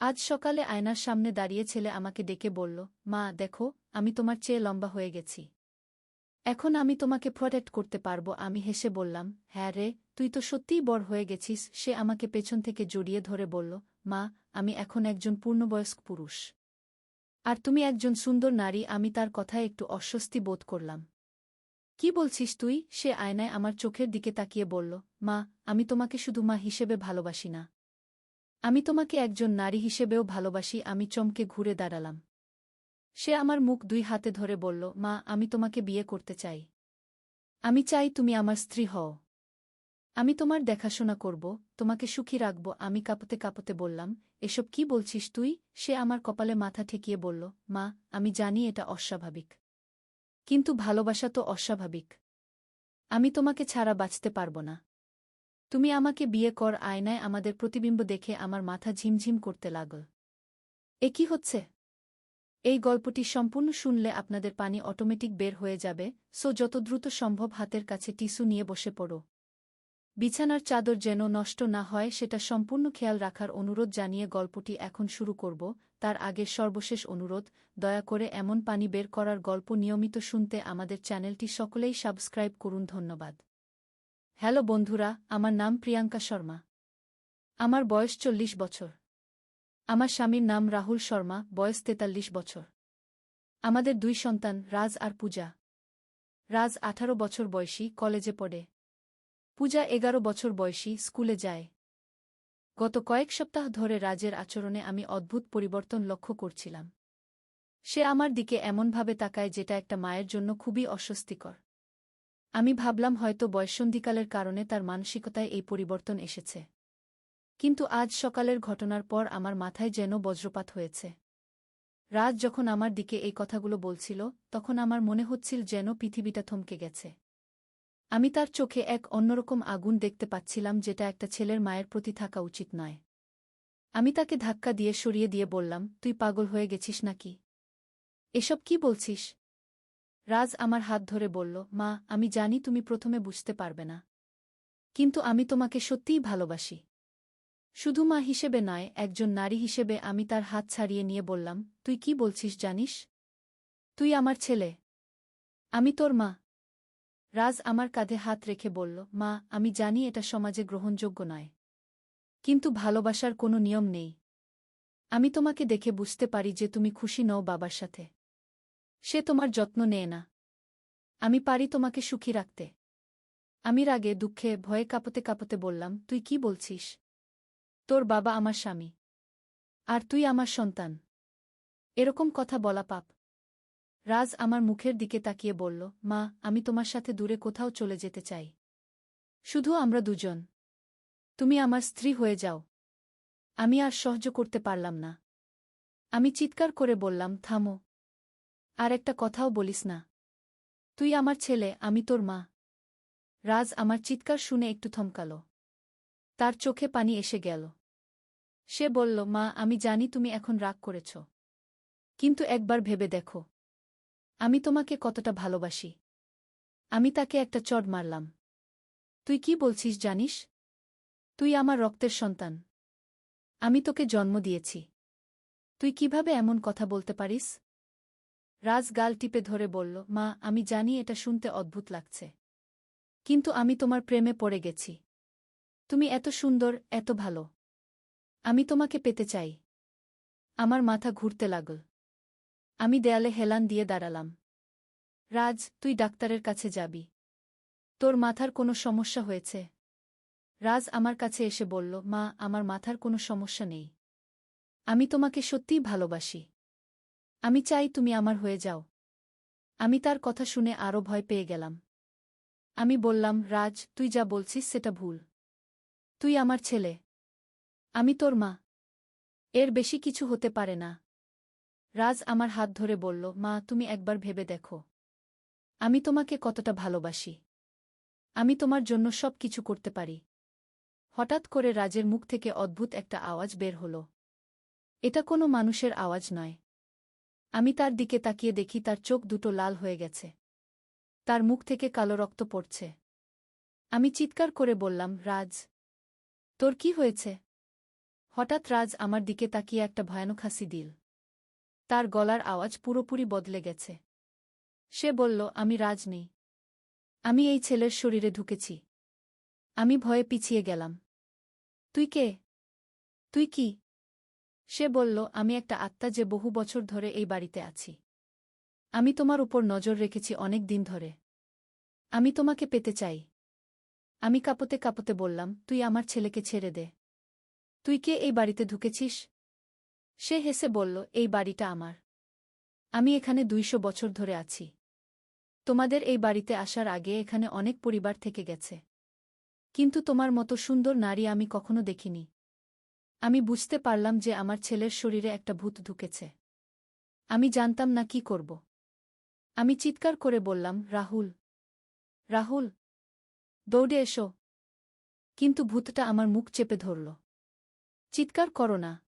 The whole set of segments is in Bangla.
আজ সকালে আয়নার সামনে দাঁড়িয়ে ছেলে আমাকে ডেকে বলল, মা দেখো, আমি তোমার চেয়ে লম্বা হয়ে গেছি। এখন আমি তোমাকে প্রটেক্ট করতে পারবো। আমি হেসে বললাম, হ্যাঁ রে, তুই তো সত্যিই বড় হয়ে গেছিস। সে আমাকে পেছন থেকে জড়িয়ে ধরে বলল, মা, আমি এখন একজন পূর্ণবয়স্ক পুরুষ। আর তুমি একজন সুন্দর নারী। আমি তার কথায় একটু অস্বস্তি বোধ করলাম। কি বলছিস তুই? সে আয়নায় আমার চোখের দিকে তাকিয়ে বলল, মা, আমি তোমাকে শুধু মা হিসেবে ভালোবাসি না, আমি তোমাকে একজন নারী হিসেবেও ভালোবাসি। আমি চমকে ঘুরে দাঁড়ালাম। সে আমার মুখ দুই হাতে ধরে বলল, মা, আমি তোমাকে বিয়ে করতে চাই। আমি চাই তুমি আমার স্ত্রী হও। আমি তোমার দেখাশোনা করব, তোমাকে সুখী রাখব। আমি কাঁপতে কাঁপতে বললাম, এসব কি বলছিস তুই? সে আমার কপালে মাথা ঠেকিয়ে বলল, মা, আমি জানি এটা অস্বাভাবিক, কিন্তু ভালোবাসা তো অস্বাভাবিক। আমি তোমাকে ছাড়া বাঁচতে পারব না। তুমি আমাকে বিয়ে কর। আয়নায় আমাদের প্রতিবিম্ব দেখে আমার মাথা ঝিমঝিম করতে লাগল। এ কি হচ্ছে? এই গল্পটি সম্পূর্ণ শুনলে আপনাদের পানি অটোমেটিক বের হয়ে যাবে, সো যত দ্রুত সম্ভব হাতের কাছে টিস্যু নিয়ে বসে পড়ো। বিছানার চাদর যেন নষ্ট না হয় সেটা সম্পূর্ণ খেয়াল রাখার অনুরোধ জানিয়ে গল্পটি এখন শুরু করব। তার আগে সর্বশেষ অনুরোধ, দয়া করে এমন পানি বের করার গল্প নিয়মিত শুনতে আমাদের চ্যানেলটি সকলেই সাবস্ক্রাইব করুন। ধন্যবাদ। হ্যালো বন্ধুরা, আমার নাম প্রিয়াঙ্কা শর্মা। আমার বয়স 40 বছর। আমার স্বামীর নাম রাহুল শর্মা, বয়স 43 বছর। আমাদের 2 সন্তান, রাজ আর পূজা। রাজ 18 বছর বয়সী, কলেজে পড়ে। পূজা 11 বছর বয়সী, স্কুলে যায়। গত কয়েক সপ্তাহ ধরে রাজের আচরণে আমি অদ্ভুত পরিবর্তন লক্ষ্য করছিলাম। সে আমার দিকে এমনভাবে তাকায় যেটা একটা মায়ের জন্য খুবই অস্বস্তিকর। আমি ভাবলাম হয়তো বয়ঃসন্ধিকালের কারণে তার মানসিকতায় এই পরিবর্তন এসেছে। কিন্তু আজ সকালের ঘটনার পর আমার মাথায় যেন বজ্রপাত হয়েছে। রাজ যখন আমার দিকে এই কথাগুলো বলছিল, তখন আমার মনে হচ্ছিল যেন পৃথিবীটা থমকে গেছে। আমি তার চোখে এক অন্যরকম আগুন দেখতে পাচ্ছিলাম, যেটা একটা ছেলের মায়ের প্রতি থাকা উচিত নয়। আমি তাকে ধাক্কা দিয়ে সরিয়ে দিয়ে বললাম, তুই পাগল হয়ে গেছিস নাকি? এসব কি বলছিস? রাজ আমার হাত ধরে বলল, মা, আমি জানি তুমি প্রথমে বুঝতে পারবে না, কিন্তু আমি তোমাকে সত্যিই ভালোবাসি। শুধু মা হিসেবে নয়, একজন নারী হিসেবে। আমি তার হাত ছাড়িয়ে নিয়ে বললাম, তুই কি বলছিস জানিস? তুই আমার ছেলে। আমি তোর মা। রাজ আমার কাঁধে হাত রেখে বলল, মা, আমি জানি এটা সমাজে গ্রহণযোগ্য নয়, কিন্তু ভালোবাসার কোনো নিয়ম নেই। আমি তোমাকে দেখে বুঝতে পারি যে তুমি খুশি নও বাবার সাথে। সে তোমার যত্ন নেয় না। আমি পারি তোমাকে সুখী রাখতে। আমি রাগে, দুঃখে, ভয়ে কাঁপতে কাঁপতে বললাম, তুই কি বলছিস? তোর বাবা আমার স্বামী, আর তুই আমার সন্তান। এরকম কথা বলা পাপ। রাজ আমার মুখের দিকে তাকিয়ে বলল, মা, আমি তোমার সাথে দূরে কোথাও চলে যেতে চাই। শুধু আমরা দুজন। তুমি আমার স্ত্রী হয়ে যাও। আমি আর সহ্য করতে পারলাম না। আমি চিৎকার করে বললাম, থামো। আর একটা কথাও বলিস না। তুই আমার ছেলে, আমি তোর মা। রাজ আমার চিৎকার শুনে একটু থমকাল। তার চোখে পানি এসে গেল। সে বলল, মা, আমি জানি তুমি এখন রাগ করেছ, কিন্তু একবার ভেবে দেখো, আমি তোমাকে কতটা ভালোবাসি। আমি তাকে একটা চড় মারলাম। তুই কি বলছিস জানিস? তুই আমার রক্তের সন্তান। আমি তোকে জন্ম দিয়েছি। তুই কিভাবে এমন কথা বলতে পারিস? রাজ গাল টিপে ধরে বলল, মা, আমি জানি এটা শুনতে অদ্ভুত লাগছে, কিন্তু আমি তোমার প্রেমে পড়ে গেছি। তুমি এত সুন্দর, এত ভালো। আমি তোমাকে পেতে চাই। আমার মাথা ঘুরতে লাগল। আমি দেয়ালে হেলান দিয়ে দাঁড়ালাম। রাজ, তুই ডাক্তারের কাছে যাবি। তোর মাথার কোনো সমস্যা হয়েছে? রাজ আমার কাছে এসে বলল, মা, আমার মাথার কোনো সমস্যা নেই। আমি তোমাকে সত্যিই ভালোবাসি। আমি চাই তুমি আমার হয়ে যাও। আমি তার কথা শুনে আরও ভয় পেয়ে গেলাম। আমি বললাম, রাজ, তুই যা বলছিস সেটা ভুল। তুই আমার ছেলে। আমি তোর মা। এর বেশি কিছু হতে পারে না। রাজ আমার হাত ধরে বলল, মা, তুমি একবার ভেবে দেখো, আমি তোমাকে কতটা ভালোবাসি। আমি তোমার জন্য সব কিছু করতে পারি। হঠাৎ করে রাজের মুখ থেকে অদ্ভুত একটা আওয়াজ বের হল। এটা কোনো মানুষের আওয়াজ নয়। আমি তার দিকে তাকিয়ে দেখি তার চোখ দুটো লাল হয়ে গেছে। তার মুখ থেকে কালো রক্ত পড়ছে। আমি চিৎকার করে বললাম, রাজ, তোর কি হয়েছে? হঠাৎ রাজ আমার দিকে তাকিয়ে একটা ভয়ানক হাসি দিল। তার গলার আওয়াজ পুরোপুরি বদলে গেছে। সে বলল, আমি রাজ নেই। আমি এই ছেলের শরীরে ঢুকেছি। আমি ভয়ে পিছিয়ে গেলাম। তুই কে? তুই কি? সে বলল, আমি একটা আত্মা যে বহু বছর ধরে এই বাড়িতে আছি। আমি তোমার উপর নজর রেখেছি অনেক দিন ধরে। আমি তোমাকে পেতে চাই। আমি কাঁপতে কাঁপতে বললাম, তুই আমার ছেলেকে ছেড়ে দে। তুই কে এই বাড়িতে ঢুকেছিস? সে হেসে বলল, এই বাড়িটা আমার। আমি এখানে 200 বছর ধরে আছি। তোমাদের এই বাড়িতে আসার আগে এখানে অনেক পরিবার থেকে গেছে। কিন্তু তোমার মতো সুন্দর নারী আমি কখনো দেখিনি। আমি বুঝতে পারলাম যে আমার ছেলের শরীরে একটা ভূত ঢুকেছে। আমি জানতাম না কি করব। আমি চিৎকার করে বললাম, রাহুল, রাহুল, দৌড়ে এসো। কিন্তু ভূতটা আমার মুখ চেপে ধরল। চিৎকার করো না।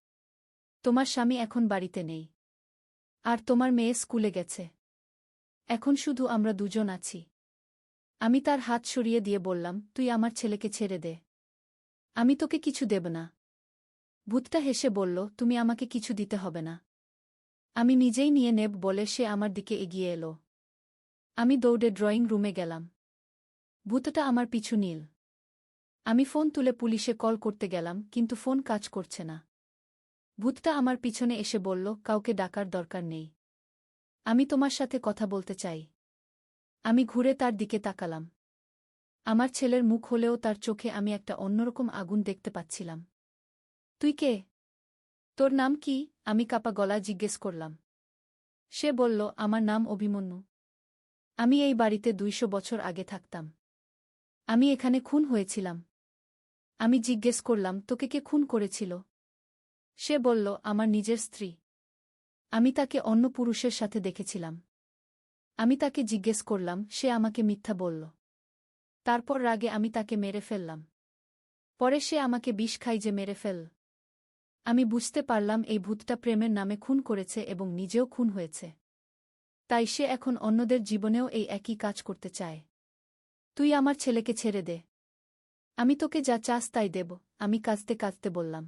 তোমার স্বামী এখন বাড়িতে নেই। আর তোমার মেয়ে স্কুলে গেছে। এখন শুধু আমরা দুজন আছি। আমি তার হাত সরিয়ে দিয়ে বললাম, তুই আমার ছেলেকে ছেড়ে দে। আমি তোকে কিছু দেব না। ভূতটা হেসে বলল, তুমি আমাকে কিছু দিতে হবে না। আমি নিজেই নিয়ে নেব বলে সে আমার দিকে এগিয়ে এলো। আমি দৌড়ে ড্রয়িং রুমে গেলাম। ভূতটা আমার পিছু নিল। আমি ফোন তুলে পুলিশে কল করতে গেলাম, কিন্তু ফোন কাজ করছে না। ভূতটা আমার পিছনে এসে বলল, কাউকে ডাকার দরকার নেই। আমি তোমার সাথে কথা বলতে চাই। আমি ঘুরে তার দিকে তাকালাম। আমার ছেলের মুখ হলেও তার চোখে আমি একটা অন্যরকম আগুন দেখতে পাচ্ছিলাম। তুই কে? তোর নাম কি? আমি কাপা গলা জিজ্ঞেস করলাম। সে বলল, আমার নাম অভিমন্যু। আমি এই বাড়িতে 200 বছর আগে থাকতাম। আমি এখানে খুন হয়েছিলাম। আমি জিজ্ঞেস করলাম, তোকে কে খুন করেছিল? সে বলল, আমার নিজের স্ত্রী। আমি তাকে অন্য পুরুষের সাথে দেখেছিলাম। আমি তাকে জিজ্ঞেস করলাম, সে আমাকে মিথ্যা বলল। তারপর রাগে আমি তাকে মেরে ফেললাম। পরে সে আমাকে বিষ খাইয়ে মেরে ফেল। আমি বুঝতে পারলাম এই ভূতটা প্রেমের নামে খুন করেছে এবং নিজেও খুন হয়েছে। তাই সে এখন অন্যদের জীবনেও এই একই কাজ করতে চায়। তুই আমার ছেলেকে ছেড়ে দে। আমি তোকে যা চাস তাই দেব, আমি কাঁদতে কাঁদতে বললাম।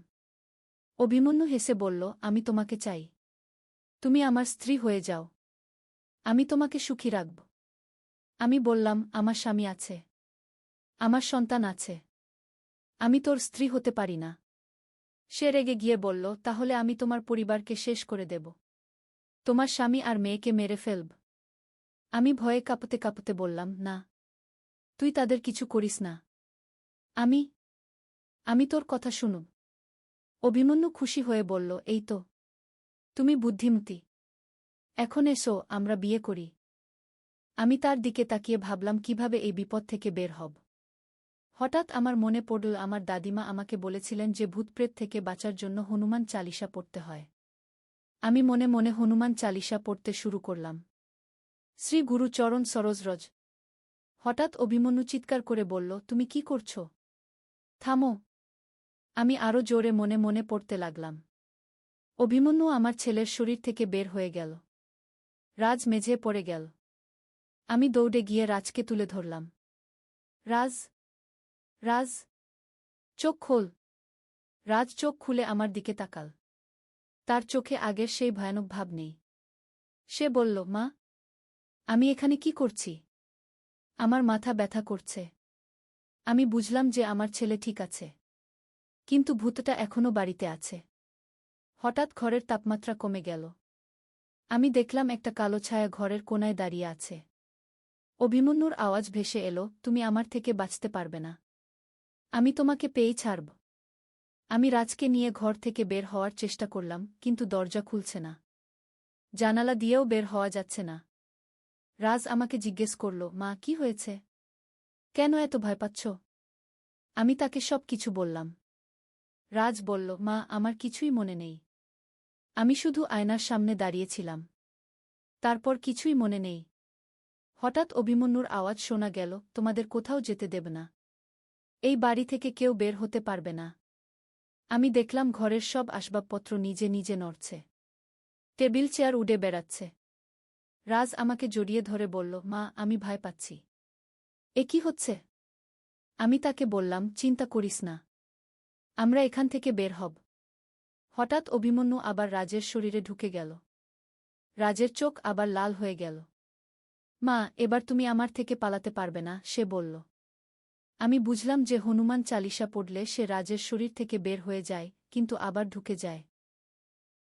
অভিমন্যু হেসে বলল, আমি তোমাকে চাই। তুমি আমার স্ত্রী হয়ে যাও। আমি তোমাকে সুখী রাখব। আমি বললাম, আমার স্বামী আছে। আমার সন্তান আছে। আমি তোর স্ত্রী হতে পারি না। সে রেগে গিয়ে বলল, তাহলে আমি তোমার পরিবারকে শেষ করে দেব। তোমার স্বামী আর মেয়েকে মেরে ফেলব। আমি ভয়ে কাঁপতে কাঁপতে বললাম, না। তুই তাদের কিছু করিস না। আমি আমি তোর কথা শুনুব। অভিমন্যু খুশি হয়ে বলল, এই তো। তুমি বুদ্ধিমতী। এখন এসো, আমরা বিয়ে করি। আমি তার দিকে তাকিয়ে ভাবলাম কিভাবে এই বিপদ থেকে বের হব। হঠাৎ আমার মনে পড়ল আমার দাদিমা আমাকে বলেছিলেন যে ভূতপ্রেত থেকে বাঁচার জন্য হনুমান চালিসা পড়তে হয়। আমি মনে মনে হনুমান চালিসা পড়তে শুরু করলাম। শ্রী গুরু চরণ সরোজরজ। হঠাৎ অভিমন্যু চিৎকার করে বলল, তুমি কি করছ? থামো। আমি আরও জোরে মনে মনে পড়তে লাগলাম। অভিমন্যু আমার ছেলের শরীর থেকে বের হয়ে গেল। রাজ মেঝে পড়ে গেল। আমি দৌড়ে গিয়ে রাজকে তুলে ধরলাম। রাজ, রাজ, চোখ খোল। রাজ চোখ খুলে আমার দিকে তাকাল। তার চোখে আগের সেই ভয়ানক ভাব নেই। সে বলল, মা, আমি এখানে কি করছি? আমার মাথা ব্যথা করছে। আমি বুঝলাম যে আমার ছেলে ঠিক আছে। কিন্তু ভূতটা এখনও বাড়িতে আছে। হঠাৎ ঘরের তাপমাত্রা কমে গেল। আমি দেখলাম একটা কালো ছায়া ঘরের কোণায় দাঁড়িয়ে আছে। অভিমন্যুর আওয়াজ ভেসে এলো, তুমি আমার থেকে বাঁচতে পারবে না। আমি তোমাকে পেয়েই ছাড়ব। আমি রাজকে নিয়ে ঘর থেকে বের হওয়ার চেষ্টা করলাম, কিন্তু দরজা খুলছে না। জানালা দিয়েও বের হওয়া যাচ্ছে না। রাজ আমাকে জিজ্ঞেস করল, মা, কি হয়েছে? কেন এত ভয় পাচ্ছ? আমি তাকে সব কিছু বললাম। রাজ বলল, মা, আমার কিছুই মনে নেই। আমি শুধু আয়নার সামনে দাঁড়িয়েছিলাম। তারপর কিছুই মনে নেই। হঠাৎ অভিমন্যুর আওয়াজ শোনা গেল, তোমাদের কোথাও যেতে দেব না। এই বাড়ি থেকে কেউ বের হতে পারবে না। আমি দেখলাম ঘরের সব আসবাবপত্র নিজে নিজে নড়ছে। টেবিল চেয়ার উড়ে বেড়াচ্ছে। রাজ আমাকে জড়িয়ে ধরে বলল, মা, আমি ভয় পাচ্ছি। এ কি হচ্ছে? আমি তাকে বললাম, চিন্তা করিস না। আমরা এখান থেকে বের হব। হঠাৎ অভিমন্যু আবার রাজের শরীরে ঢুকে গেল। রাজের চোখ আবার লাল হয়ে গেল। মা, এবার তুমি আমার থেকে পালাতে পারবে না, সে বলল। আমি বুঝলাম যে হনুমান চালিসা পড়লে সে রাজের শরীর থেকে বের হয়ে যায়, কিন্তু আবার ঢুকে যায়।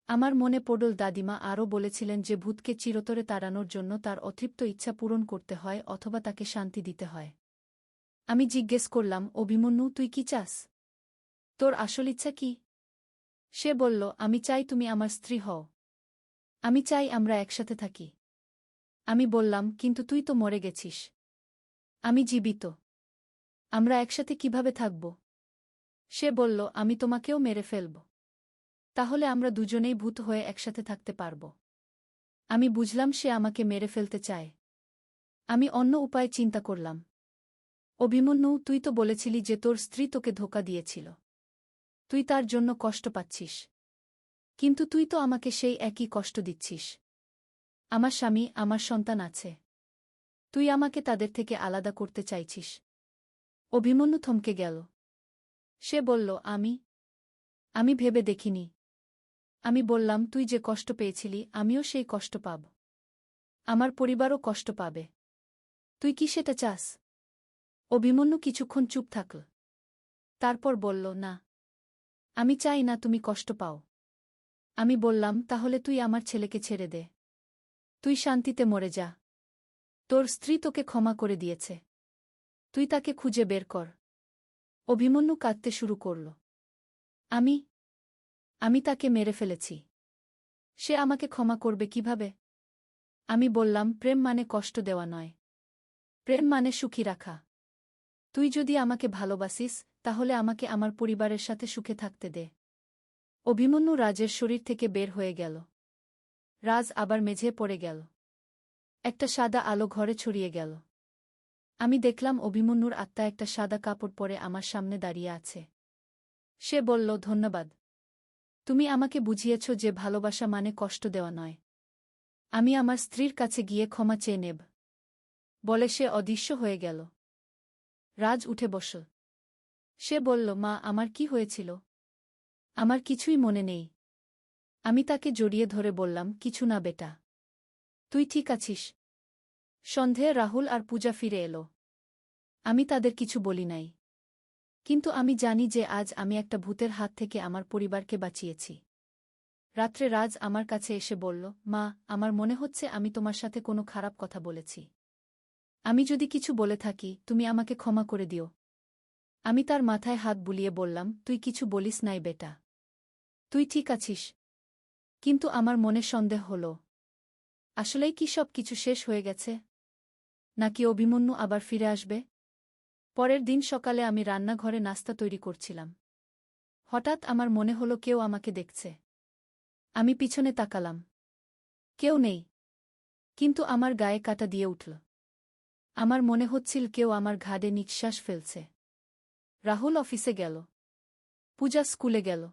আমার মনে পড়ল দাদিমা আরও বলেছিলেন যে ভূতকে চিরতরে তাড়ানোর জন্য তার অতৃপ্ত ইচ্ছা পূরণ করতে হয় অথবা তাকে শান্তি দিতে হয়। আমি জিজ্ঞেস করলাম, অভিমন্যু, তুই কি চাস? তোর আসল ইচ্ছা কি? সে বলল, আমি চাই তুমি আমার স্ত্রী হও। আমি চাই আমরা একসাথে থাকি। আমি বললাম, কিন্তু তুই তো মরে গেছিস। আমি জীবিত। আমরা একসাথে কিভাবে থাকব? সে বলল, আমি তোমাকেও মেরে ফেলব। তাহলে আমরা দুজনেই ভূত হয়ে একসাথে থাকতে পারব। আমি বুঝলাম সে আমাকে মেরে ফেলতে চায়। আমি অন্য উপায় চিন্তা করলাম। অভিমন্যু, তুই তো বলেছিলি যে তোর স্ত্রী তোকে ধোঁকা দিয়েছিল। তুই তার জন্য কষ্ট পাচ্ছিস। কিন্তু তুই তো আমাকে সেই একই কষ্ট দিচ্ছিস। আমার স্বামী, আমার সন্তান আছে। তুই আমাকে তাদের থেকে আলাদা করতে চাইছিস। অভিমন্যু থমকে গেল। সে বলল, আমি ভেবে দেখিনি। আমি বললাম, তুই যে কষ্ট পেয়েছিলি আমিও সেই কষ্ট পাব। আমার পরিবারও কষ্ট পাবে। তুই কি সেটা চাস? অভিমন্যু কিছুক্ষণ চুপ থাকল। তারপর বলল, না, আমি চাই না তুমি কষ্ট পাও। আমি বললাম, তাহলে তুই আমার ছেলেকে ছেড়ে দে। তুই শান্তিতে মরে যা। তোর স্ত্রী তোকে ক্ষমা করে দিয়েছে। তুই তাকে খুঁজে বের কর। অভিমন্যু কাঁদতে শুরু করল। আমি আমি তাকে মেরে ফেলেছি। সে আমাকে ক্ষমা করবে কিভাবে? আমি বললাম, প্রেম মানে কষ্ট দেওয়া নয়। প্রেম মানে সুখী রাখা। তুই যদি আমাকে ভালোবাসিস, তাহলে আমাকে আমার পরিবারের সাথে সুখে থাকতে দে। অভিমন্যু রাজের শরীর থেকে বের হয়ে গেল। রাজ আবার মেঝে পড়ে গেল। একটা সাদা আলো ঘরে ছড়িয়ে গেল। আমি দেখলাম অভিমন্যুর আত্মা একটা সাদা কাপড় পরে আমার সামনে দাঁড়িয়ে আছে। সে বলল, ধন্যবাদ। তুমি আমাকে বুঝিয়েছ যে ভালোবাসা মানে কষ্ট দেওয়া নয়। আমি আমার স্ত্রীর কাছে গিয়ে ক্ষমা চেয়ে নেব। বলে সে অদৃশ্য হয়ে গেল। রাজ উঠে বসল। সে বলল, মা, আমার কি হয়েছিল? আমার কিছুই মনে নেই। আমি তাকে জড়িয়ে ধরে বললাম, কিছু না বেটা। তুই ঠিক আছিস। সন্ধে রাহুল আর পূজা ফিরে এলো। আমি তাদের কিছু বলি নাই। কিন্তু আমি জানি যে আজ আমি একটা ভূতের হাত থেকে আমার পরিবারকে বাঁচিয়েছি। রাত্রে রাজ আমার কাছে এসে বলল, মা, আমার মনে হচ্ছে আমি তোমার সাথে কোনো খারাপ কথা বলেছি। আমি যদি কিছু বলে থাকি, তুমি আমাকে ক্ষমা করে দিও। আমি তার মাথায় হাত বুলিয়ে বললাম, তুই কিছু বলিস নাই বেটা। তুই ঠিক আছিস। কিন্তু আমার মনে সন্দেহ হল। আসলেই কি সব কিছু শেষ হয়ে গেছে? নাকি অভিমন্যু আবার ফিরে আসবে? পরের দিন সকালে আমি রান্নাঘরে নাস্তা তৈরি করছিলাম। হঠাৎ আমার মনে হলো কেউ আমাকে দেখছে। আমি পিছনে তাকালাম। কেউ নেই। কিন্তু আমার গায়ে কাঁটা দিয়ে উঠল। আমার মনে হচ্ছিল কেউ আমার ঘাড়ে নিঃশ্বাস ফেলছে। রাহুল অফিসে গেল। পূজা স্কুলে গেল।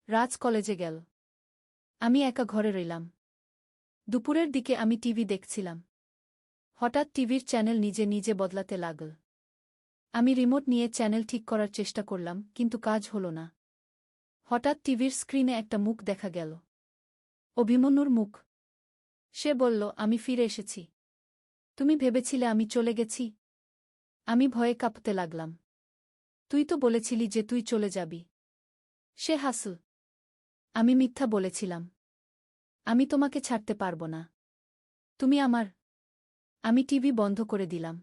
রাজ কলেজে গেল। আমি একা ঘরে রইলাম। দুপুরের দিকে আমি টিভি দেখছিলাম। হঠাৎ টিভির চ্যানেল নিজে নিজে বদলাতে লাগল। আমি রিমোট নিয়ে চ্যানেল ঠিক করার চেষ্টা করলাম, কিন্তু কাজ হল না। হঠাৎ টিভির স্ক্রিনে একটা মুখ দেখা গেল। অভিমন্যুর মুখ। সে বলল, আমি ফিরে এসেছি। তুমি ভেবেছিলে আমি চলে গেছি? আমি ভয়ে কাঁপতে লাগলাম। তুই তো বলেছিলি যে তুই চলে যাবি। সে হাসল। আমি মিথ্যা বলেছিলাম। আমি তোমাকে ছাড়তে পারব না। তুমি আমার। আমি টিভি বন্ধ করে দিলাম।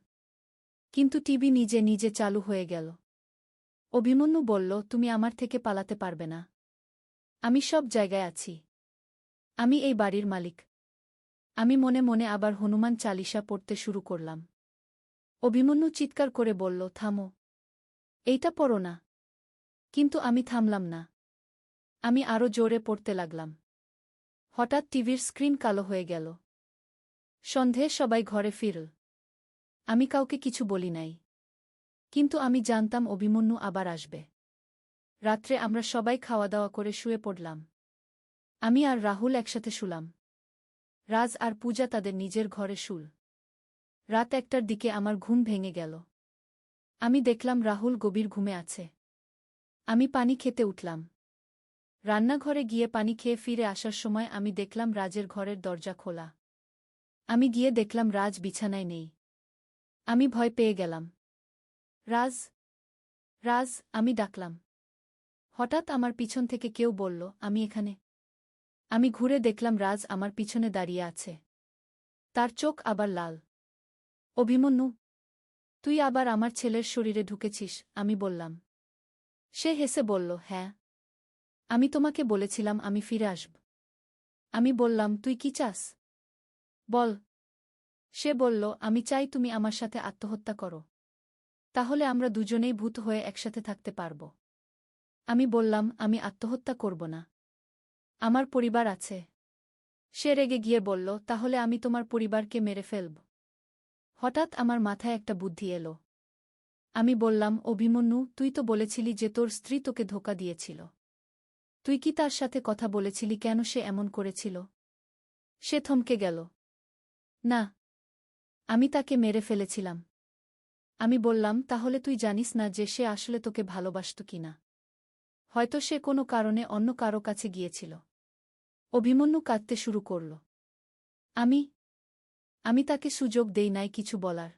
কিন্তু টিভি নিজে নিজে চালু হয়ে গেল। অভিমন্যু বলল, তুমি আমার থেকে পালাতে পারবে না। আমি সব জায়গায় আছি। আমি এই বাড়ির মালিক। আমি মনে মনে আবার হনুমান চালিসা পড়তে শুরু করলাম। অভিমন্যু চিৎকার করে বলল, থামো। এইটা পড়ো না। কিন্তু আমি থামলাম না। আমি আরও জোরে পড়তে লাগলাম। হঠাৎ টিভির স্ক্রিন কালো হয়ে গেল। সন্ধে সবাই ঘরে ফিরল। আমি কাউকে কিছু বলি নাই। কিন্তু আমি জানতাম অভিমন্যু আবার আসবে। রাত্রে আমরা সবাই খাওয়া দাওয়া করে শুয়ে পড়লাম। আমি আর রাহুল একসাথে শুলাম। রাজ আর পূজা তাদের নিজের ঘরে শুল। রাত 1টার দিকে আমার ঘুম ভেঙে গেল। আমি দেখলাম রাহুল গভীর ঘুমে আছে। আমি পানি খেতে উঠলাম। রান্নাঘরে গিয়ে পানি খেয়ে ফিরে আসার সময় আমি দেখলাম রাজের ঘরের দরজা খোলা। আমি গিয়ে দেখলাম রাজ বিছানায় নেই। আমি ভয় পেয়ে গেলাম। রাজ, রাজ, আমি ডাকলাম। হঠাৎ আমার পিছন থেকে কেউ বলল, আমি এখানে। আমি ঘুরে দেখলাম রাজ আমার পিছনে দাঁড়িয়ে আছে। তার চোখ আবার লাল। অভিমন্যু, তুই আবার আমার ছেলের শরীরে ঢুকেছিস, আমি বললাম। সে হেসে বলল, হ্যাঁ। আমি তোমাকে বলেছিলাম আমি ফিরে আসব। আমি বললাম, তুই কি চাস? বল। সে বলল, আমি চাই তুমি আমার সাথে আত্মহত্যা করো। তাহলে আমরা দুজনেই ভূত হয়ে একসাথে থাকতে পারব। আমি বললাম, আমি আত্মহত্যা করব না। আমার পরিবার আছে। সে রেগে গিয়ে বলল, তাহলে আমি তোমার পরিবারকে মেরে ফেলব। হঠাৎ আমার মাথায় একটা বুদ্ধি এলো। আমি বললাম, অভিমন্যু, তুই তো বলেছিলি যে তোর স্ত্রী তোকে ধোঁকা দিয়েছিল। তুই কি তার সাথে কথা বলেছিলি কেন সে এমন করেছিল? সে থমকে গেল। না, আমি তাকে মেরে ফেলেছিলাম। আমি বললাম, তাহলে তুই জানিস না যে সে আসলে তোকে ভালোবাসত কিনা? হয়তো সে কোনো কারণে অন্য কারো কাছে গিয়েছিল। অভিমন্যু কাঁদতে শুরু করল। আমি আমি তাকে সুযোগ দেই নাই কিছু বলার।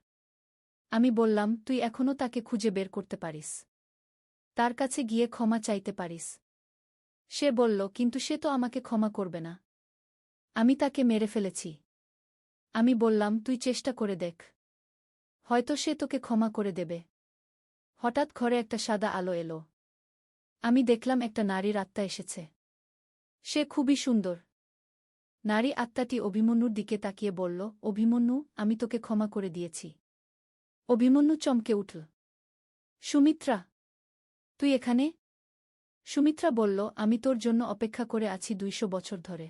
আমি বললাম, তুই এখনও তাকে খুঁজে বের করতে পারিস। তার কাছে গিয়ে ক্ষমা চাইতে পারিস। সে বলল, কিন্তু সে তো আমাকে ক্ষমা করবে না। আমি তাকে মেরে ফেলেছি। আমি বললাম, তুই চেষ্টা করে দেখ। হয়তো সে তোকে ক্ষমা করে দেবে। হঠাৎ ঘরে একটা সাদা আলো এলো। আমি দেখলাম একটা নারীর আত্মা এসেছে। সে খুবই সুন্দর। নারী আত্মাটি অভিমন্যুর দিকে তাকিয়ে বলল, অভিমন্যু, আমি তোকে ক্ষমা করে দিয়েছি। অভিমন্যু চমকে উঠল। সুমিত্রা, তুই এখানে? সুমিত্রা বলল, আমি তোর জন্য অপেক্ষা করে আছি 200 বছর ধরে।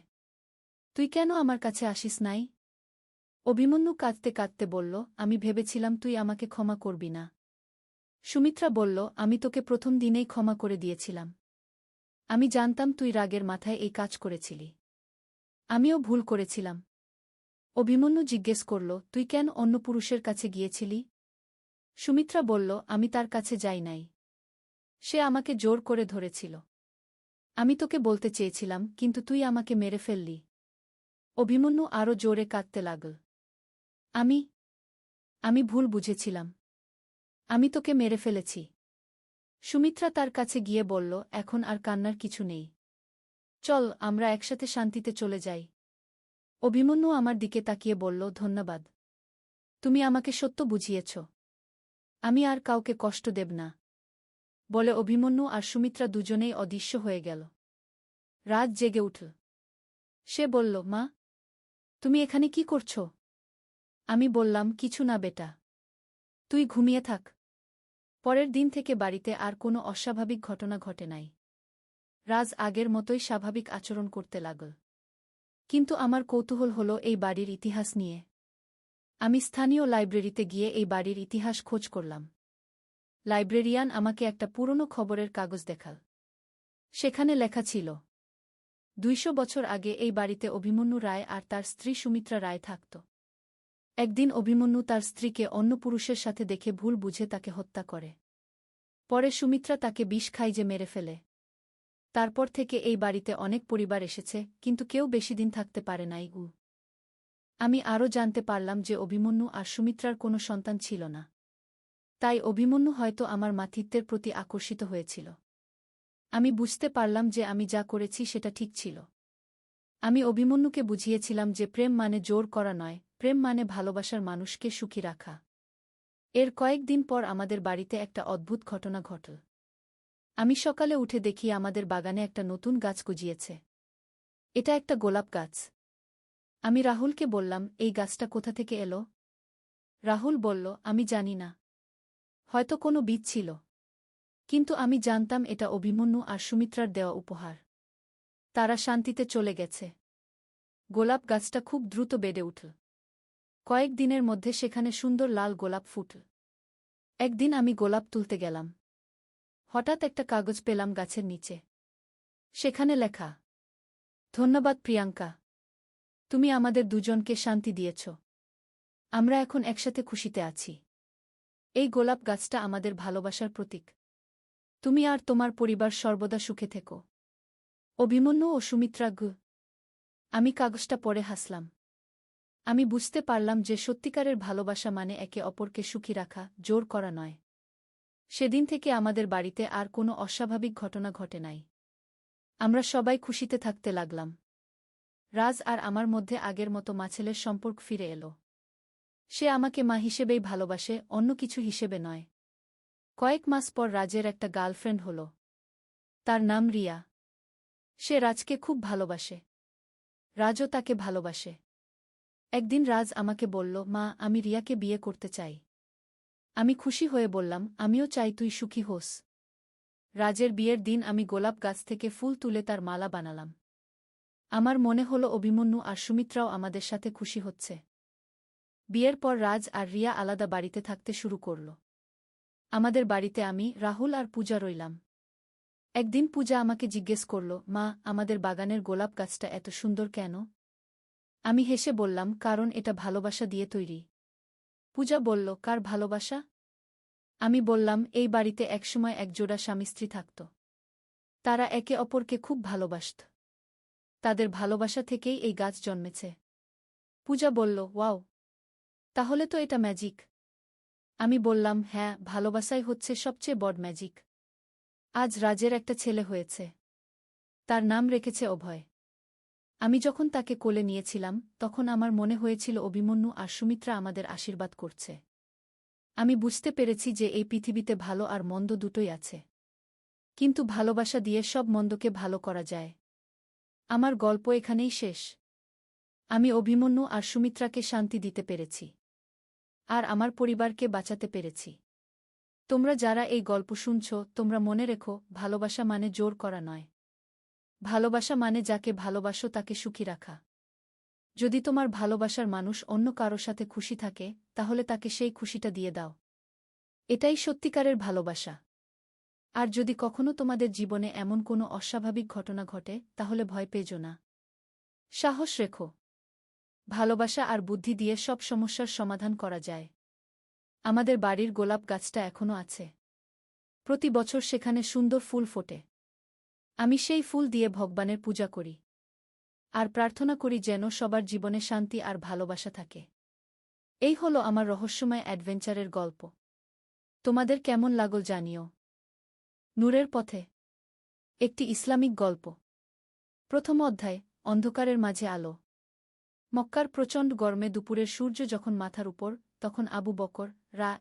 তুই কেন আমার কাছে আসিস নাই? অভিমন্যু কাঁদতে কাঁদতে বলল, আমি ভেবেছিলাম তুই আমাকে ক্ষমা করবি না। সুমিত্রা বলল, আমি তোকে প্রথম দিনেই ক্ষমা করে দিয়েছিলাম। আমি জানতাম তুই রাগের মাথায় এই কাজ করেছিলি। আমিও ভুল করেছিলাম। অভিমন্যু জিজ্ঞেস করল, তুই কেন অন্য পুরুষের কাছে গিয়েছিলি? সুমিত্রা বলল, আমি তার কাছে যাই নাই। সে আমাকে জোর করে ধরেছিল। আমি তোকে বলতে চেয়েছিলাম, কিন্তু তুই আমাকে মেরে ফেললি। অভিমন্যু আরও জোরে কাঁদতে লাগল। আমি আমি ভুল বুঝেছিলাম। আমি তোকে মেরে ফেলেছি। সুমিত্রা তার কাছে গিয়ে বলল, এখন আর কান্নার কিছু নেই। চল, আমরা একসাথে শান্তিতে চলে যাই। অভিমন্যু আমার দিকে তাকিয়ে বলল, ধন্যবাদ। তুমি আমাকে সত্য বুঝিয়েছ। আমি আর কাউকে কষ্ট দেব না। বলে অভিমন্যু আর সুমিত্রা দুজনেই অদৃশ্য হয়ে গেল। রাত জেগে উঠল। সে বলল, মা, তুমি এখানে কি করছ? আমি বললাম, কিছু না বেটা। তুই ঘুমিয়ে থাক। পরের দিন থেকে বাড়িতে আর কোনো অস্বাভাবিক ঘটনা ঘটে নাই। রাজ আগের মতোই স্বাভাবিক আচরণ করতে লাগল। কিন্তু আমার কৌতূহল হল এই বাড়ির ইতিহাস নিয়ে। আমি স্থানীয় লাইব্রেরিতে গিয়ে এই বাড়ির ইতিহাস খোঁজ করলাম। লাইব্রেরিয়ান আমাকে একটা পুরনো খবরের কাগজ দেখাল। সেখানে লেখা ছিল, 200 বছর আগে এই বাড়িতে অভিমন্যু রায় আর তার স্ত্রী সুমিত্রা রায় থাকত। একদিন অভিমন্যু তার স্ত্রীকে অন্য পুরুষের সাথে দেখে ভুল বুঝে তাকে হত্যা করে। পরে সুমিত্রা তাকে বিষ খাইয়ে মেরে ফেলে। তারপর থেকে এই বাড়িতে অনেক পরিবার এসেছে, কিন্তু কেউ বেশি দিন থাকতে পারে নাই। আমি আরও জানতে পারলাম যে অভিমন্যু আর সুমিত্রার কোনো সন্তান ছিল না। তাই অভিমন্যু হয়তো আমার মাতৃত্বের প্রতি আকর্ষিত হয়েছিল। আমি বুঝতে পারলাম যে আমি যা করেছি সেটা ঠিক ছিল। আমি অভিমন্যুকে বুঝিয়েছিলাম যে প্রেম মানে জোর করা নয়, প্রেম মানে ভালোবাসার মানুষকে সুখী রাখা। এর কয়েকদিন পর আমাদের বাড়িতে একটা অদ্ভুত ঘটনা ঘটল। আমি সকালে উঠে দেখি আমাদের বাগানে একটা নতুন গাছ গজিয়েছে। এটা একটা গোলাপ গাছ। আমি রাহুলকে বললাম, এই গাছটা কোথা থেকে এলো? রাহুল বলল, আমি জানি না। হয়তো কোনো বীজ ছিল। কিন্তু আমি জানতাম এটা অভিমন্যু আর সুমিত্রার দেওয়া উপহার। তারা শান্তিতে চলে গেছে। গোলাপ গাছটা খুব দ্রুত বেড়ে উঠল। কয়েক দিনের মধ্যে সেখানে সুন্দর লাল গোলাপ ফুটল। একদিন আমি গোলাপ তুলতে গেলাম। হঠাৎ একটা কাগজ পেলাম গাছের নিচে। সেখানে লেখা, ধন্যবাদ প্রিয়াঙ্কা। তুমি আমাদের দুজনকে শান্তি দিয়েছ। আমরা এখন একসাথে খুশিতে আছি। এই গোলাপ গাছটা আমাদের ভালোবাসার প্রতীক। তুমি আর তোমার পরিবার সর্বদা সুখে থেকো। অভিমন্যু ও সুমিত্রা আমি কাগজটা পড়ে হাসলাম। আমি বুঝতে পারলাম যে সত্যিকারের ভালোবাসা মানে একে অপরকে সুখী রাখা, জোর করা নয়। সেদিন থেকে আমাদের বাড়িতে আর কোনো অস্বাভাবিক ঘটনা ঘটে নাই। আমরা সবাই খুশিতে থাকতে লাগলাম। রাজ আর আমার মধ্যে আগের মতো মাছেলের সম্পর্ক ফিরে এলো। সে আমাকে মা হিসেবেই ভালোবাসে, অন্য কিছু হিসেবে নয়। কয়েক মাস পর রাজের একটা গার্লফ্রেন্ড হল। তার নাম রিয়া। সে রাজকে খুব ভালোবাসে। রাজও তাকে ভালোবাসে। একদিন রাজ আমাকে বলল, মা, আমি রিয়াকে বিয়ে করতে চাই। আমি খুশি হয়ে বললাম, আমিও চাই তুই সুখী হোস। রাজের বিয়ের দিন আমি গোলাপ গাছ থেকে ফুল তুলে তার মালা বানালাম। আমার মনে হল অভিমন্যু আর সুমিত্রাও আমাদের সাথে খুশি হচ্ছে। বিয়ের পর রাজ আর রিয়া আলাদা বাড়িতে থাকতে শুরু করল। আমাদের বাড়িতে আমি, রাহুল আর পূজা রইলাম। একদিন পূজা আমাকে জিজ্ঞেস করল, মা, আমাদের বাগানের গোলাপ গাছটা এত সুন্দর কেন? আমি হেসে বললাম, কারণ এটা ভালোবাসা দিয়ে তৈরি। পূজা বলল, কার ভালোবাসা? আমি বললাম, এই বাড়িতে একসময় একজোড়া স্বামী-স্ত্রী থাকত। তারা একে অপরকে খুব ভালোবাসত। তাদের ভালোবাসা থেকেই এই গাছ জন্মেছে। পূজা বলল, ওয়াও, তাহলে তো এটা ম্যাজিক। আমি বললাম, হ্যাঁ, ভালোবাসাই হচ্ছে সবচেয়ে বড় ম্যাজিক। আজ রাজের একটা ছেলে হয়েছে। তার নাম রেখেছে অভয়। আমি যখন তাকে কোলে নিয়েছিলাম, তখন আমার মনে হয়েছিল অভিমন্যু আর সুমিত্রা আমাদের আশীর্বাদ করছে। আমি বুঝতে পেরেছি যে এই পৃথিবীতে ভালো আর মন্দ দুটোই আছে। কিন্তু ভালোবাসা দিয়ে সব মন্দকে ভালো করা যায়। আমার গল্প এখানেই শেষ। আমি অভিমন্যু আর সুমিত্রাকে শান্তি দিতে পেরেছি। আর আমার পরিবারকে বাঁচাতে পেরেছি। তোমরা যারা এই গল্প শুনছ, তোমরা মনে রেখো, ভালোবাসা মানে জোর করা নয়। ভালোবাসা মানে যাকে ভালোবাসো তাকে সুখী রাখা। যদি তোমার ভালোবাসার মানুষ অন্য কারো সাথে খুশি থাকে, তাহলে তাকে সেই খুশিটা দিয়ে দাও। এটাই সত্যিকারের ভালোবাসা। আর যদি কখনো তোমাদের জীবনে এমন কোনো অস্বাভাবিক ঘটনা ঘটে, তাহলে ভয় পেজো না। সাহস রেখো। ভালোবাসা আর বুদ্ধি দিয়ে সব সমস্যার সমাধান করা যায়। আমাদের বাড়ির গোলাপ গাছটা এখনো আছে। প্রতি বছর সেখানে সুন্দর ফুল ফোটে। আমি সেই ফুল দিয়ে ভগবানের পূজা করি। আর প্রার্থনা করি যেন সবার জীবনে শান্তি আর ভালোবাসা থাকে। এই হলো আমার রহস্যময় অ্যাডভেঞ্চারের গল্প। তোমাদের কেমন লাগল জানিও। নূরের পথে একটি ইসলামিক গল্প। প্রথম অধ্যায়, অন্ধকারের মাঝে আলো। মক্কার প্রচণ্ড গরমে দুপুরের সূর্য যখন মাথার উপর, তখন আবু বকর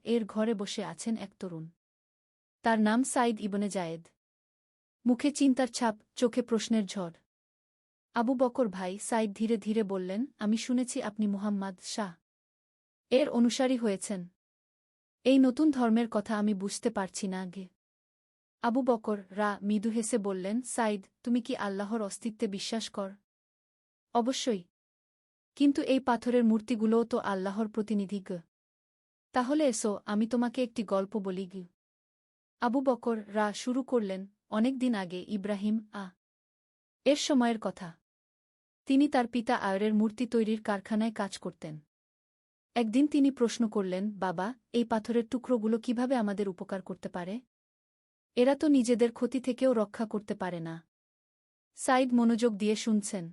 এর ঘরে বসে আছেন এক তরুণ। তার নাম সাইদ ইবনে জায়েদ। মুখে চিন্তার ছাপ, চোখে প্রশ্নের ঝড়। আবু বকর ভাই, সাইদ ধীরে ধীরে বললেন, আমি শুনেছি আপনি মুহাম্মদ শাহ এর অনুসারী হয়েছেন। এই নতুন ধর্মের কথা আমি বুঝতে পারছি না গে। আবু বকর মৃদু হেসে বললেন, সাইদ, তুমি কি আল্লাহর অস্তিত্বে বিশ্বাস কর? অবশ্যই। কিন্তু এই পাথরের মূর্তিগুলোও তো আল্লাহর প্রতিনিধি গ। তাহলে এসো, আমি তোমাকে একটি গল্প বলি গ। আবু বকর শুরু করলেন, অনেক দিন আগে ইব্রাহিম এর সময়ের কথা। তিনি তার পিতা আয়রের মূর্তি তৈরির কারখানায় কাজ করতেন। একদিন তিনি প্রশ্ন করলেন, বাবা, এই পাথরের টুকরোগুলো কিভাবে আমাদের উপকার করতে পারে? এরা তো নিজেদের ক্ষতি থেকেও রক্ষা করতে পারে না। সাইদ মনোযোগ দিয়ে শুনছেন।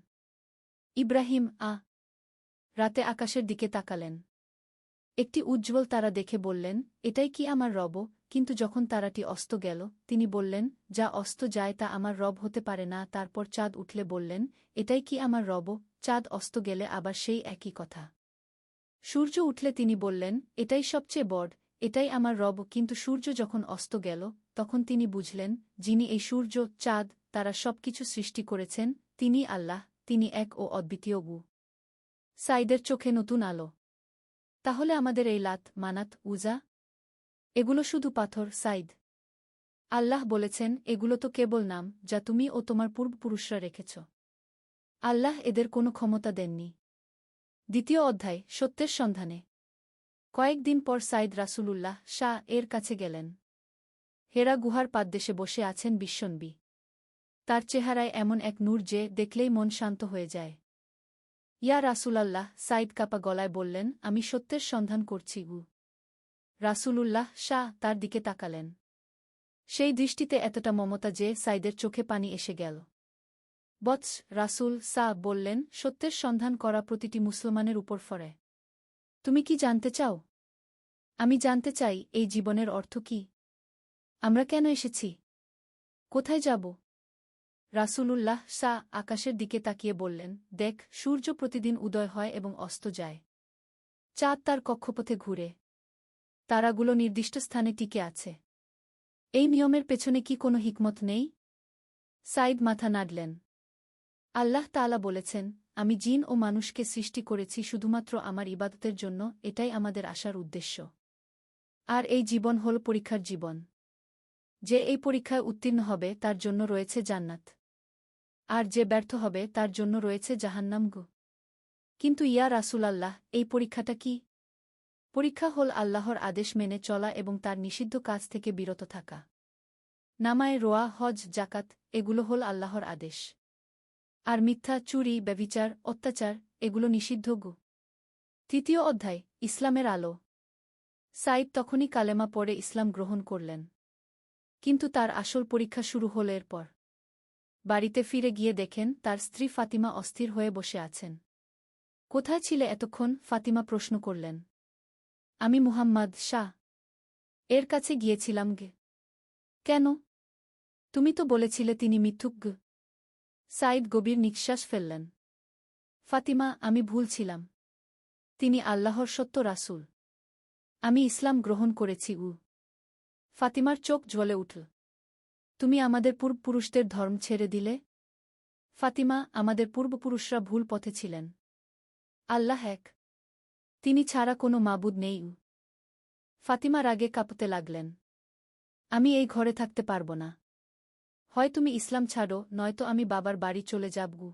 ইব্রাহিম রাতে আকাশের দিকে তাকালেন। একটি উজ্জ্বল তারা দেখে বললেন, এটাই কি আমার রব? কিন্তু যখন তারাটি অস্ত গেল, তিনি বললেন, যা অস্ত যায় তা আমার রব হতে পারে না। তারপর চাঁদ উঠলে বললেন, এটাই কি আমার রব? চাঁদ অস্ত গেলে আবার সেই একই কথা। সূর্য উঠলে তিনি বললেন, এটাই সবচেয়ে বড়, এটাই আমার রব। কিন্তু সূর্য যখন অস্ত গেল, তখন তিনি বুঝলেন, যিনি এই সূর্য, চাঁদ, তারা সবকিছু সৃষ্টি করেছেন, তিনি আল্লাহ, তিনি এক ও অদ্বিতীয় গু। সাইদের চোখে নতুন আলো। তাহলে আমাদের এই লাত, মানাত, উজা, এগুলো শুধু পাথর সাইদ? আল্লাহ বলেছেন, এগুলো তো কেবল নাম, যা তুমি ও তোমার পূর্বপুরুষরা রেখেছ। আল্লাহ এদের কোনো ক্ষমতা দেননি। দ্বিতীয় অধ্যায়, সত্যের সন্ধানে। কয়েকদিন পর সাইদ রাসূলুল্লাহ এর কাছে গেলেন। হেরা গুহার পাদদেশে বসে আছেন বিশ্বনবী। তার চেহারায় এমন এক নূর যে দেখলেই মন শান্ত হয়ে যায়। ইয়া রাসূলাল্লাহ, সাইদ কাপা গলায় বললেন, আমি সত্যের সন্ধান করছি গু। রাসূলুল্লাহ তার দিকে তাকালেন। সেই দৃষ্টিতে এতটা মমতা যে সাইদের চোখে পানি এসে গেল। বৎস রাসূল বললেন, সত্যের সন্ধান করা প্রতিটি মুসলমানের উপর ফরে। তুমি কি জানতে চাও? আমি জানতে চাই, এই জীবনের অর্থ কি? আমরা কেন এসেছি? কোথায় যাব? রাসূলুল্লাহ আকাশের দিকে তাকিয়ে বললেন, দেখ, সূর্য প্রতিদিন উদয় হয় এবং অস্ত যায়। চাঁদ তার কক্ষপথে ঘুরে। তারাগুলো নির্দিষ্ট স্থানে টিকে আছে। এই নিয়মের পেছনে কি কোনো হিকমত নেই? সাইদ মাথা নাড়লেন। আল্লাহ তাআলা বলেছেন, আমি জিন ও মানুষকে সৃষ্টি করেছি শুধুমাত্র আমার ইবাদতের জন্য, এটাই আমাদের আসার উদ্দেশ্য। আর এই জীবন হল পরীক্ষার জীবন। যে এই পরীক্ষায় উত্তীর্ণ হবে তার জন্য রয়েছে জান্নাত। আর যে ব্যর্থ হবে তার জন্য রয়েছে জাহান্নাম। কিন্তু ইয়া রাসূলাল্লাহ, এই পরীক্ষাটা কি? পরীক্ষা হল আল্লাহর আদেশ মেনে চলা এবং তার নিষিদ্ধ কাজ থেকে বিরত থাকা। নামায় রোয়া, হজ, জাকাত, এগুলো হল আল্লাহর আদেশ। আর মিথ্যা, চুরি, ব্যভিচার, অত্যাচার, এগুলো নিষিদ্ধ। তৃতীয় অধ্যায়, ইসলামের আলো। সাইদ তখনই কালেমা পড়ে ইসলাম গ্রহণ করলেন। কিন্তু তার আসল পরীক্ষা শুরু হল এরপর। বাড়িতে ফিরে গিয়ে দেখেন তার স্ত্রী ফাতিমা অস্থির হয়ে বসে আছেন। কোথায় ছিলে এতক্ষণ? ফাতিমা প্রশ্ন করলেন। আমি মুহাম্মদ এর কাছে গিয়েছিলাম। কেন? তুমি তো বলেছিলে তিনি মিথ্যুক। সাইদ গভীর নিঃশ্বাস ফেললেন। ফাতিমা, আমি ভুল ছিলাম। তিনি আল্লাহর সত্য রাসূল। আমি ইসলাম গ্রহণ করেছি। ফাতিমার চোখ জ্বলে উঠল। তুমি আমাদের পূর্বপুরুষদের ধর্ম ছেড়ে দিলে? ফাতিমা, আমাদের পূর্বপুরুষরা ভুল পথে ছিলেন। আল্লাহ এক। তিনি ছাড়া কোনো মাবুদ নেই। ফাতিমা রাগে কাঁপতে লাগলেন। আমি এই ঘরে থাকতে পারব না। হয় তুমি ইসলাম ছাড়ো, নয়তো আমি বাবার বাড়ি চলে যাব।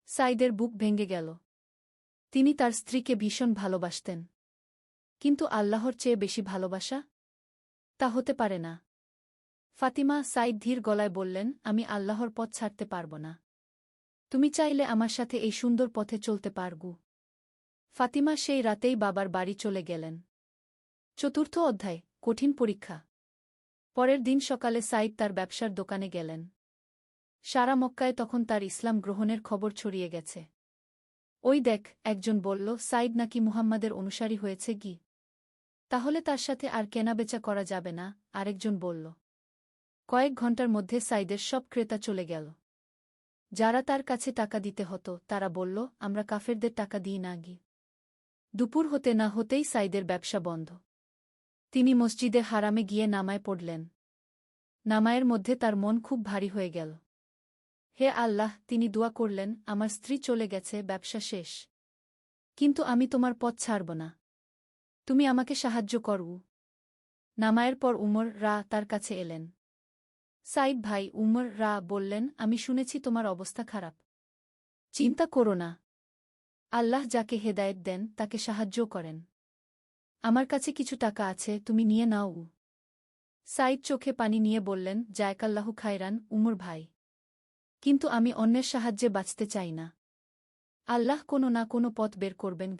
সাইদের বুক ভেঙে গেল। তিনি তার স্ত্রীকে ভীষণ ভালোবাসতেন। কিন্তু আল্লাহর চেয়ে বেশি ভালোবাসা? তা হতে পারে না। ফাতিমা, সাইদ ধীর গলায় বললেন, আমি আল্লাহর পথ ছাড়তে পারব না। তুমি চাইলে আমার সাথে এই সুন্দর পথে চলতে পারগু। ফাতিমা সেই রাতেই বাবার বাড়ি চলে গেলেন। চতুর্থ অধ্যায়, কঠিন পরীক্ষা। পরের দিন সকালে সাইদ তার ব্যবসার দোকানে গেলেন। সারা মক্কায় তখন তার ইসলাম গ্রহণের খবর ছড়িয়ে গেছে। ওই দেখ, একজন বলল, সাইদ নাকি মুহাম্মাদের অনুসারী হয়েছে। তাহলে তার সাথে আর কেনাবেচা করা যাবে না, আরেকজন বলল। কয়েক ঘন্টার মধ্যে সাইদের সব ক্রেতা চলে গেল। যারা তার কাছে টাকা দিতে হতো তারা বলল, আমরা কাফেরদের টাকা দিই না। দুপুর হতে না হতেই সাইদের ব্যবসা বন্ধ। তিনি মসজিদে হারামে গিয়ে নামায় পড়লেন। নামায়ের মধ্যে তার মন খুব ভারী হয়ে গেল। হে আল্লাহ, তিনি দোয়া করলেন, আমার স্ত্রী চলে গেছে, ব্যবসা শেষ। কিন্তু আমি তোমার পথ ছাড়ব না। তুমি আমাকে সাহায্য করো। নামায়ের পর উমর তার কাছে এলেন। সাইদ ভাই, উমর বললেন, আমি শুনেছি তোমার অবস্থা খারাপ। চিন্তা করো না। আল্লাহ যাকে হেদায়েত দেন তাকে সাহায্য করেন। আমার কাছে কিছু টাকা আছে, তুমি নিয়ে নাও। সাইদ চোখে পানি নিয়ে বললেন, জায়কাল্লাহু খায়রান উমর ভাই। কিন্তু আমি অন্যের সাহায্যে বাঁচতে চাই না। আল্লাহ কোনো না কোনো পথ বের করবেন।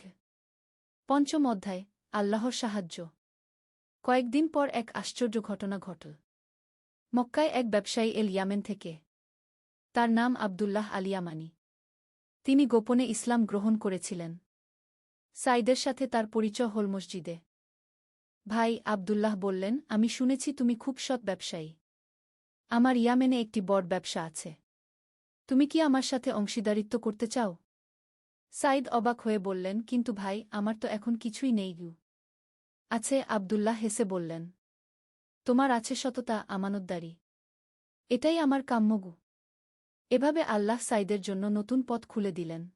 পঞ্চম অধ্যায়, আল্লাহর সাহায্য। কয়েকদিন পর এক আশ্চর্য ঘটনা ঘটল। মক্কায় এক ব্যবসায়ী ইয়ামেন থেকে। তার নাম আবদুল্লাহ আল ইয়ামানী। তিনি গোপনে ইসলাম গ্রহণ করেছিলেন। সাইদের সাথে তার পরিচয় হল মসজিদে। ভাই, আবদুল্লাহ বললেন, আমি শুনেছি তুমি খুব সৎ ব্যবসায়ী। আমার ইয়ামেনে একটি বড় ব্যবসা আছে। তুমি কি আমার সাথে অংশীদারিত্ব করতে চাও? সাইদ অবাক হয়ে বললেন, কিন্তু ভাই, আমার তো এখন কিছুই নেই। আছে, আবদুল্লাহ হেসে বললেন। তোমার আছে সততা, আমানতদারি। এটাই আমার কাম্য। এভাবে আল্লাহ সাইদের জন্য নতুন পথ খুলে দিলেন।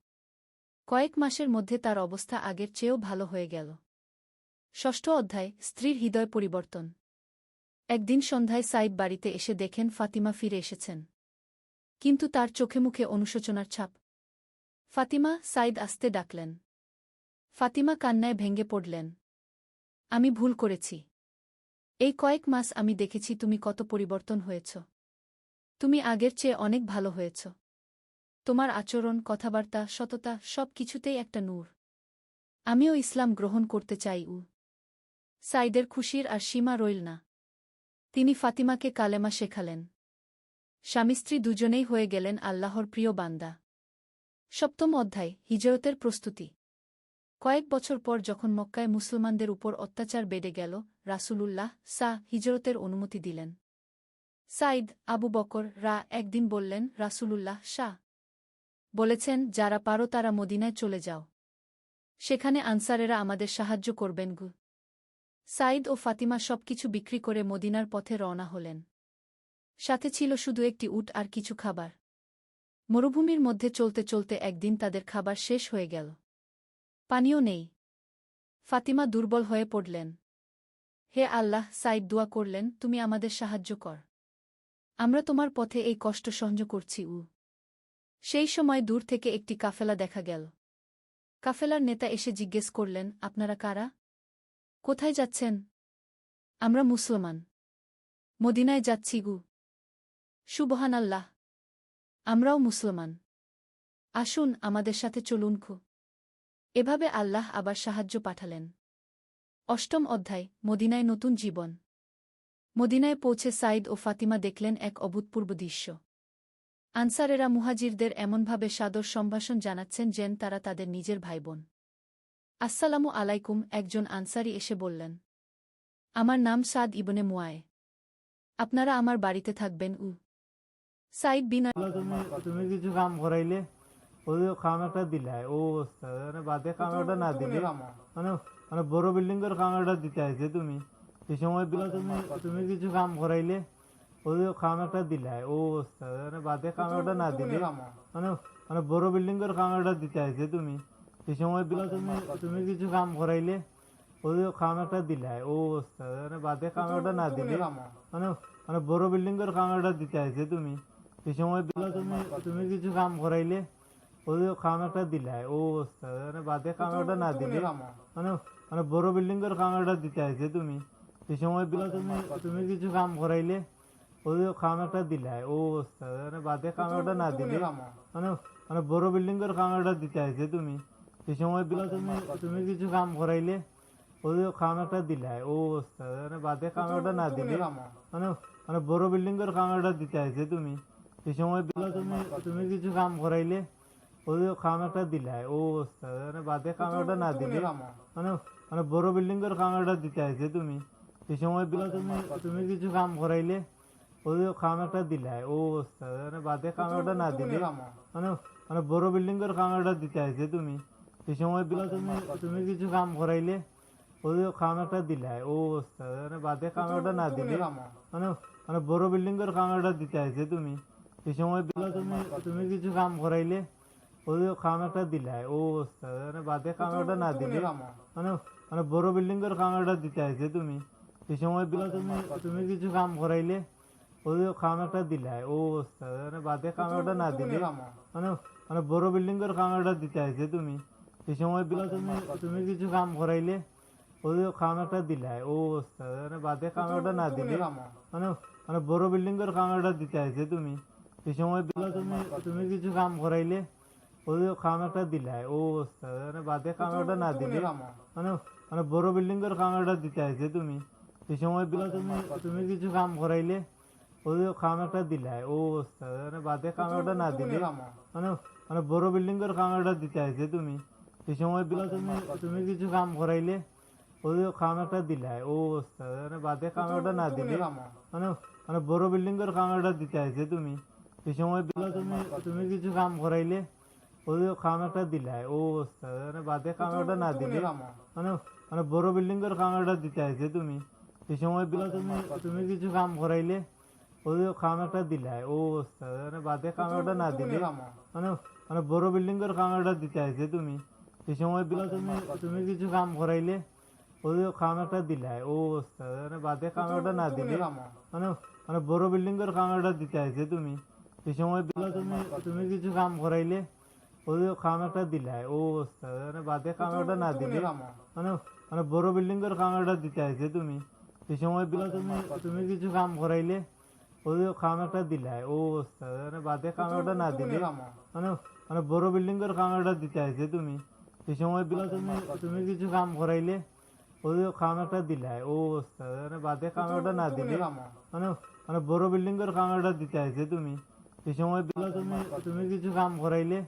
কয়েক মাসের মধ্যে তার অবস্থা আগের চেয়েও ভালো হয়ে গেল। ষষ্ঠ অধ্যায়, স্ত্রীর হৃদয় পরিবর্তন। একদিন সন্ধ্যায় সাইদ বাড়িতে এসে দেখেন ফাতিমা ফিরে এসেছেন। কিন্তু তার চোখে মুখে অনুশোচনার ছাপ। ফাতিমা, সাইদ আস্তে ডাকলেন। ফাতিমা কান্নায় ভেঙে পড়লেন। আমি ভুল করেছি। এই কয়েক মাস আমি দেখেছি তুমি কত পরিবর্তন হয়েছ। তুমি আগের চেয়ে অনেক ভালো হয়েছ। তোমার আচরণ, কথাবার্তা, সততা, সব কিছুতেই একটা নূর। আমিও ইসলাম গ্রহণ করতে চাই। সাইদের খুশির আর সীমা রইল না। তিনি ফাতিমাকে কালেমা শেখালেন। স্বামী স্ত্রী দুজনেই হয়ে গেলেন আল্লাহর প্রিয় বান্দা। সপ্তম অধ্যায়, হিজরতের প্রস্তুতি। কয়েক বছর পর যখন মক্কায় মুসলমানদের উপর অত্যাচার বেড়ে গেল, রাসূলুল্লাহ হিজরতের অনুমতি দিলেন। সাইদ, আবু বকর একদিন বললেন, রাসূলুল্লাহ বলেছেন, যারা পারো তারা মদিনায় চলে যাও। সেখানে আনসারেরা আমাদের সাহায্য করবেন গু। সাইদ ও ফাতিমা সবকিছু বিক্রি করে মদিনার পথে রওনা হলেন। সাথে ছিল শুধু একটি উট আর কিছু খাবার। মরুভূমির মধ্যে চলতে চলতে একদিন তাদের খাবার শেষ হয়ে গেল। পানিও নেই। ফাতিমা দুর্বল হয়ে পড়লেন। হে আল্লাহ, সাইদ দোয়া করলেন, তুমি আমাদের সাহায্য কর। আমরা তোমার পথে এই কষ্ট সহ্য করছি। সেই সময় দূর থেকে একটি কাফেলা দেখা গেল। কাফেলার নেতা এসে জিজ্ঞেস করলেন, আপনারা কারা? কোথায় যাচ্ছেন? আমরা মুসলমান। মদিনায় যাচ্ছি গু। সুবহানাল্লাহ! আমরাও মুসলমান। আসুন, আমাদের সাথে চলুন খু। এভাবে আল্লাহ আবার সাহায্য পাঠালেন। অষ্টম অধ্যায়, মদিনায় নতুন জীবন। মদিনায় পৌঁছে সাইদ ও ফাতিমা দেখলেন এক অভূতপূর্ব দৃশ্য। আনসারেরা মুহাজিরদের এমনভাবে সাদর সম্ভাষণ জানাচ্ছেন যেন তারা তাদের নিজের ভাইবোন। আসসালামু আলাইকুম, একজন আনসারী এসে বললেন। আমার নাম সাদ ইবনে মুয়ায়ে। আপনারা আমার বাড়িতে থাকবেন। সাইদ বিন তুমি কিছু কাম করাইলে ওই কাম একটা দিলাই ও অবস্থা মানে বাদে কাম একটা না দিলে মানে মানে বড় বিল্ডিং এর কাম একটা দিতে আছে তুমি এই সময় দিলা তুমি কিছু কাম করাইলে ওই কাম একটা দিলাই ও অবস্থা মানে বাদে কাম একটা না দিলে মানে মানে বড় বিল্ডিং এর কাম একটা দিতে আছে তুমি এই সময় দিলা তুমি কিছু কাম করাইলে ওই কাম একটা দিলাই ও অবস্থা মানে বাদে কাম একটা না দিলে মানে মানে বড় বিল্ডিং এর কাম একটা দিতে আছে তুমি এই সময় দিলা তুমি কিছু কাম করাইলে ওই কাম একটা দিলাই ও অবস্থা মানে বাদে কাম একটা না দিলে মানে মানে বড় বিল্ডিং এর কাম একটা দিতে আছে তুমি এই সময় দিলা তুমি কিছু কাম করাইলে ওই কাম একটা দিলাই ও অবস্থা মানে বাদে কাম একটা না দিলে মানে মানে বড় বিল্ডিং এর কাম একটা দিতে আছে তুমি এই সময় দিলা তুমি কিছু কাম করাইলে ওই কাম একটা দিলাই ও অবস্থা মানে বাদে কাম একটা না দিলে মানে মানে বড় বিল্ডিং এর কাম একটা দিতে আছে তুমি এই সময় দিলা তুমি কিছু কাম করাইলে ওই কাম একটা দিলাই ও অবস্থা মানে বাদে কাম একটা না দিলে মানে মানে বড় বিল্ডিং এর কাম একটা দিতে আছে তুমি এই সময় দিলা তুমি কিছু কাম করাইলে ওই কাম একটা দিলাই ও অবস্থা মানে বাদে কাম একটা না দিলে মানে মানে বড় বিল্ডিং এর কাম একটা দিতে আছে তুমি এই সময় দিলা তুমি কিছু কাম করাইলে ওই কাম একটা দিলাই ও অবস্থা মানে বাদে কাম একটা না দিলে মানে মানে বড় বিল্ডিং এর কাম একটা দিতে আছে তুমি এই সময় দিলা তুমি কিছু কাম করাইলে ওই কাম একটা দিলাই ও অবস্থা মানে বাদে কাম একটা না দিলে মানে মানে বড় বিল্ডিং এর কাম একটা দিতে আছে তুমি এই সময় দিলা তুমি কিছু কাম করাইলে ওই কাম একটা দিলাই ও অবস্থা মানে বাদে কাম একটা না দিলে মানে মানে বড় বিল্ডিং এর কাম একটা দিতে আছে তুমি এই সময় দিলা তুমি কিছু কাম করাইলে ওই কাম একটা দিলাই ও অবস্থা মানে বাদে কাম একটা না দিলে মানে মানে বড় বিল্ডিং এর কাম একটা দিতে আছে তুমি এই সময় দিলা তুমি কিছু কাম করাইলে ওই কাম একটা দিলাই ও অবস্থা মানে বাদে কাম একটা না দিলে মানে মানে বড় বিল্ডিং এর কাম একটা দিতে আছে তুমি এই সময় দিলা তুমি কিছু কাম করাইলে ওই কাম একটা দিলাই ও অবস্থা মানে বাদে কাম একটা না দিলে মানে মানে বড় বিল্ডিং এর কাম একটা দিতে আছে তুমি এই সময় দিলা তুমি কিছু কাম করাইলে ওই কাম একটা দিলাই ও অবস্থা মানে বাদে কাম একটা না দিলে মানে মানে বড় বিল্ডিং এর কাম একটা দিতে আছে তুমি এই সময় দিলা তুমি কিছু কাম করাইলে ওই কাম একটা দিলাই ও অবস্থা মানে বাদে কাম একটা না দিলে মানে মানে বড় বিল্ডিং এর কাম একটা দিতে আছে তুমি এই সময় দিলা তুমি কিছু কাম করাইলে ওই কাম একটা দিলাই ও অবস্থা মানে বাদে কাম একটা না দিলে মানে মানে বড় বিল্ডিং এর কাম একটা দিতে আছে তুমি এই সময় দিলা তুমি কিছু কাম করাইলে ওই কাম একটা দিলাই ও অবস্থা মানে বাদে কাম একটা না দিলে মানে মানে বড় বিল্ডিং এর কাম একটা দিতে আছে তুমি এই সময় দিলা তুমি কিছু কাম করাইলে ওই কাম একটা দিলাই ও অবস্থা মানে বাদে কাম একটা না দিলে মানে মানে বড় বিল্ডিং এর কাম একটা দিতে আছে তুমি এই সময় দিলা তুমি কিছু কাম করাইলে ওই কাম একটা দিলাই ও অবস্থা মানে বাদে কাম একটা না দিলে মানে মানে বড় বিল্ডিং এর কাম একটা দিতে আছে তুমি এই সময় দিলা তুমি কিছু কাম করাইলে ওই কাম একটা দিলাই ও অবস্থা মানে বাদে কাম একটা না দিলে মানে মানে বড় বিল্ডিং এর কামাটা দিতে আইছে তুমি এই সময় বিলা তুমি তুমি কিছু কাম করাইলে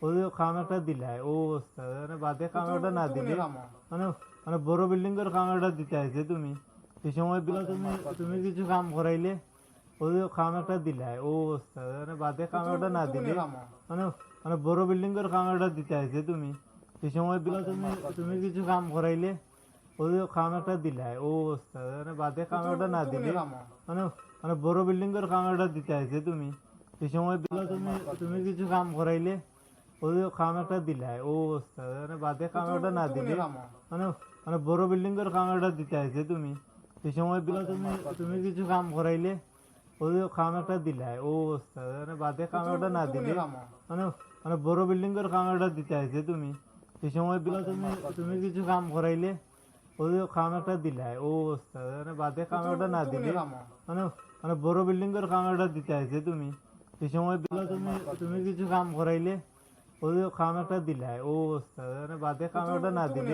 ওই কামাটা দিলাই ও অবস্থা মানে বাদে কামাটা না দিলে মানে মানে বড় বিল্ডিং এর কামাটা দিতে আইছে তুমি এই সময় বিলা তুমি তুমি কিছু কাম করাইলে ওই কামাটা দিলাই ও অবস্থা মানে বাদে কামাটা না দিলে মানে মানে বড় বিল্ডিং এর কামাটা দিতে আইছে তুমি এই সময় বিলা তুমি তুমি কিছু কাম করাইলে ওই কামাটা দিলাই ও অবস্থা মানে বাদে কামাটা না দিলে মানে মানে বড় বিল্ডিং এর কামাটা দিতে আইছে তুমি এই সময় বিলা তুমি তুমি কিছু কাম করাইলে ওই কামাটা দিলাই ও অবস্থা মানে বাদে কামাটা না দিলে মানে মানে বড় বিল্ডিং এর কামাটা দিতে আইছে তুমি এই সময় বিলা তুমি তুমি কিছু কাম করাইলে ওই কামাটা দিলাই ও অবস্থা মানে বাদে কামাটা না দিলে মানে মানে বড় বিল্ডিং এর কামাটা দিতে আইছে তুমি এই সময় বিলা তুমি তুমি কিছু কাম করাইলে ওই কামাটা দিলাই ও অবস্থা মানে বাদে কামাটা না দিলে মানে মানে বড় বিল্ডিং এর কামাটা দিতে আইছে তুমি এই সময় বিলা তুমি তুমি কিছু কাম করাইলে ওই কামাটা দিলাই ও অবস্থা মানে বাদে কামাটা না দিলে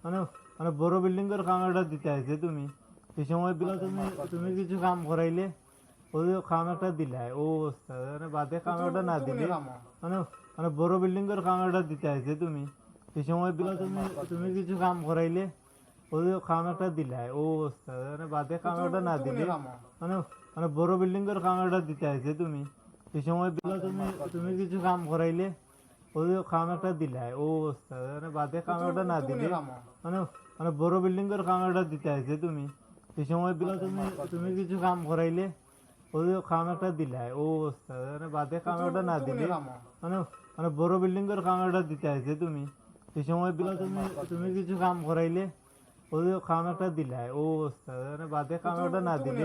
মানে মানে বড় বিল্ডিং এর কামাটা দিতে আইছে তুমি এই সময় বিলা তুমি তুমি কিছু কাম করাইলে ওই কামাটা দিলাই ও অবস্থা মানে বাদে কামাটা না দিলে মানে মানে বড় বিল্ডিং এর কামাটা দিতে আইছে তুমি এই সময় বিলা তুমি তুমি কিছু কাম করাইলে ওই কামাটা দিলাই ও অবস্থা মানে বাদে কামাটা না দিলে মানে মানে বড় বিল্ডিং এর কামাটা দিতে আইছে তুমি এই সময় বিলা তুমি তুমি কিছু কাম করাইলে ওই কামাটা দিলাই ও অবস্থা মানে বাদে কামাটা না দিলে মানে মানে বড় বিল্ডিং এর কামাটা দিতে আইছে তুমি এই সময় বিলা তুমি তুমি কিছু কাম করাইলে ওই কামাটা দিলাই ও অবস্থা মানে বাদে কামাটা না দিলে মানে মানে বড় বিল্ডিং এর কামাটা দিতে আইছে তুমি এই সময় বিলা তুমি তুমি কিছু কাম করাইলে ওই কামাটা দিলাই ও অবস্থা মানে বাদে কামাটা না দিলে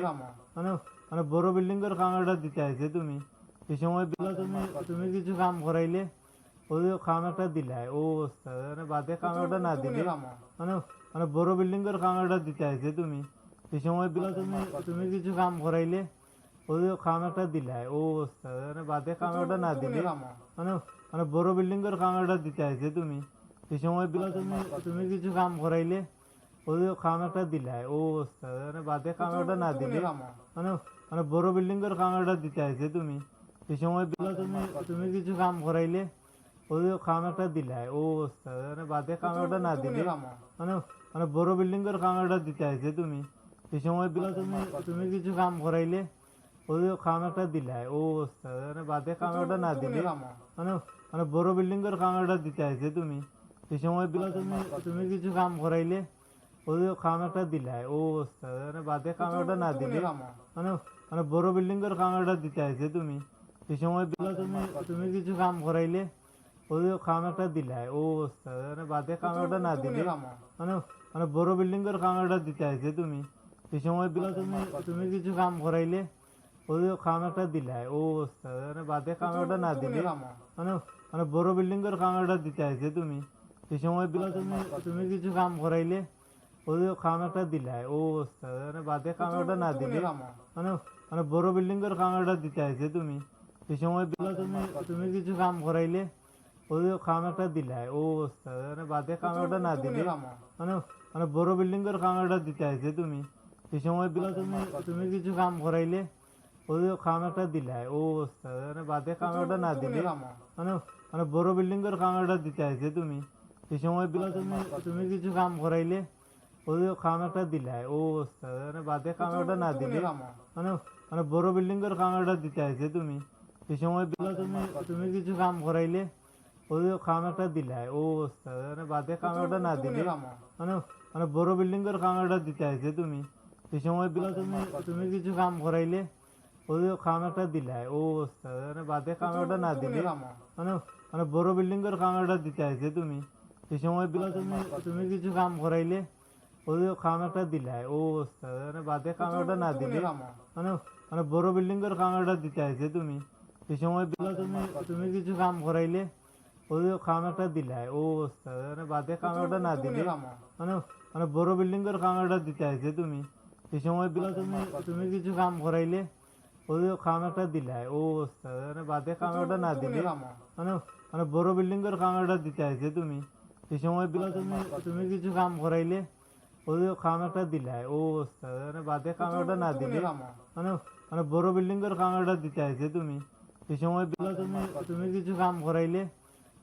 মানে মানে বড় বিল্ডিং এর কামাটা দিতে আইছে তুমি এই সময় বিলা তুমি তুমি কিছু কাম করাইলে ওই কামাটা দিলাই ও অবস্থা মানে বাদে কামাটা না দিলে মানে মানে বড় বিল্ডিং এর কামাটা দিতে আইছে তুমি এই সময় বিলা তুমি তুমি কিছু কাম করাইলে ওই কামাটা দিলাই ও অবস্থা মানে বাদে কামাটা না দিলে মানে মানে বড় বিল্ডিং এর কামাটা দিতে আইছে তুমি এই সময় বিলা তুমি তুমি কিছু কাম করাইলে ওই কামাটা দিলাই ও অবস্থা মানে বাদে কামাটা না দিলে মানে মানে বড় বিল্ডিং এর কামাটা দিতে আইছে তুমি এই সময় বিলা তুমি তুমি কিছু কাম করাইলে ওই কামাটা দিলাই ও অবস্থা মানে বাদে কামাটা না দিলে মানে মানে বড় বিল্ডিং এর কামাটা দিতে আইছে তুমি এই সময় বিলা তুমি তুমি কিছু কাম করাইলে ওই কামাটা দিলাই ও অবস্থা মানে বাদে কামাটা না দিলে মানে মানে বড় বিল্ডিং এর কামাটা দিতে আইছে তুমি এই সময় বিলা তুমি তুমি কিছু কাম করাইলে ওই কামাটা দিলাই ও অবস্থা মানে বাদে কামাটা না দিলে মানে মানে বড় বিল্ডিং এর কামাটা দিতে আইছে তুমি এই সময় বিলা তুমি তুমি কিছু কাম করাইলে ওই কামাটা দিলাই ও অবস্থা মানে বাদে কামাটা না দিলে মানে মানে বড় বিল্ডিং এর কামাটা দিতে আইছে তুমি এই সময় বিলা তুমি তুমি কিছু কাম করাইলে ওই কামাটা দিলাই ও অবস্থা মানে বাদে কামাটা না দিলে মানে মানে বড় বিল্ডিং এর কামাটা দিতে আইছে তুমি এই সময় বিলা তুমি তুমি কিছু কাম করাইলে ওই কামাটা দিলাই ও অবস্থা মানে বাদে কামাটা না দিলে মানে মানে বড় বিল্ডিং এর কামাটা দিতে আইছে তুমি এই সময় বিলা তুমি তুমি কিছু কাম করাইলে ওই কামাটা দিলাই ও অবস্থা মানে বাদে কামাটা না দিলে মানে মানে বড় বিল্ডিং এর কামাটা দিতে আইছে তুমি এই সময় বিলা তুমি তুমি কিছু কাম করাইলে ওই কামাটা দিলাই ও অবস্থা মানে বাদে কামাটা না দিলে মানে মানে বড় বিল্ডিং এর কামাটা দিতে আইছে তুমি এই সময় বিলা তুমি তুমি কিছু কাম করাইলে ওই কামাটা দিলাই ও অবস্থা মানে বাদে কামাটা না দিলে মানে মানে বড় বিল্ডিং এর কামাটা দিতে আইছে তুমি এই সময় বিলা তুমি তুমি কিছু কাম করাইলে ওই কামাটা দিলাই ও অবস্থা মানে বাদে কামাটা না দিলে মানে মানে বড় বিল্ডিং এর কামাটা দিতে আইছে তুমি এই সময় বিলা তুমি তুমি কিছু কাম করাইলে ওই কামাটা দিলাই ও অবস্থা মানে বাদে কামাটা না দিলে মানে মানে বড় বিল্ডিং এর কামাটা দিতে আইছে তুমি এই সময় বিলা তুমি তুমি কিছু কাম করাইলে ওই কামাটা দিলাই ও অবস্থা মানে বাদে কামাটা না দিলে মানে মানে বড় বিল্ডিং এর কামাটা দিতে আইছে তুমি এই সময় বিলা তুমি তুমি কিছু কাম করাইলে ওই কামাটা দিলাই ও অবস্থা মানে বাদে কামাটা না দিলে মানে মানে বড় বিল্ডিং এর কামাটা দিতে আইছে তুমি এই সময় বিলা তুমি তুমি কিছু কাম করাইলে ওই কামাটা দিলাই ও অবস্থা মানে বাদে কামাটা না দিলে মানে মানে বড় বিল্ডিং এর কামাটা দিতে আইছে তুমি এই সময় বিলা তুমি তুমি কিছু কাম করাইলে ওই কামাটা দিলাই ও অবস্থা মানে বাদে কামাটা না দিলে মানে মানে বড় বিল্ডিং এর খামারটা দিতে আইছে তুমি এই সময় বিলা তুমি তুমি কিছু কাম করাইলে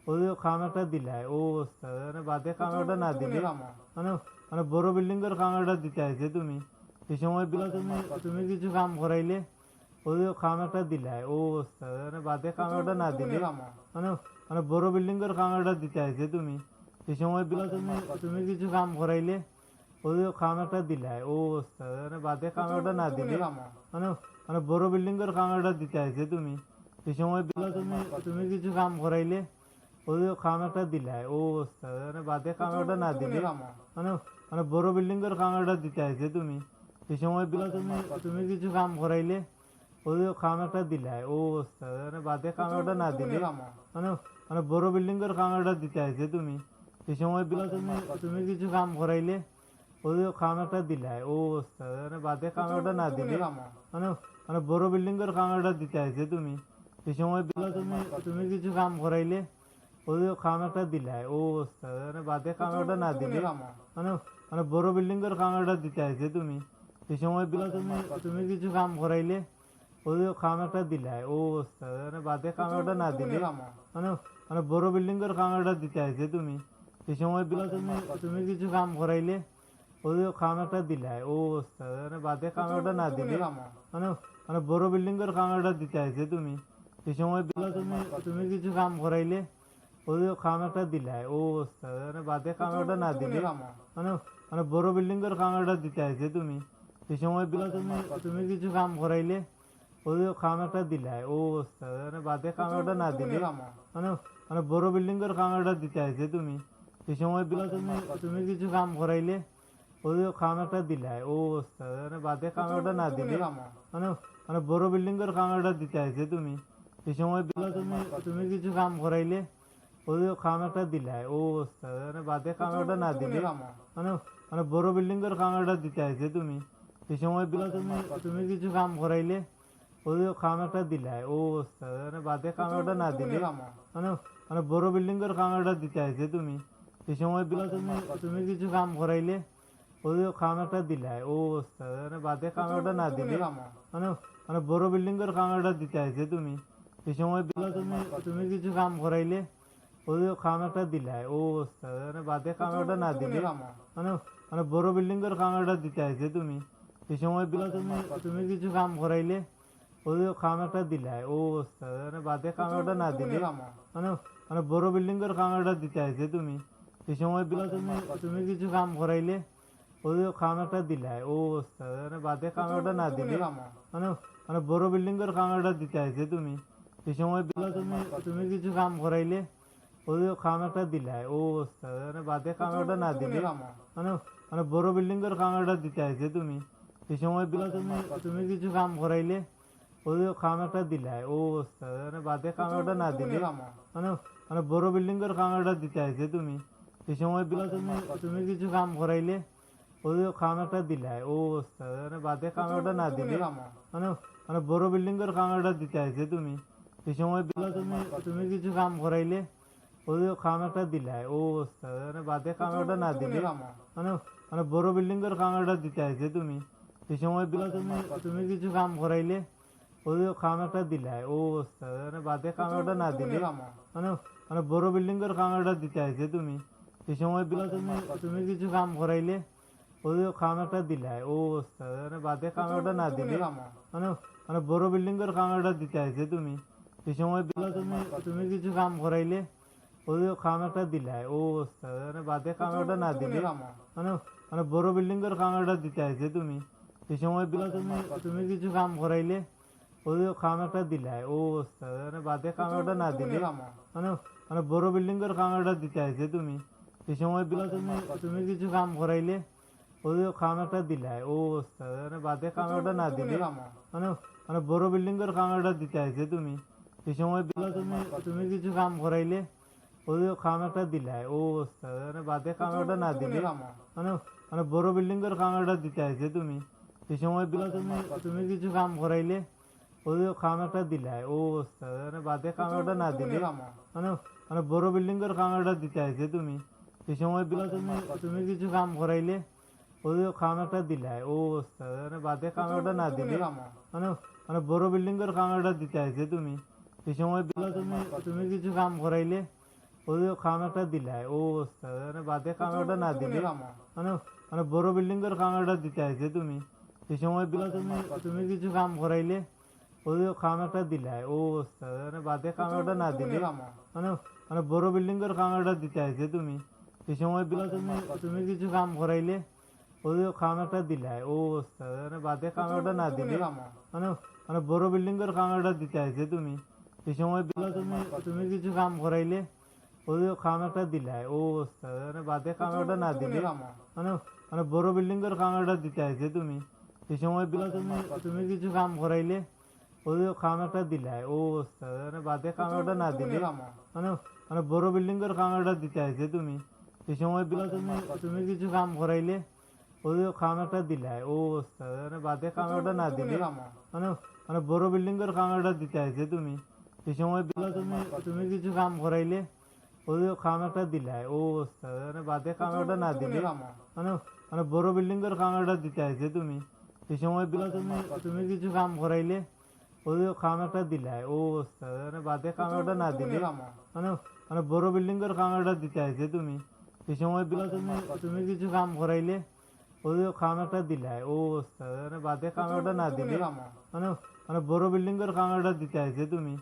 ওই খামারটা দিলাই ও অবস্থা মানে বাদে খামারটা না দিলে মানে মানে বড় বিল্ডিং এর খামারটা দিতে আইছে তুমি এই সময় বিলা তুমি তুমি কিছু কাম করাইলে ওই খামারটা দিলাই ও অবস্থা মানে বাদে খামারটা না দিলে মানে মানে বড় বিল্ডিং এর খামারটা দিতে আইছে তুমি এই সময় বিলা তুমি তুমি কিছু কাম করাইলে ওই খামারটা দিলাই ও অবস্থা মানে বাদে খামারটা না দিলে মানে মানে বড় বিল্ডিং এর খামারটা দিতে আইছে তুমি এই সময় বিলা তুমি তুমি কিছু কাম করাইলে ওই খামারটা দিলাই ও অবস্থা মানে বাদে খামারটা না দিলে মানে মানে বড় বিল্ডিং এর খামারটা দিতে আইছে তুমি এই সময় বিলা তুমি তুমি কিছু কাম করাইলে ওই খামারটা দিলাই ও অবস্থা মানে বাদে খামারটা না দিলে মানে মানে বড় বিল্ডিং এর খামারটা দিতে আইছে তুমি এই সময় বিলা তুমি তুমি কিছু কাম করাইলে ওই খামারটা দিলাই ও অবস্থা মানে বাদে খামারটা না দিলে মানে মানে বড় বিল্ডিং এর খামারটা দিতে আইছে তুমি এই সময় বিলা তুমি তুমি কিছু কাম করাইলে ওই খামারটা দিলাই ও অবস্থা মানে বাদে খামারটা না দিলে মানে মানে বড় বিল্ডিং এর খামারটা দিতে আইছে তুমি এই সময় বিলা তুমি তুমি কিছু কাম করাইলে ওই খামারটা দিলাই ও অবস্থা মানে বাদে খামারটা না দিলে মানে মানে বড় বিল্ডিং এর খামারটা দিতে আইছে তুমি এই সময় বিলা তুমি তুমি কিছু কাম করাইলে ওই খামারটা দিলাই ও অবস্থা মানে বাদে খামারটা না দিলে মানে মানে বড় বিল্ডিং এর খামারটা দিতে আইছে তুমি এই সময় বিলা তুমি তুমি কিছু কাম করাইলে ওই খামারটা দিলাই ও অবস্থা মানে বাদে খামারটা না দিলে মানে মানে বড় বিল্ডিং এর খামারটা দিতে আইছে তুমি এই সময় বিলা তুমি তুমি কিছু কাম করাইলে ওই খামারটা দিলাই ও অবস্থা মানে বাদে খামারটা না দিলে মানে মানে বড় বিল্ডিং এর খামারটা দিতে আইছে তুমি এই সময় বিলা তুমি তুমি কিছু কাম করাইলে ওই খামারটা দিলাই ও অবস্থা মানে বাদে খামারটা না দিলে মানে মানে বড় বিল্ডিং এর খামারটা দিতে আইছে তুমি এই সময় বিলা তুমি তুমি কিছু কাম করাইলে ওই খামারটা দিলাই ও অবস্থা মানে বাদে খামারটা না দিলে মানে মানে বড় বিল্ডিং এর খামারটা দিতে আইছে তুমি এই সময় বিলা তুমি তুমি কিছু কাম করাইলে ওই খামারটা দিলাই ও অবস্থা মানে বাদে খামারটা না দিলে মানে মানে বড় বিল্ডিং এর খামারটা দিতে আইছে তুমি এই সময় বিলা তুমি তুমি কিছু কাম করাইলে ওই খামারটা দিলাই ও অবস্থা মানে বাদে খামারটা না দিলে মানে মানে বড় বিল্ডিং এর খামারটা দিতে আইছে তুমি এই সময় বিলা তুমি তুমি কিছু কাম করাইলে ওই খামারটা দিলাই ও অবস্থা মানে বাদে খামারটা না দিলে মানে মানে বড় বিল্ডিং এর খামারটা দিতে আইছে তুমি এই সময় বিলা তুমি তুমি কিছু কাম করাইলে ওই খামারটা দিলাই ও অবস্থা মানে বাদে খামারটা না দিলে মানে মানে বড় বিল্ডিং এর খামারটা দিতে আইছে তুমি এই সময় বিলা তুমি তুমি কিছু কাম করাইলে ওই খামারটা দিলাই ও অবস্থা মানে বাদে খামারটা না দিলে মানে মানে বড় বিল্ডিং এর খামারটা দিতে আইছে তুমি এই সময় বিলা তুমি তুমি কিছু কাম করাইলে ওই খামারটা দিলাই ও অবস্থা মানে বাদে খামারটা না দিলে মানে মানে বড় বিল্ডিং এর খামারটা দিতে আইছে তুমি এই সময় বিলা তুমি তুমি কিছু কাম করাইলে ওই খামারটা দিলাই ও অবস্থা মানে বাদে খামারটা না দিলে মানে মানে বড় বিল্ডিং এর খামারটা দিতে আইছে তুমি এই সময় বিলা তুমি তুমি কিছু কাম করাইলে ওই খামারটা দিলাই ও অবস্থা মানে বাদে খামারটা না দিলে মানে মানে বড় বিল্ডিং এর খামারটা দিতে আইছে তুমি এই সময় বিলা তুমি তুমি কিছু কাম করাইলে ওই খামারটা দিলাই ও অবস্থা মানে বাদে খামারটা না দিলে মানে মানে বড় বিল্ডিং এর খামারটা দিতে আইছে তুমি এই সময় বিলা তুমি তুমি কিছু কাম করাইলে ওই খামারটা দিলাই ও অবস্থা মানে বাদে খামারটা না দিলে মানে মানে বড় বিল্ডিং এর খামারটা দিতে আইছে তুমি এই সময় বিলা তুমি তুমি কিছু কাম করাইলে ওই খামারটা দিলাই ও অবস্থা মানে বাদে খামারটা না দিলে মানে মানে বড় বিল্ডিং এর খামারটা দিতে আইছে তুমি এই সময় বিলা তুমি তুমি কিছু কাম করাইলে ওই খামারটা দিলাই ও অবস্থা মানে বাদে খামারটা না দিলে মানে মানে বড় বিল্ডিং এর খামারটা দিতে আইছে তুমি এই সময় বিলা তুমি তুমি কিছু কাম করাইলে ওই খামারটা দিলাই ও অবস্থা মানে বাদে খামারটা না দিলে মানে মানে বড় বিল্ডিং এর খামারটা দিতে আইছে তুমি এই সময় বিলা তুমি তুমি কিছু কাম করাইলে ওই খামারটা দিলাই ও অবস্থা মানে বাদে খামারটা না দিলে মানে মানে বড় বিল্ডিং এর খামারটা দিতে আইছে তুমি এই সময় বিলা তুমি তুমি কিছু কাম করাইলে ওই খামারটা দিলাই ও অবস্থা মানে বাদে খামারটা না দিলে মানে মানে বড় বিল্ডিং এর খামারটা দিতে আইছে তুমি এই সময় বিলা তুমি তুমি কিছু কাম করাইলে ওই খামারটা দিলাই ও অবস্থা মানে বাদে খামারটা না দিলে মানে মানে বড় বিল্ডিং এর খামারটা দিতে আইছে তুমি এই সময় বিলা তুমি তুমি কিছু কাম করাইলে ওই খামারটা দিলাই ও অবস্থা মানে বাদে খামারটা না দিলে মানে মানে বড় বিল্ডিং এর খামারটা দিতে আছে তুমি এই সময় বিলা তুমি তুমি কিছু কাম করাইলে ওই খাম একটা দিলাই ও অবস্থা মানে বাদে খামারটা না দিলে মানে মানে বড় বিল্ডিং এর খামারটা দিতে আছে তুমি এই সময় বিলা তুমি তুমি কিছু কাম করাইলে ওই খাম একটা দিলাই ও অবস্থা মানে বাদে খামারটা না দিলে মানে মানে বড় বিল্ডিং এর খামারটা দিতে আছে তুমি এই সময় বিলা তুমি তুমি কিছু কাম করাইলে ওই খাম একটা দিলাই ও অবস্থা মানে বাদে খামারটা না দিলে মানে মানে বড় বিল্ডিং এর খামারটা দিতে আছে তুমি এই সময় বিলা তুমি তুমি কিছু কাম করাইলে ওই খাম একটা দিলাই ও অবস্থা মানে বাদে খামারটা না দিলে মানে মানে বড় বিল্ডিং এর খামারটা দিতে আছে তুমি এই সময় বিলা তুমি তুমি কিছু কাম করাইলে ওই খাম একটা দিলাই ও অবস্থা মানে বাদে খামারটা না দিলে মানে মানে বড় বিল্ডিং এর খামারটা দিতে আছে তুমি এই সময় বিলা তুমি তুমি কিছু কাম করাইলে ওই খাম একটা দিলাই ও অবস্থা মানে বাদে খামারটা না দিলে মানে মানে বড় বিল্ডিং এর খামারটা দিতে আছে তুমি এই সময় বিলা তুমি তুমি কিছু কাম করাইলে ওই খাম একটা দিলাই ও অবস্থা মানে বাদে খামারটা না দিলে মানে মানে বড় বিল্ডিং এর খামারটা দিতে আছে তুমি এই সময় বিলা তুমি তুমি কিছু কাম করাইলে ওই খাম একটা দিলাই ও অবস্থা মানে বাদে খামারটা না দিলে মানে মানে বড় বিল্ডিং এর খামারটা দিতে আছে তুমি এই সময় বিলা তুমি তুমি কিছু কাম করাইলে ওই খাম একটা দিলাই ও অবস্থা মানে বাদে খামারটা না দিলে মানে মানে বড় বিল্ডিং এর খামারটা দিতে আছে তুমি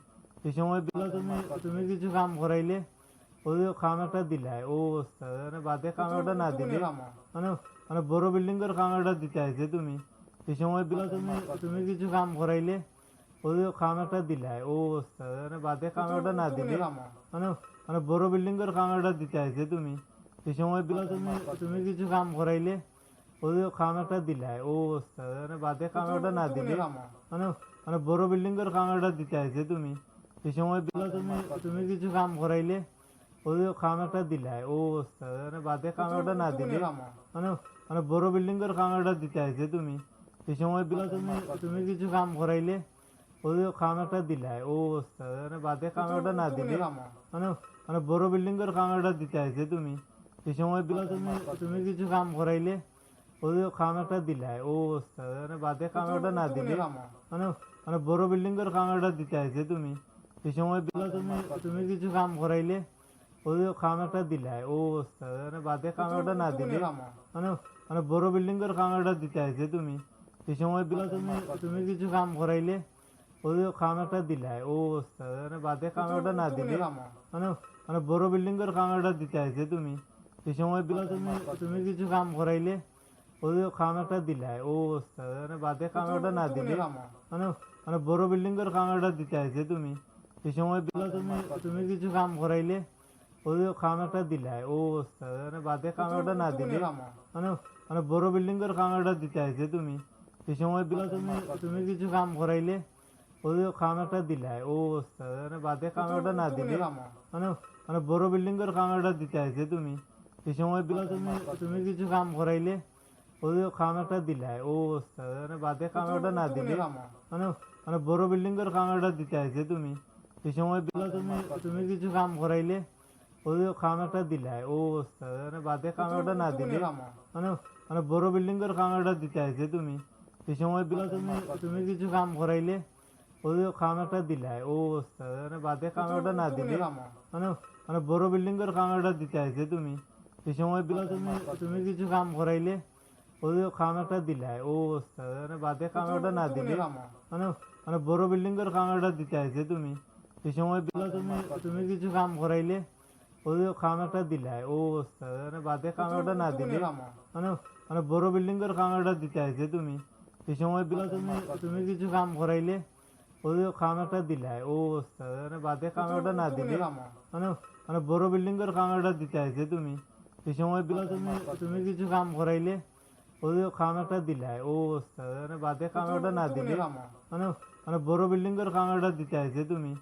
এই সময় বিলা তুমি তুমি কিছু কাম করাইলে ওই খাম একটা দিলাই ও অবস্থা মানে বাদে খামারটা না দিলে মানে মানে বড় বিল্ডিং এর খামারটা দিতে আছে তুমি এই সময় বিলা তুমি তুমি কিছু কাম করাইলে ওই খাম একটা দিলাই ও অবস্থা মানে বাদে খামারটা না দিলে মানে মানে বড় বিল্ডিং এর খামারটা দিতে আছে তুমি এই সময় বিলা তুমি তুমি কিছু কাম করাইলে ওই খাম একটা দিলাই ও অবস্থা মানে বাদে খামারটা না দিলে মানে মানে বড় বিল্ডিং এর খামারটা দিতে আছে তুমি এই সময় বিলা তুমি তুমি কিছু কাম করাইলে ওই খাম একটা দিলাই ও অবস্থা মানে বাদে খামারটা না দিলে মানে মানে বড় বিল্ডিং এর খামারটা দিতে আছে তুমি এই সময় বিলা তুমি তুমি কিছু কাম করাইলে ওই খাম একটা দিলাই ও অবস্থা মানে বাদে খামারটা না দিলে মানে মানে বড় বিল্ডিং এর খামারটা দিতে আছে তুমি এই সময় বিলা তুমি তুমি কিছু কাম করাইলে ওই খাম একটা দিলাই ও অবস্থা মানে বাদে খামারটা না দিলে মানে মানে বড় বিল্ডিং এর খামারটা দিতে আছে তুমি এই সময় বিলা তুমি তুমি কিছু কাম করাইলে ওই খাম একটা দিলাই ও অবস্থা মানে বাদে খামারটা না দিলে মানে মানে বড় বিল্ডিং এর খামারটা দিতে আছে তুমি এই সময় বিলা তুমি তুমি কিছু কাম করাইলে ওই খাম একটা দিলাই ও অবস্থা মানে বাদে খামারটা না দিলে মানে মানে বড় বিল্ডিং এর খামারটা দিতে আছে তুমি এই সময় বিলা তুমি তুমি কিছু কাম করাইলে ওই খাম একটা দিলাই ও অবস্থা মানে বাদে খামারটা না দিলে মানে মানে বড় বিল্ডিং এর খামারটা দিতে আছে তুমি এই সময় বিলা তুমি তুমি কিছু কাম করাইলে ওই খাম একটা দিলাই ও অবস্থা মানে বাদে খামারটা না দিলে মানে মানে বড় বিল্ডিং এর খামারটা দিতে আছে তুমি এই সময় বিলা তুমি তুমি কিছু কাম করাইলে ওই খাম একটা দিলাই ও অবস্থা মানে বাদে খামারটা না দিলে মানে মানে বড় বিল্ডিং এর খামারটা দিতে আছে তুমি এই সময় বিলা তুমি তুমি কিছু কাম করাইলে ওই খাম একটা দিলাই ও অবস্থা মানে বাদে খামারটা না দিলে মানে মানে বড় বিল্ডিং এর খামারটা দিতে আছে তুমি এই সময় বিলা তুমি তুমি কিছু কাম করাইলে ওই খাম একটা দিলাই ও অবস্থা মানে বাদে খামারটা না দিলে মানে মানে বড় বিল্ডিং এর খামারটা দিতে আছে তুমি এই সময় বিলা তুমি তুমি কিছু কাম করাইলে ওই খাম একটা দিলাই ও অবস্থা মানে বাদে খামারটা না দিলে মানে মানে বড় বিল্ডিং এর খামারটা দিতে আছে তুমি এই সময় বিলা তুমি তুমি কিছু কাম করাইলে ওই খাম একটা দিলাই ও অবস্থা মানে বাদে খামারটা না দিলে মানে মানে বড় বিল্ডিং এর খামারটা দিতে আছে তুমি এই সময় বিলা তুমি তুমি কিছু কাম করাইলে ওই খাম একটা দিলাই ও অবস্থা মানে বাদে খামারটা না দিলে মানে মানে বড় বিল্ডিং এর খামারটা দিতে আছে তুমি এই সময় বিলা তুমি তুমি কিছু কাম করাইলে ওই খাম একটা দিলাই ও অবস্থা মানে বাদে খামারটা না দিলে মানে মানে বড় বিল্ডিং এর খামারটা দিতে আছে তুমি এই সময় বিলা তুমি তুমি কিছু কাম করাইলে ওই খাম একটা দিলাই ও অবস্থা মানে বাদে খামারটা না দিলে মানে মানে বড় বিল্ডিং এর খামারটা দিতে আছে তুমি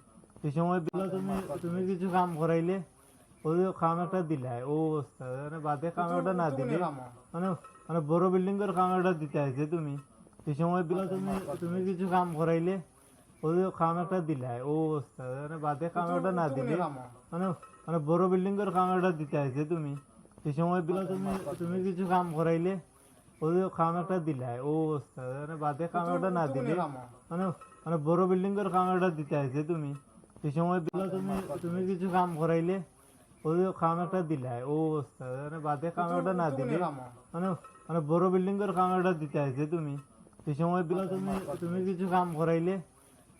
এই সময় বিলা তুমি তুমি কিছু কাম করাইলে ওই খাম একটা দিলাই ও অবস্থা মানে বাদে খামারটা না দিলে মানে মানে বড় বিল্ডিং এর খামারটা দিতে আছে তুমি এই সময় বিলা তুমি তুমি কিছু কাম করাইলে ওই খাম একটা দিলাই ও অবস্থা মানে বাদে খামারটা না দিলে মানে মানে বড় বিল্ডিং এর খামারটা দিতে আছে তুমি এই সময় বিলা তুমি তুমি কিছু কাম করাইলে ওই খাম একটা দিলাই ও অবস্থা মানে বাদে খামারটা না দিলে মানে মানে বড় বিল্ডিং এর খামারটা দিতে আছে তুমি এই সময় বিলা তুমি তুমি কিছু কাম করাইলে ওই খাম একটা দিলাই ও অবস্থা মানে বাদে খামারটা না দিলে মানে মানে বড় বিল্ডিং এর খামারটা দিতে আছে তুমি এই সময় বিলা তুমি তুমি কিছু কাম করাইলে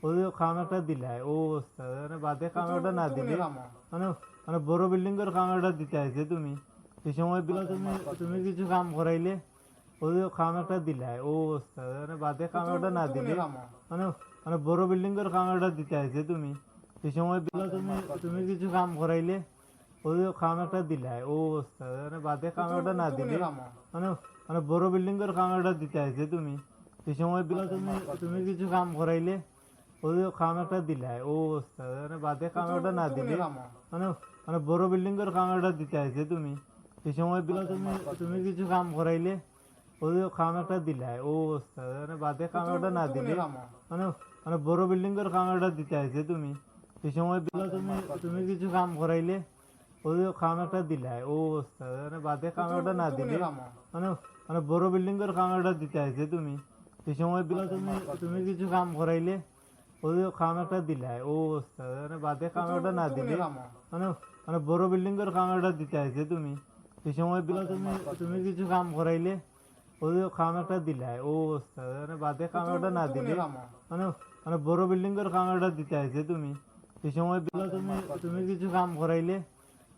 ওই খাম একটা দিলাই ও অবস্থা মানে বাদে খামারটা না দিলে মানে মানে বড় বিল্ডিং এর খামারটা দিতে আছে তুমি এই সময় বিলা তুমি তুমি কিছু কাম করাইলে ওই খাম একটা দিলাই ও অবস্থা মানে বাদে খামারটা না দিলে মানে মানে বড় বিল্ডিং এর খামারটা দিতে আছে তুমি এই সময় বিলা তুমি তুমি কিছু কাম করাইলে ওই খাম একটা দিলাই ও অবস্থা মানে বাদে খামারটা না দিলে মানে মানে বড় বিল্ডিং এর খামারটা দিতে আছে তুমি এই সময় বিলা তুমি তুমি কিছু কাম করাইলে ওই খাম একটা দিলাই ও অবস্থা মানে বাদে খামারটা না দিলে মানে মানে বড় বিল্ডিং এর খামারটা দিতে আছে তুমি এই সময় বিলা তুমি তুমি কিছু কাম করাইলে ওই খাম একটা দিলাই ও অবস্থা মানে বাদে খামারটা না দিলে মানে মানে বড় বিল্ডিং এর খামারটা দিতে আছে তুমি এই সময় বিলা তুমি তুমি কিছু কাম করাইলে ওই খাম একটা দিলাই ও অবস্থা মানে বাদে খামারটা না দিলে মানে মানে বড় বিল্ডিং এর খামারটা দিতে আছে তুমি এই সময় বিলা তুমি তুমি কিছু কাম করাইলে ওই খাম একটা দিলাই ও অবস্থা মানে বাদে খামারটা না দিলে মানে মানে বড় বিল্ডিং এর খামারটা দিতে আছে তুমি এই সময় বিলা তুমি তুমি কিছু কাম করাইলে ওই খাম একটা দিলাই ও অবস্থা মানে বাদে খামারটা না দিলে মানে মানে বড় বিল্ডিং এর খামারটা দিতে আছে তুমি এই সময় বিলা তুমি তুমি কিছু কাম করাইলে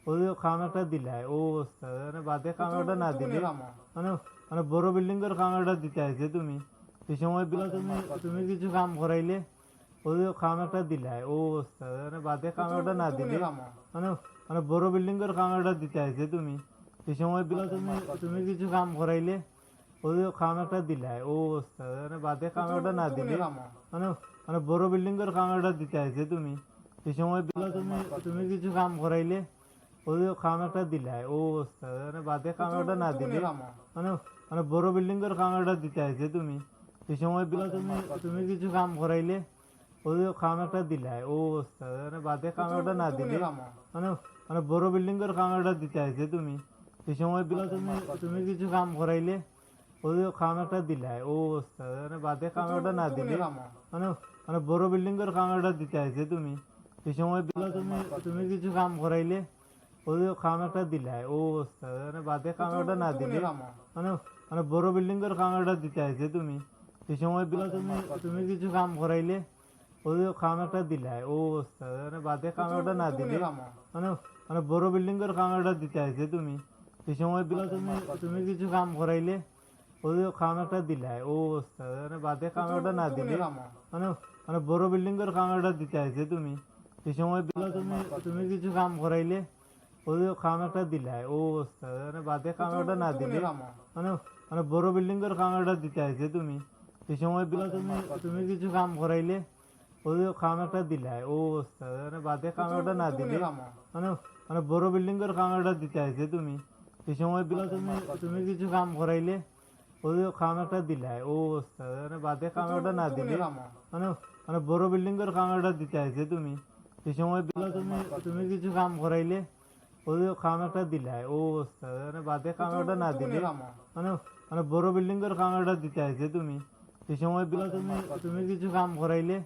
ওই খাম একটা দিলাই ও অবস্থা মানে বাদে খামারটা না দিলে মানে মানে বড় বিল্ডিং এর খামারটা দিতে আছে তুমি এই সময় বিলা তুমি তুমি কিছু কাম করাইলে ওই খাম একটা দিলাই ও অবস্থা মানে বাদে খামারটা না দিলে মানে মানে বড় বিল্ডিং এর খামারটা দিতে আছে তুমি এই সময় বিলা তুমি তুমি কিছু কাম করাইলে ওই খাম একটা দিলাই ও অবস্থা মানে বাদে খামারটা না দিলে মানে মানে বড় বিল্ডিং এর খামারটা দিতে আছে তুমি এই সময় বিলা তুমি তুমি কিছু কাম করাইলে ওই খাম একটা দিলাই ও অবস্থা মানে বাদে খামারটা না দিলে মানে মানে বড় বিল্ডিং এর খামারটা দিতে আছে তুমি এই সময় বিলা তুমি তুমি কিছু কাম করাইলে ওই খাম একটা দিলাই ও অবস্থা মানে বাদে খামারটা না দিলে মানে মানে বড় বিল্ডিং এর খামারটা দিতে আছে তুমি এই সময় বিলা তুমি তুমি কিছু কাম করাইলে ওই খাম একটা দিলাই ও অবস্থা মানে বাদে খামারটা না দিলে মানে মানে বড় বিল্ডিং এর খামারটা দিতে আছে তুমি এই সময় বিলা তুমি তুমি কিছু কাম করাইলে ওই খাম একটা দিলাই ও অবস্থা মানে বাদে খামারটা না দিলে মানে মানে বড় বিল্ডিং এর খামারটা দিতে আছে তুমি এই সময় বিলা তুমি তুমি কিছু কাম করাইলে ওই খাম একটা দিলাই ও অবস্থা মানে বাদে খামারটা না দিলে মানে মানে বড় বিল্ডিং এর খামারটা দিতে আছে তুমি এই সময় বিলা তুমি তুমি কিছু কাম করাইলে ওই খাম একটা দিলাই ও অবস্থা মানে বাদে খামারটা না দিলে মানে মানে বড় বিল্ডিং এর খামারটা দিতে আছে তুমি এই সময় বিলা তুমি তুমি কিছু কাম করাইলে ওই খাম একটা দিলাই ও অবস্থা মানে বাদে খামারটা না দিলে মানে মানে বড় বিল্ডিং এর খামারটা দিতে আছে তুমি এই সময় বিলা তুমি তুমি কিছু কাম করাইলে ওই খাম একটা দিলাই ও অবস্থা মানে বাদে খামারটা না দিলে মানে মানে বড় বিল্ডিং এর খামারটা দিতে আছে তুমি এই সময় বিলা তুমি তুমি কিছু কাম করাইলে ওই খাম একটা দিলাই ও অবস্থা মানে বাদে খামারটা না দিলে মানে মানে বড় বিল্ডিং এর খামারটা দিতে আছে তুমি এই সময় বিলা তুমি তুমি কিছু কাম করাইলে ওই খাম একটা দিলাই ও অবস্থা মানে বাদে খামারটা না দিলে মানে মানে বড় বিল্ডিং এর খামারটা দিতে আছে তুমি এই সময় বিলা তুমি তুমি কিছু কাম করাইলে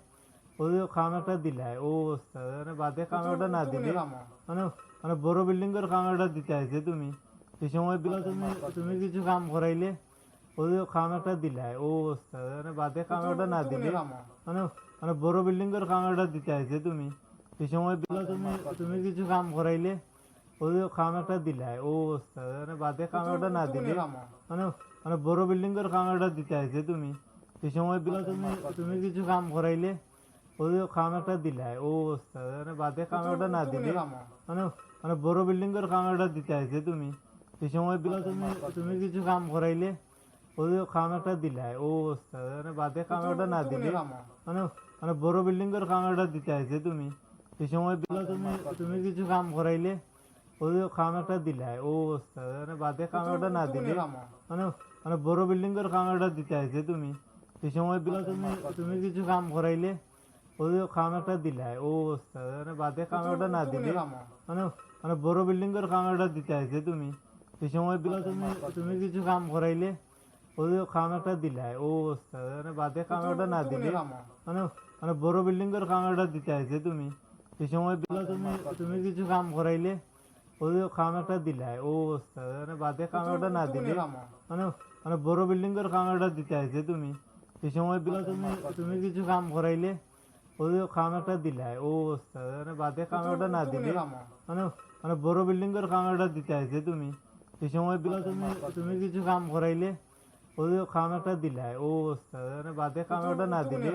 ওই খাম একটা দিলাই ও অবস্থা মানে বাদে খামারটা না দিলে মানে মানে বড় বিল্ডিং এর খামারটা দিতে আছে তুমি এই সময় বিলা তুমি তুমি কিছু কাম করাইলে ওই খাম একটা দিলাই ও অবস্থা মানে বাদে খামারটা না দিলে মানে মানে বড় বিল্ডিং এর খামারটা দিতে আছে তুমি এই সময় বিলা তুমি তুমি কিছু কাম করাইলে ওই খাম একটা দিলাই ও অবস্থা মানে বাদে খামারটা না দিলে মানে মানে বড় বিল্ডিং এর খামারটা দিতে আছে তুমি এই সময় বিলা তুমি তুমি কিছু কাম করাইলে ওই খাম একটা দিলাই ও অবস্থা মানে বাদে খামারটা না দিলে মানে মানে বড় বিল্ডিং এর খামারটা দিতে আছে তুমি এই সময় বিলা তুমি তুমি কিছু কাম করাইলে ওই খাম একটা দিলাই ও অবস্থা মানে বাদে খামারটা না দিলে মানে মানে বড় বিল্ডিং এর খামারটা দিতে আছে তুমি এই সময় বিলা তুমি তুমি কিছু কাম করাইলে ওই খাম একটা দিলাই ও অবস্থা মানে বাদে খামারটা না দিলে মানে মানে বড় বিল্ডিং এর খামারটা দিতে আছে তুমি এই সময় বিলা তুমি তুমি কিছু কাম করাইলে ওই খাম একটা দিলাই ও অবস্থা মানে বাদে খামারটা না দিলে মানে মানে বড় বিল্ডিং এর খামারটা দিতে আছে তুমি এই সময় বিলা তুমি তুমি কিছু কাম করাইলে ওই খাম একটা দিলাই ও অবস্থা মানে বাদে খামারটা না দিলে মানে মানে বড় বিল্ডিং এর খামারটা দিতে আছে তুমি এই সময় বিলা তুমি তুমি কিছু কাম করাইলে ওই খাম একটা দিলাই ও অবস্থা মানে বাদে খামারটা না দিলে মানে মানে বড় বিল্ডিং এর খামারটা দিতে আছে তুমি এই সময় বিলা তুমি তুমি কিছু কাম করাইলে ওই খাম একটা দিলাই ও অবস্থা মানে বাদে খামারটা না দিলে মানে মানে বড় বিল্ডিং এর খামারটা দিতে আছে তুমি এই সময় বিলা তুমি তুমি কিছু কাম করাইলে ওই খাম একটা দিলাই ও অবস্থা মানে বাদে খামারটা না দিলে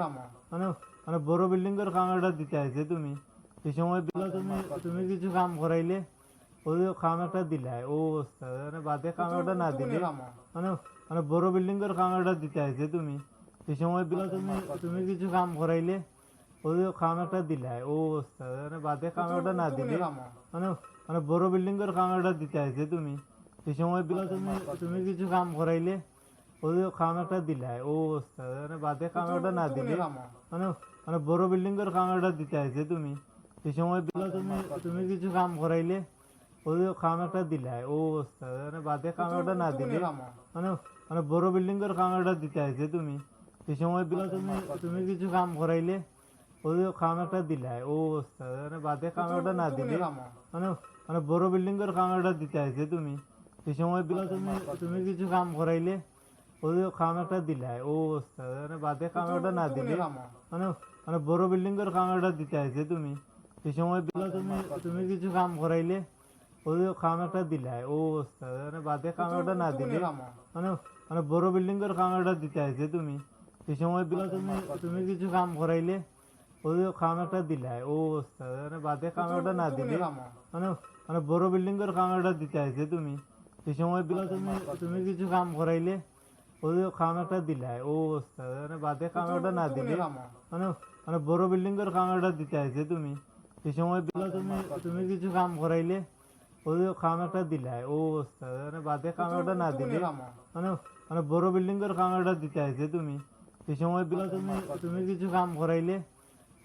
মানে মানে বড় বিল্ডিং এর খামারটা দিতে আছে তুমি এই সময় বিলা তুমি তুমি কিছু কাম করাইলে ওই খাম একটা দিলাই ও অবস্থা মানে বাদে খামারটা না দিলে মানে মানে বড় বিল্ডিং এর খামারটা দিতে আছে তুমি এই সময় বিলা তুমি তুমি কিছু কাম করাইলে ওই খাম একটা দিলাই ও অবস্থা মানে বাদে খামারটা না দিলে মানে মানে বড় বিল্ডিং এর খামারটা দিতে আছে তুমি এই সময় বিলা তুমি তুমি কিছু কাম করাইলে ওই খাম একটা দিলাই ও অবস্থা মানে বাদে খামারটা না দিলে মানে মানে বড় বিল্ডিং এর খামারটা দিতে আছে তুমি এই সময় বিলা তুমি তুমি কিছু কাম করাইলে ওই খাম একটা দিলাই ও অবস্থা মানে বাদে খামারটা না দিলে মানে মানে বড় বিল্ডিং এর খামারটা দিতে আছে তুমি এই সময় বিলা তুমি তুমি কিছু কাম করাইলে ওই খাম একটা দিলাই ও অবস্থা মানে বাদে খামারটা না দিলে মানে মানে বড় বিল্ডিং এর খামারটা দিতে আছে তুমি এই সময় বিলা তুমি তুমি কিছু কাম করাইলে ওই খাম একটা দিলাই ও অবস্থা মানে বাদে খামারটা না দিলে মানে মানে বড় বিল্ডিং এর খামারটা দিতে আছে তুমি এই সময় বিলা তুমি তুমি কিছু কাম করাইলে ওই খাম একটা দিলাই ও অবস্থা মানে বাদে খামারটা না দিলে মানে মানে বড় বিল্ডিং এর খামারটা দিতে আছে তুমি এই সময় বিলা তুমি তুমি কিছু কাম করাইলে ওই খাম একটা দিলাই ও অবস্থা মানে বাদে খামারটা না দিলে মানে মানে বড় বিল্ডিং এর খামারটা দিতে আছে তুমি এই সময় বিলা তুমি তুমি কিছু কাম করাইলে ওই খাম একটা দিলাই ও অবস্থা মানে বাদে খামারটা না দিলে মানে মানে বড় বিল্ডিং এর খামারটা দিতে আছে তুমি এই সময় বিলা তুমি তুমি কিছু কাম করাইলে ওই খাম একটা দিলাই ও অবস্থা মানে বাদে খামারটা না দিলে মানে মানে বড় বিল্ডিং এর খামারটা দিতে আছে তুমি এই সময় বিলা তুমি তুমি কিছু কাম করাইলে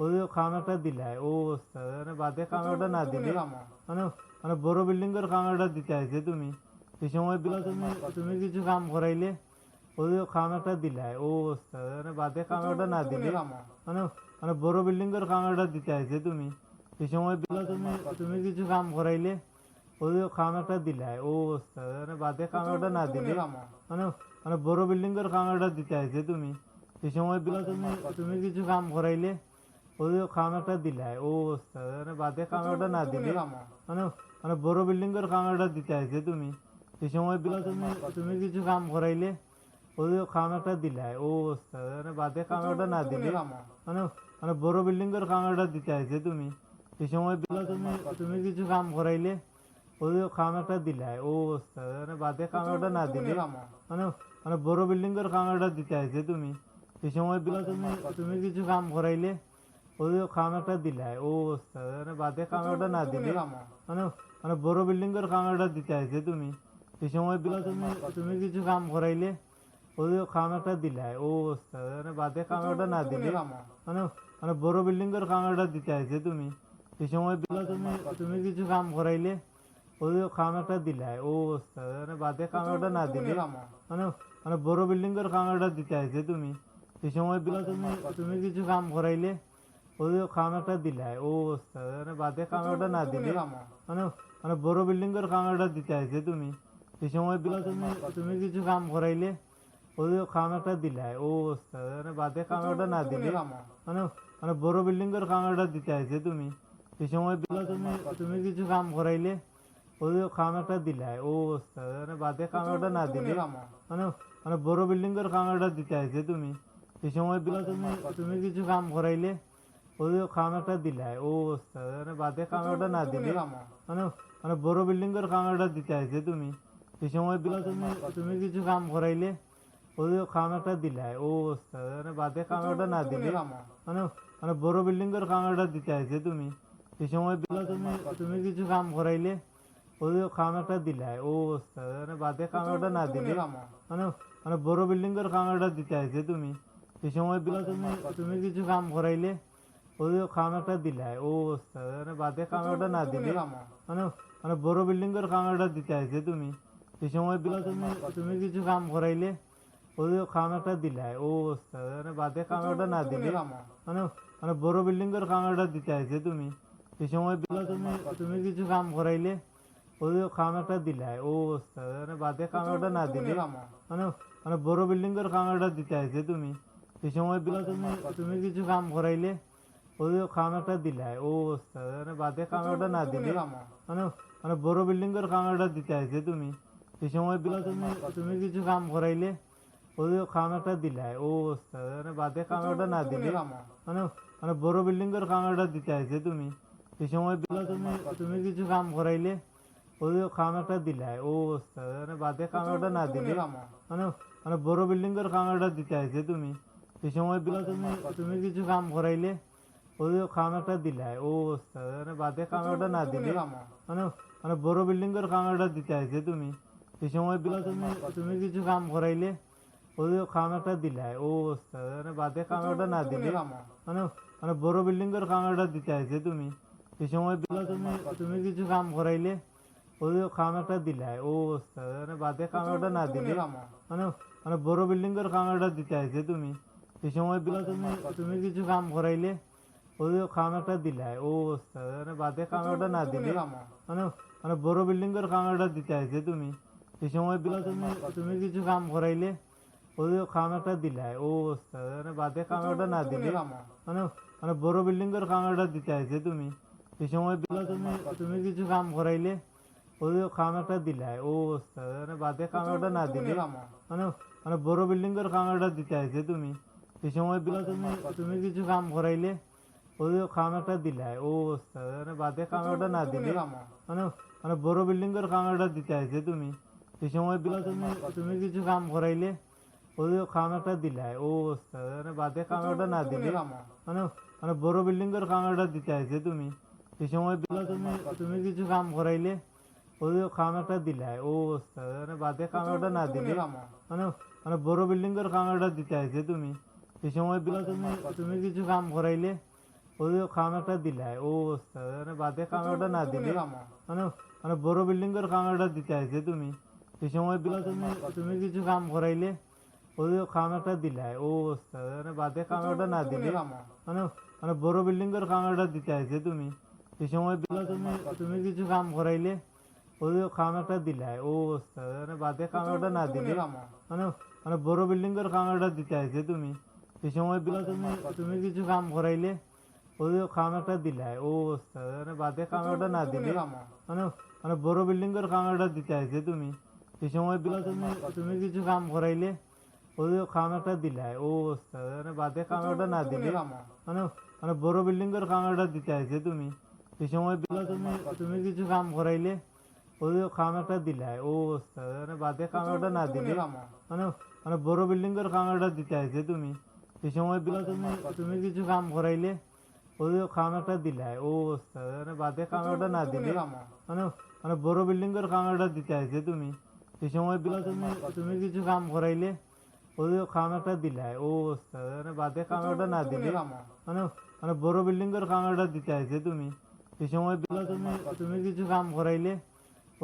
ওই খাম একটা দিলাই ও অবস্থা মানে বাদে খামারটা না দিলে মানে মানে বড় বিল্ডিং এর খামারটা দিতে আছে তুমি এই সময় বিলা তুমি তুমি কিছু কাম করাইলে ওই খাম একটা দিলাই ও অবস্থা মানে বাদে খামারটা না দিলে মানে মানে বড় বিল্ডিং এর খামারটা দিতে আছে তুমি এই সময় বিলা তুমি তুমি কিছু কাম করাইলে ওই খাম একটা দিলাই ও অবস্থা মানে বাদে খামারটা না দিলে মানে মানে বড় বিল্ডিং এর খামারটা দিতে আছে তুমি এই সময় বিলা তুমি তুমি কিছু কাম করাইলে ওই খাম একটা দিলাই ও অবস্থা মানে বাদে খামারটা না দিলে মানে মানে বড় বিল্ডিং এর খামারটা দিতে আছে তুমি এই সময় বিলা তুমি তুমি কিছু কাম করাইলে ওই খাম একটা দিলাই ও অবস্থা মানে বাদে খামারটা না দিলে মানে মানে বড় বিল্ডিং এর খামারটা দিতে আছে তুমি এই সময় বিলা তুমি তুমি কিছু কাম করাইলে ওই খাম একটা দিলাই ও অবস্থা মানে বাদে খামারটা না দিলে মানে মানে বড় বিল্ডিং এর খামারটা দিতে আছে তুমি এই সময় বিলা তুমি তুমি কিছু কাম করাইলে ওই খাম একটা দিলাই ও অবস্থা মানে বাদে খামারটা না দিলে মানে মানে বড় বিল্ডিং এর খামারটা দিতে আছে তুমি এই সময় বিলা তুমি তুমি কিছু কাম করাইলে ওই খাম একটা দিলাই ও অবস্থা মানে বাদে খামারটা না দিলে মানে মানে বড় বিল্ডিং এর খামারটা দিতে আছে তুমি এই সময় বিলা তুমি তুমি কিছু কাম করাইলে ওই খাম একটা দিলাই ও অবস্থা মানে বাদে খামারটা না দিলে মানে মানে বড় বিল্ডিং এর খামারটা দিতে আছে তুমি এই সময় বিলা তুমি তুমি কিছু কাম করাইলে ওই খাম একটা দিলাই ও অবস্থা মানে বাদে খামারটা না দিলে মানে মানে বড় বিল্ডিং এর খামারটা দিতে আছে তুমি এই সময় বিলা তুমি তুমি কিছু কাম করাইলে ওই খাম একটা দিলাই ও অবস্থা মানে বাদে খামারটা না দিলে মানে মানে বড় বিল্ডিং এর খামারটা দিতে আছে তুমি এই সময় বিলা তুমি তুমি কিছু কাম করাইলে ওই খাম একটা দিলাই ও অবস্থা মানে বাদে খামারটা না দিলে মানে মানে বড় বিল্ডিং এর খামারটা দিতে আছে তুমি এই সময় বিলা তুমি তুমি কিছু কাম করাইলে ওই খাম একটা দিলাই ও অবস্থা মানে বাদে খামারটা না দিলে মানে মানে বড় বিল্ডিং এর খামারটা দিতে আছে তুমি এই সময় বিলা তুমি তুমি কিছু কাম করাইলে ওই খাম একটা দিলাই ও অবস্থা মানে বাদে খামারটা না দিলে মানে মানে বড় বিল্ডিং এর খামারটা দিতে আছে তুমি এই সময় বিলা তুমি তুমি কিছু কাম করাইলে ওই খাম একটা দিলাই ও অবস্থা মানে বাদে খামারটা না দিলে মানে মানে বড় বিল্ডিং এর খামারটা দিতে আছে তুমি এই সময় বিলা তুমি তুমি কিছু কাম করাইলে ওই খাম একটা দিলাই ও অবস্থা মানে বাদে খামারটা না দিলে মানে মানে বড় বিল্ডিং এর খামারটা দিতে আছে তুমি এই সময় বিলা তুমি তুমি কিছু কাম করাইলে ওই খাম একটা দিলাই ও অবস্থা মানে বাদে খামারটা না দিলে মানে মানে বড় বিল্ডিং এর খামারটা দিতে আছে তুমি এই সময় বিলা তুমি তুমি কিছু কাম করাইলে ওই খামারটা দিলাই ও অবস্থা মানে বাদে খামারটা না দিলে মানে মানে বড় বিল্ডিং এর খামারটা দিতে আছে তুমি এই সময় বিলা তুমি তুমি কিছু কাম করাইলে ওই খামারটা দিলাই ও অবস্থা মানে বাদে খামারটা না দিলে মানে মানে বড় বিল্ডিং এর খামারটা দিতে আছে তুমি এই সময় বিলা তুমি তুমি কিছু কাম করাইলে ওই খামারটা দিলাই ও অবস্থা মানে বাদে খামারটা না দিলে মানে মানে বড় বিল্ডিং এর খামারটা দিতে আছে তুমি এই সময় বিলা তুমি তুমি কিছু কাম করাইলে ওই খামারটা দিলাই ও অবস্থা মানে বাদে খামারটা না দিলে মানে মানে বড় বিল্ডিং এর খামারটা দিতে আছে তুমি এই সময় বিলা তুমি তুমি কিছু কাম করাইলে ওই খামারটা দিলাই ও অবস্থা মানে বাদে খামারটা না দিলে মানে মানে বড় বিল্ডিং এর খামারটা দিতে আছে তুমি এই সময় বিলা তুমি তুমি কিছু কাম করাইলে ওই খামারটা দিলাই ও অবস্থা মানে বাদে খামারটা না দিলে মানে মানে বড় বিল্ডিং এর খামারটা দিতে আছে তুমি এই সময় বিলা তুমি তুমি কিছু কাম করাইলে ওই খামারটা দিলাই ও অবস্থা মানে বাদে খামারটা না দিলে মানে মানে বড় বিল্ডিং এর খামারটা দিতে আছে তুমি এই সময় বিলা তুমি তুমি কিছু কাম করাইলে ওই খামারটা দিলাই ও অবস্থা মানে বাদে খামারটা না দিলে মানে মানে বড় বিল্ডিং এর খামারটা দিতে আছে তুমি এই সময় বিলা তুমি তুমি কিছু কাম করাইলে ওই খামারটা দিলাই ও অবস্থা মানে বাদে খামারটা না দিলে মানে মানে বড় বিল্ডিং এর খামারটা দিতে আছে তুমি এই সময় বিলা তুমি তুমি কিছু কাম করাইলে ওই খামারটা দিলাই ও অবস্থা মানে বাদে খামারটা না দিলে মানে মানে বড় বিল্ডিং এর খামারটা দিতে আছে তুমি এই সময় বিলা তুমি তুমি কিছু কাম করাইলে ওই খামারটা দিলাই ও অবস্থা মানে বাদে খামারটা না দিলে মানে মানে বড় বিল্ডিং এর খামারটা দিতে আছে তুমি এই সময় বিলা তুমি তুমি কিছু কাম করাইলে ওই খামারটা দিলাই ও অবস্থা মানে বাদে খামারটা না দিলে মানে মানে বড় বিল্ডিং এর খামারটা দিতে আছে তুমি এই সময় বিলা তুমি তুমি কিছু কাম করাইলে ওই খামারটা দিলাই ও অবস্থা মানে বাদে খামারটা না দিলে মানে মানে বড় বিল্ডিং এর খামারটা দিতে আছে তুমি এই সময় বিলা তুমি তুমি কিছু কাম করাইলে ওই খামারটা দিলাই ও অবস্থা মানে বাদে খামারটা না দিলে মানে মানে বড় বিল্ডিং এর খামারটা দিতে আছে তুমি এই সময় বিলা তুমি তুমি কিছু কাম করাইলে ওই খামারটা দিলাই ও অবস্থা মানে বাদে খামারটা না দিলে মানে মানে বড় বিল্ডিং এর খামারটা দিতে আছে তুমি এই সময় বিলা তুমি তুমি কিছু কাম করাইলে ওই খামারটা দিলাই ও অবস্থা মানে বাদে খামারটা না দিলে মানে মানে বড় বিল্ডিং এর খামারটা দিতে আছে তুমি এই সময় বিলা তুমি তুমি কিছু কাম করাইলে ওই খামারটা দিলাই ও অবস্থা মানে বাদে খামারটা না দিলে মানে মানে বড় বিল্ডিং এর খামারটা দিতে আছে তুমি এই সময় বিলা তুমি তুমি কিছু কাম করাইলে ওই খামারটা দিলাই ও অবস্থা মানে বাদে খামারটা না দিলে মানে মানে বড় বিল্ডিং এর খামারটা দিতে আছে তুমি এই সময় বিলা তুমি তুমি কিছু কাম করাইলে ওই খামারটা দিলাই ও অবস্থা মানে বাদে খামারটা না দিলে মানে মানে বড় বিল্ডিং এর খামারটা দিতে আছে তুমি এই সময় বিলা তুমি তুমি কিছু কাম করাইলে ওই খামারটা দিলাই ও অবস্থা মানে বাদে খামারটা না দিলে মানে মানে বড় বিল্ডিং এর খামারটা দিতে আছে তুমি এই সময় বিলা তুমি তুমি কিছু কাম করাইলে ওই খামারটা দিলাই ও অবস্থা মানে বাদে খামারটা না দিলে মানে মানে বড় বিল্ডিং এর খামারটা দিতে আছে তুমি এই সময় বিলা তুমি তুমি কিছু কাম করাইলে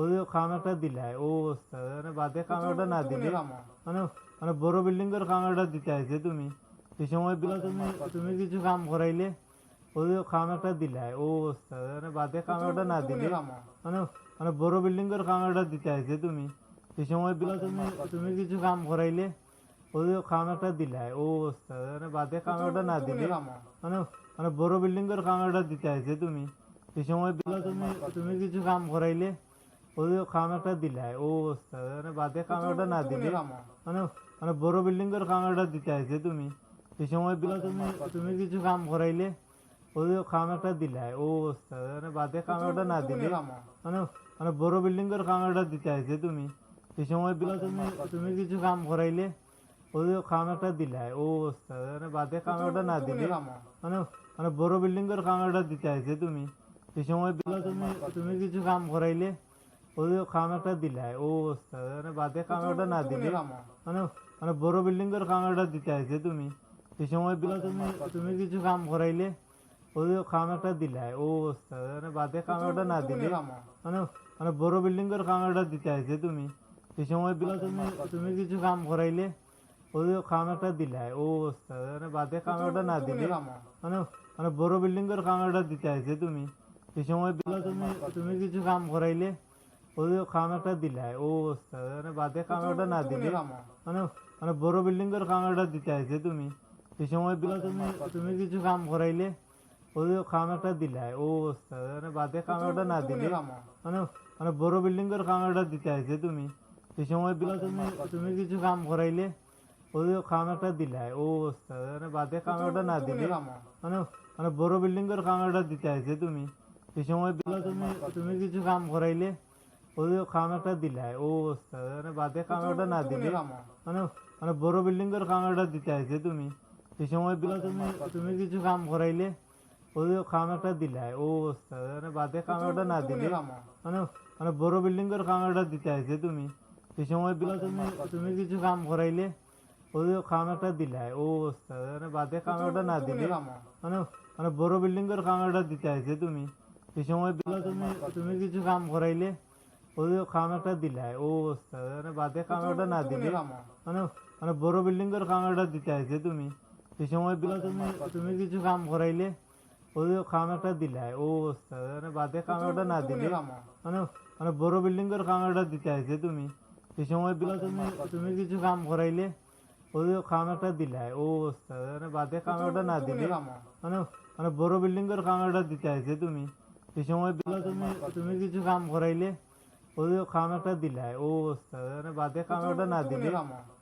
ওই খামারটা দিলাই ও অবস্থা মানে বাদে খামারটা না দিলে মানে মানে বড় বিল্ডিং এর খামারটা দিতে আছে তুমি এই সময় বিলা তুমি তুমি কিছু কাম করাইলে ওই খামারটা দিলাই ও অবস্থা মানে বাদে খামারটা না দিলে মানে মানে বড় বিল্ডিং এর খামারটা দিতে আছে তুমি এই সময় বিলা তুমি তুমি কিছু কাম করাইলে ওই খামারটা দিলাই ও অবস্থা মানে বাদে খামারটা না দিলে মানে মানে বড় বিল্ডিং এর খামারটা দিতে আছে তুমি এই সময় বিলা তুমি তুমি কিছু কাম করাইলে ওই খামারটা দিলাই ও অবস্থা মানে বাদে খামারটা না দিলে মানে মানে বড় বিল্ডিং এর খামারটা দিতে আছে তুমি এই সময় বিলা তুমি তুমি কিছু কাম করাইলে ওই খামারটা দিলাই ও অবস্থা মানে বাদে খামারটা না দিলে মানে মানে বড় বিল্ডিং এর খামারটা দিতে আছে তুমি এই সময় বিলা তুমি তুমি কিছু কাম করাইলে ওই খামারটা দিলাই ও অবস্থা মানে বাদে খামারটা না দিলে মানে মানে বড় বিল্ডিং এর খামারটা দিতে আছে তুমি এই সময় বিলা তুমি তুমি কিছু কাম করাইলে ওই খামারটা দিলাই ও অবস্থা মানে বাদে খামারটা না দিলে মানে মানে বড় বিল্ডিং এর খামারটা দিতে আছে তুমি এই সময় বিলা তুমি তুমি কিছু কাম করাইলে ওই খামারটা দিলাই ও অবস্থা মানে বাদে খামারটা না দিলে মানে মানে বড় বিল্ডিং এর খামারটা দিতে আছে তুমি এই সময় বিলা তুমি তুমি কিছু কাম করাইলে ওই খামারটা দিলাই ও অবস্থা মানে বাদে খামারটা না দিলে মানে মানে বড় বিল্ডিং এর কামাটা দিতে আছে তুমি এই সময় বিলা তুমি তুমি কিছু কাম করাইলে ওই কাম একটা দিলাই ও অবস্থা মানে বাদে কামাটা না দিলে মানে মানে বড় বিল্ডিং এর কামাটা দিতে আছে তুমি এই সময় বিলা তুমি তুমি কিছু কাম করাইলে ওই কাম একটা দিলাই ও অবস্থা মানে বাদে কামাটা না দিলে মানে মানে বড় বিল্ডিং এর কামাটা দিতে আছে তুমি এই সময় বিলা তুমি তুমি কিছু কাম করাইলে ওই কাম একটা দিলাই ও অবস্থা মানে বাদে কামাটা না দিলে মানে মানে বড় বিল্ডিং এর কামাটা দিতে আছে তুমি এই সময় বিলা তুমি তুমি কিছু কাম করাইলে ওই কাম একটা দিলাই ও অবস্থা মানে বাদে কামাটা না দিলে মানে মানে বড় বিল্ডিং এর কামাটা দিতে আছে তুমি এই সময় বিলা তুমি তুমি কিছু কাম করাইলে ওই কাম একটা দিলাই ও অবস্থা মানে বাদে কামাটা না দিলে মানে মানে বড় বিল্ডিং এর কামাটা দিতে আছে তুমি এই সময় বিলা তুমি তুমি কিছু কাম করাইলে ওই কাম একটা দিলাই ও অবস্থা মানে বাদে কামাটা না দিলে মানে মানে বড় বিল্ডিং এর কামাটা দিতে আছে তুমি এই সময় বিলা তুমি তুমি কিছু কাম করাইলে ওই কাম একটা দিলাই ও অবস্থা মানে বাদে কামাটা না দিলে মানে মানে বড় বিল্ডিং এর কামাটা দিতে আছে তুমি এই সময় বিলা তুমি তুমি কিছু কাম করাইলে ওই কাম একটা দিলাই ও অবস্থা মানে বাদে কামাটা না দিলে মানে মানে বড় বিল্ডিং এর কামাটা দিতে আছে তুমি এই সময় বিলা তুমি তুমি কিছু কাম করাইলে ওই কাম একটা দিলাই ও অবস্থা মানে বাদে কামাটা না দিলে মানে মানে বড় বিল্ডিং এর কামাটা দিতে আছে তুমি এই সময় বিলা তুমি তুমি কিছু কাম করাইলে ওই কাম একটা দিলাই ও অবস্থা মানে বাদে কামাটা না দিলে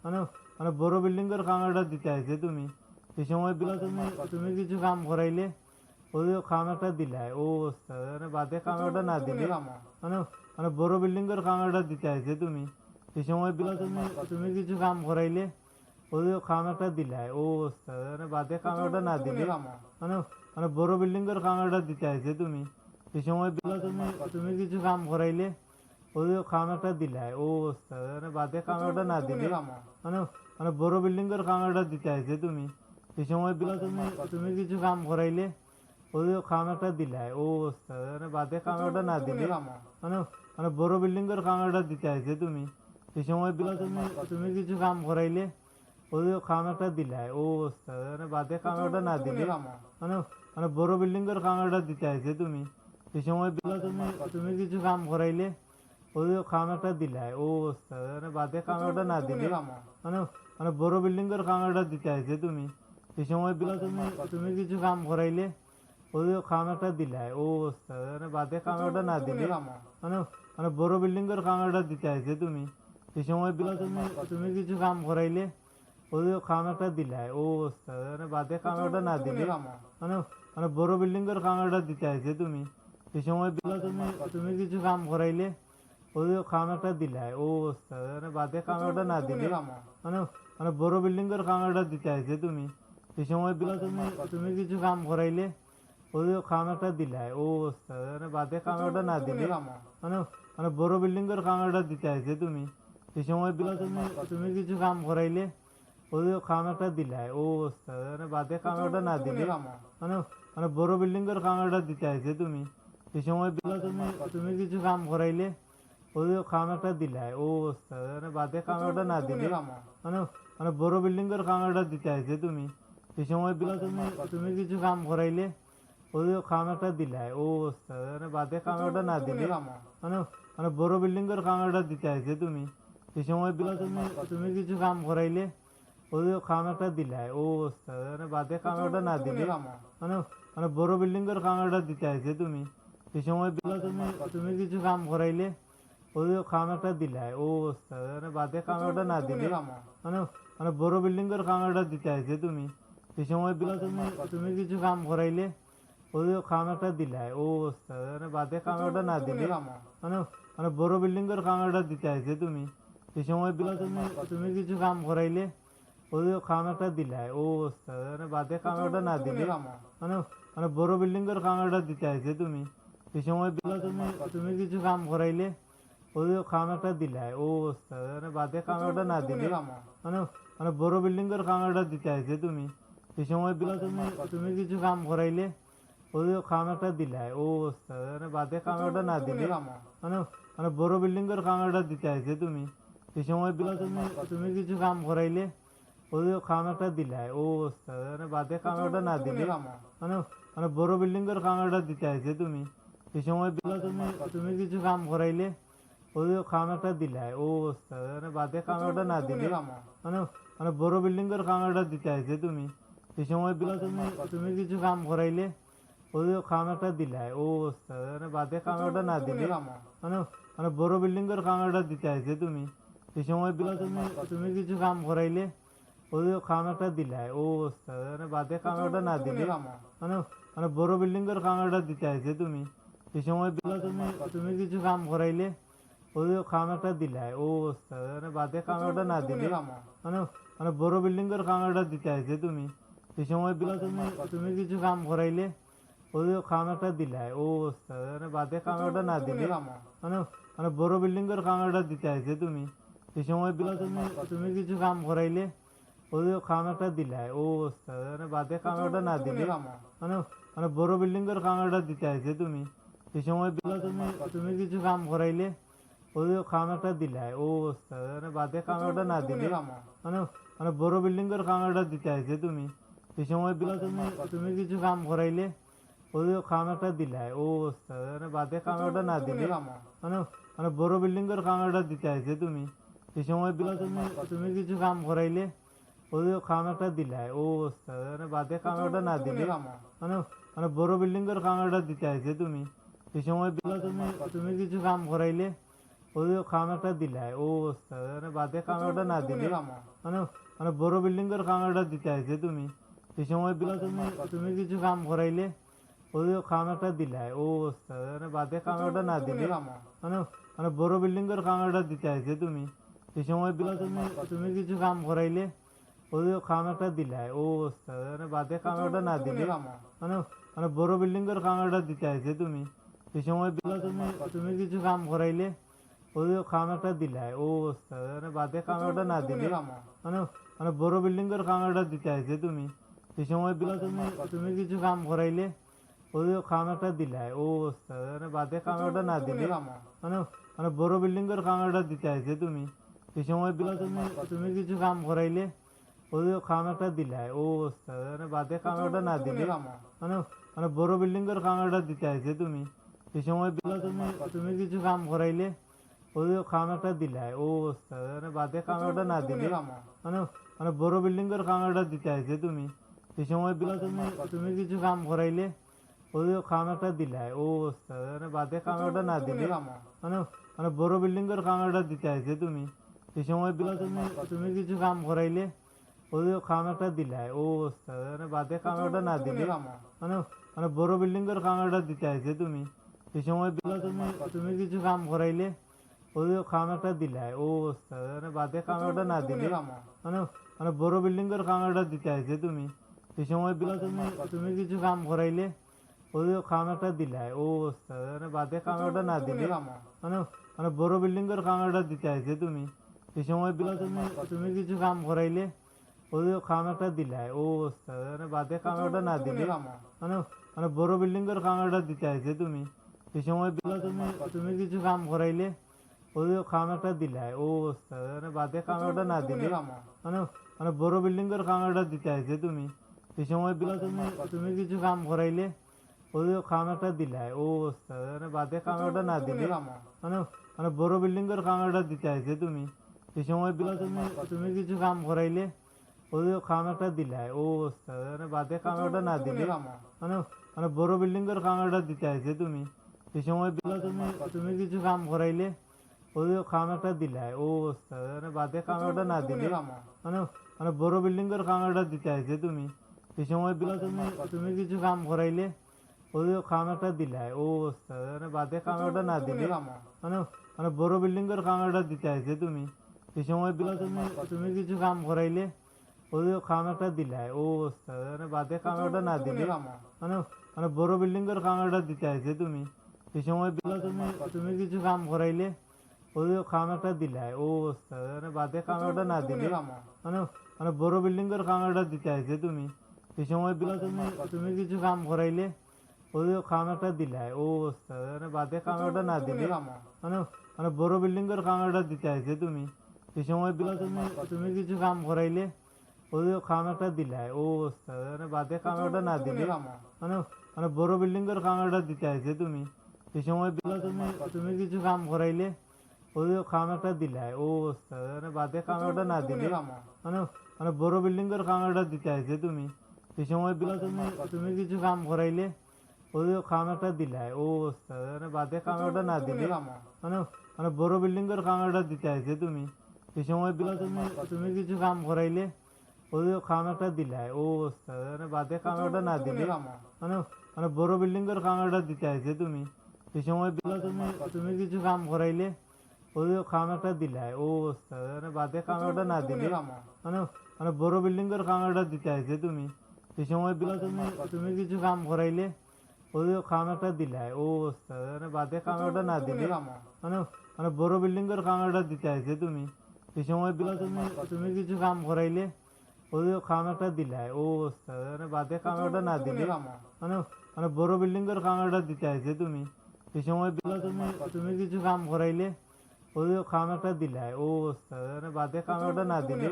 মানে মানে বড় বিল্ডিং এর কামাটা দিতে আছে তুমি এই সময় বিলা তুমি তুমি কিছু কাম করাইলে ওই কাম একটা দিলাই ও অবস্থা মানে বাদে কামাটা না দিলে মানে মানে বড় বিল্ডিং এর কামাটা দিতে আছে তুমি এই সময় বিলা তুমি তুমি কিছু কাম করাইলে ওই কাম একটা দিলাই ও অবস্থা মানে বাদে কামাটা না দিলে মানে মানে বড় বিল্ডিং এর কামাটা দিতে আছে তুমি এই সময় বিলা তুমি তুমি কিছু কাম করাইলে ওই কাম একটা দিলাই ও অবস্থা মানে বাদে কামাটা না দিলে মানে মানে বড় বিল্ডিং এর কামাটা দিতে আছে তুমি এই সময় বিলা তুমি তুমি কিছু কাম করাইলে ওই কাম একটা দিলাই ও অবস্থা মানে বাদে কামাটা না দিলে মানে মানে বড় বিল্ডিং এর কামাটা দিতে আছে তুমি এই সময় বিলা তুমি তুমি কিছু কাম করাইলে ওই কাম একটা দিলাই ও অবস্থা মানে বাদে কামাটা না দিলে মানে মানে বড় বিল্ডিং এর কামাটা দিতে আছে তুমি এই সময় বিলা তুমি তুমি কিছু কাম করাইলে ওই কাম একটা দিলাই ও অবস্থা মানে বাদে কামাটা না দিলে মানে মানে বড় বিল্ডিং এর কামাটা দিতে আছে তুমি এই সময় বিলা তুমি তুমি কিছু কাম করাইলে ওই কাম একটা দিলাই ও অবস্থা মানে বাদে কামাটা না দিলে মানে মানে বড় বিল্ডিং এর কামাটা দিতে আছে তুমি এই সময় বিলা তুমি তুমি কিছু কাম করাইলে ওই কাম একটা দিলাই ও অবস্থা মানে বাদে কামাটা না দিলে মানে মানে বড় বিল্ডিং এর কামাটা দিতে আছে তুমি এই সময় বিলা তুমি তুমি কিছু কাম করাইলে ওই কাম একটা দিলাই ও অবস্থা মানে বাদে কামাটা না দিলে মানে মানে বড় বিল্ডিং এর কামাটা দিতে আছে তুমি এই সময় বিলা তুমি তুমি কিছু কাম করাইলে ওই কাম একটা দিলাই ও অবস্থা মানে বাদে কামাটা না দিলে মানে মানে বড় বিল্ডিং এর কামাটা দিতে আছে তুমি এই সময় বিলা তুমি তুমি কিছু কাম করাইলে ওই কাম একটা দিলাই ও অবস্থা মানে বাদে কামাটা না দিলে মানে মানে বড় বিল্ডিং এর কামাটা দিতে আছে তুমি এই সময় বিলা তুমি তুমি কিছু কাম করাইলে ওই কাম একটা দিলাই ও অবস্থা মানে বাদে কামাটা না দিলে মানে মানে বড় বিল্ডিং এর কামাটা দিতে আছে তুমি এই সময় বিলা তুমি তুমি কিছু কাম করাইলে ওই কাম একটা দিলাই ও অবস্থা মানে বাদে কামাটা না দিলে মানে মানে বড় বিল্ডিং এর কামাটা দিতে আছে তুমি এই সময় বিলা তুমি তুমি কিছু কাম করাইলে ওই কাম একটা দিলাই ও অবস্থা মানে বাদে কামাটা না দিলে মানে মানে বড় বিল্ডিং এর কামাটা দিতে আছে তুমি এই সময় বিলা তুমি তুমি কিছু কাম করাইলে ওই কাম একটা দিলাই ও অবস্থা মানে বাদে কামাটা না দিলে মানে মানে বড় বিল্ডিং এর কামাটা দিতে আছে তুমি এই সময় বিলা তুমি তুমি কিছু কাম করাইলে ওই কাম একটা দিলাই ও অবস্থা মানে বাদে কামাটা না দিলে মানে মানে বড় বিল্ডিং এর কামাটা দিতে আছে তুমি এই সময় বিলা তুমি তুমি কিছু কাম করাইলে ওই কাম একটা দিলাই ও অবস্থা মানে বাদে কামাটা না দিলে মানে মানে বড় বিল্ডিং এর কামাটা দিতে আছে তুমি এই সময় বিলা তুমি তুমি কিছু কাম করাইলে ওই কাম একটা দিলাই ও অবস্থা মানে বাদে কামাটা না দিলে মানে মানে বড় বিল্ডিং এর কামাটা দিতে আছে তুমি এই সময় বিলা তুমি তুমি কিছু কাম করাইলে ওই কাম একটা দিলাই ও অবস্থা মানে বাদে কামাটা না দিলে মানে মানে বড় বিল্ডিং এর কামাটা দিতে আছে তুমি এই সময় বিলা তুমি তুমি কিছু কাম করাইলে ওই কাম একটা দিলাই ও অবস্থা মানে বাদে কামাটা না দিলে মানে মানে বড় বিল্ডিং এর খামারটা দিতে আছে তুমি এই সময় বিলা তুমি তুমি কিছু কাম করাইলে ওই খাম একটা দিলাই ও অবস্থা মানে বাদে খামারটা না দিলে মানে মানে বড় বিল্ডিং এর খামারটা দিতে আছে তুমি এই সময় বিলা তুমি তুমি কিছু কাম করাইলে ওই খাম একটা দিলাই ও অবস্থা মানে বাদে খামারটা না দিলে মানে মানে বড় বিল্ডিং এর খামারটা দিতে আছে তুমি এই সময় বিলা তুমি তুমি কিছু কাম করাইলে ওই খাম একটা দিলাই ও অবস্থা মানে বাদে খামারটা না দিলে মানে মানে বড় বিল্ডিং এর খামারটা দিতে আছে তুমি এই সময় বিলা তুমি তুমি কিছু কাম করাইলে ওই খাম একটা দিলাই ও অবস্থা মানে বাদে খামারটা না দিলে মানে মানে বড় বিল্ডিং এর খামারটা দিতে আছে তুমি এই সময় বিলা তুমি তুমি কিছু কাম করাইলে ওই খাম একটা দিলাই ও অবস্থা মানে বাদে খামারটা না দিলে মানে মানে বড় বিল্ডিং এর খামারটা দিতে আছে তুমি এই সময় বিলা তুমি তুমি কিছু কাম করাইলে ওই খাম একটা দিলাই ও অবস্থা মানে বাদে খামারটা না দিলে মানে মানে বড় বিল্ডিং এর খামারটা দিতে আছে তুমি এই সময় বিলা তুমি তুমি কিছু কাম করাইলে ওই খাম একটা দিলাই ও অবস্থা মানে বাদে খামারটা না দিলে মানে মানে বড় বিল্ডিং এর খামারটা দিতে আছে তুমি এই সময় বিলা তুমি তুমি কিছু কাম করাইলে ওই খাম একটা দিলাই ও অবস্থা মানে বাদে খামারটা না দিলে মানে মানে বড় বিল্ডিং এর খামারটা দিতে আছে তুমি এই সময় বিলা তুমি তুমি কিছু কাম করাইলে ওই খাম একটা দিলাই ও অবস্থা মানে বাদে খামারটা না দিলে মানে মানে বড় বিল্ডিং এর খামারটা দিতে আছে তুমি এই সময় বিলা তুমি তুমি কিছু কাম করাইলে ওই খাম একটা দিলাই ও অবস্থা মানে বাদে খামারটা না দিলে মানে মানে বড় বিল্ডিং এর খামারটা দিতে আছে তুমি এই সময় বিলা তুমি তুমি কিছু কাম করাইলে ওই খাম একটা দিলাই ও অবস্থা মানে বাদে খামারটা না দিলে মানে মানে বড় বিল্ডিং এর খামারটা দিতে আছে তুমি এই সময় বিলা তুমি তুমি কিছু কাম করাইলে ওই খাম একটা দিলাই ও অবস্থা মানে বাদে খামারটা না দিলে মানে মানে বড় বিল্ডিং এর খামারটা দিতে আছে তুমি এই সময় বিলা তুমি তুমি কিছু কাম করাইলে ওই খাম একটা দিলাই ও অবস্থা মানে বাদে খামারটা না দিলে মানে মানে বড় বিল্ডিং এর খামারটা দিতে আছে তুমি এই সময় বিলা তুমি তুমি কিছু কাম করাইলে ওই খাম একটা দিলাই ও অবস্থা মানে বাদে খামারটা না দিলে মানে মানে বড় বিল্ডিং এর খামারটা দিতে আছে তুমি এই সময় বিলা তুমি তুমি কিছু কাম করাইলে ওই খাম একটা দিলাই ও অবস্থা মানে বাদে খামারটা না দিলে মানে মানে বড় বিল্ডিং এর খামারটা দিতে আছে তুমি এই সময় বিলা তুমি তুমি কিছু কাম করাইলে ওই খাম একটা দিলাই ও অবস্থা মানে বাদে খামারটা না দিলে মানে মানে বড় বিল্ডিং এর খামারটা দিতে আছে তুমি এই সময় বিলা তুমি তুমি কিছু কাম করাইলে ওই খাম একটা দিলাই ও অবস্থা মানে বাদে খামারটা না দিলে মানে মানে বড় বিল্ডিং এর খামারটা দিতে আছে তুমি এই সময় বিলা তুমি তুমি কিছু কাম করাইলে ওই খাম একটা দিলাই ও অবস্থা মানে বাদে খামারটা না দিলে মানে মানে বড় বিল্ডিং এর খামারটা দিতে আছে তুমি এই সময় বিলা তুমি তুমি কিছু কাম করাইলে ওই খাম একটা দিলাই ও অবস্থা মানে বাদে খামারটা না দিলে মানে মানে বড় বিল্ডিং এর খামারটা দিতে আছে তুমি এই সময় বিলা তুমি তুমি কিছু কাম করাইলে ওই খাম একটা দিলাই ও অবস্থা মানে বাদে খামারটা না দিলে মানে মানে বড় বিল্ডিং এর খামারটা দিতে আছে তুমি এই সময় বিলা তুমি তুমি কিছু কাম করাইলে ওই খাম একটা দিলাই ও অবস্থা মানে বাদে খামারটা না দিলে মানে মানে বড় বিল্ডিং এর খামারটা দিতে আছে তুমি এই সময় বিলা তুমি তুমি কিছু কাম করাইলে ওই খাম একটা দিলাই ও অবস্থা মানে বাদে খামারটা না দিলে মানে মানে বড় বিল্ডিং এর খামারটা দিতে আছে তুমি এই সময় বিলা তুমি তুমি কিছু কাম করাইলে ওই খাম একটা দিলাই ও অবস্থা মানে বাদে খামারটা না দিলে মানে মানে বড় বিল্ডিং এর খামারটা দিতে আছে তুমি এই সময় বিলা তুমি তুমি কিছু কাম করাইলে ওই খাম একটা দিলাই ও অবস্থা মানে বাদে খামারটা না দিলে মানে মানে বড় বিল্ডিং এর খামারটা দিতে আছে তুমি এই সময় বিলা তুমি তুমি কিছু কাম করাইলে ওই খাম একটা দিলাই ও অবস্থা মানে বাদে খামারটা না দিলে মানে মানে বড় বিল্ডিং এর খামারটা দিতে আছে তুমি এই সময় বিলা তুমি তুমি কিছু কাম করাইলে ওই খাম একটা দিলাই ও অবস্থা মানে বাদে খামারটা না দিলে মানে মানে বড় বিল্ডিং এর খামারটা দিতে আছে তুমি এই সময় বিলা তুমি তুমি কিছু কাম করাইলে ওই খাম একটা দিলাই ও অবস্থা মানে বাদে খামারটা না দিলে মানে মানে বড় বিল্ডিং এর খামারটা দিতে আছে তুমি এই সময় বিলা তুমি তুমি কিছু কাম করাইলে ওই খাম একটা দিলাই ও অবস্থা মানে বাদে খামারটা না দিলে মানে মানে বড় বিল্ডিং এর খামারটা দিতে আছে তুমি এই সময় বিলা তুমি তুমি কিছু কাম করাইলে ওই খাম একটা দিলাই ও অবস্থা মানে বাদে খামারটা না দিলে মানে মানে বড় বিল্ডিং এর খামারটা দিতে আছে তুমি এই সময় বিলা তুমি তুমি কিছু কাম করাইলে ওই খাম একটা দিলাই ও অবস্থা মানে বাদে খামারটা না দিলে মানে মানে বড় বিল্ডিং এর খামারটা দিতে আছে তুমি এই সময় বিলা তুমি তুমি কিছু কাম করাইলে ওই খাম একটা দিলাই ও অবস্থা মানে বাদে খামারটা না দিলে মানে মানে বড় বিল্ডিং এর খামারটা দিতে আছে তুমি এই সময় বিলা তুমি তুমি কিছু কাম করাইলে ওই খাম একটা দিলাই ও অবস্থা মানে বাদে খামারটা না দিলে মানে মানে বড় বিল্ডিং এর খামারটা দিতে আছে তুমি এই সময় বিলা তুমি তুমি কিছু কাম করাইলে ওই খাম একটা দিলাই ও অবস্থা মানে বাদে খামারটা না দিলে মানে মানে বড় বিল্ডিং এর খামারটা দিতে আছে তুমি এই সময় বিলা তুমি তুমি কিছু কাম করাইলে ওই খাম একটা দিলাই ও অবস্থা মানে বাদে খামারটা না দিলে মানে মানে বড় বিল্ডিং এর খামারটা দিতে আছে তুমি এই সময় বিলা তুমি তুমি কিছু কাম করাইলে ওই খাম একটা দিলাই ও অবস্থা মানে বাদে খামারটা না দিলে মানে মানে বড় বিল্ডিং এর খামারটা দিতে আছে তুমি এই সময় বিলা তুমি তুমি কিছু কাম করাইলে ওই খাম একটা দিলাই ও অবস্থা মানে বাদে খামারটা না দিলে মানে মানে বড় বিল্ডিং এর খামারটা দিতে আছে তুমি এই সময় বিলা তুমি তুমি কিছু কাম করাইলে ওই খাম একটা দিলাই ও অবস্থা মানে বাদে খামারটা না দিলে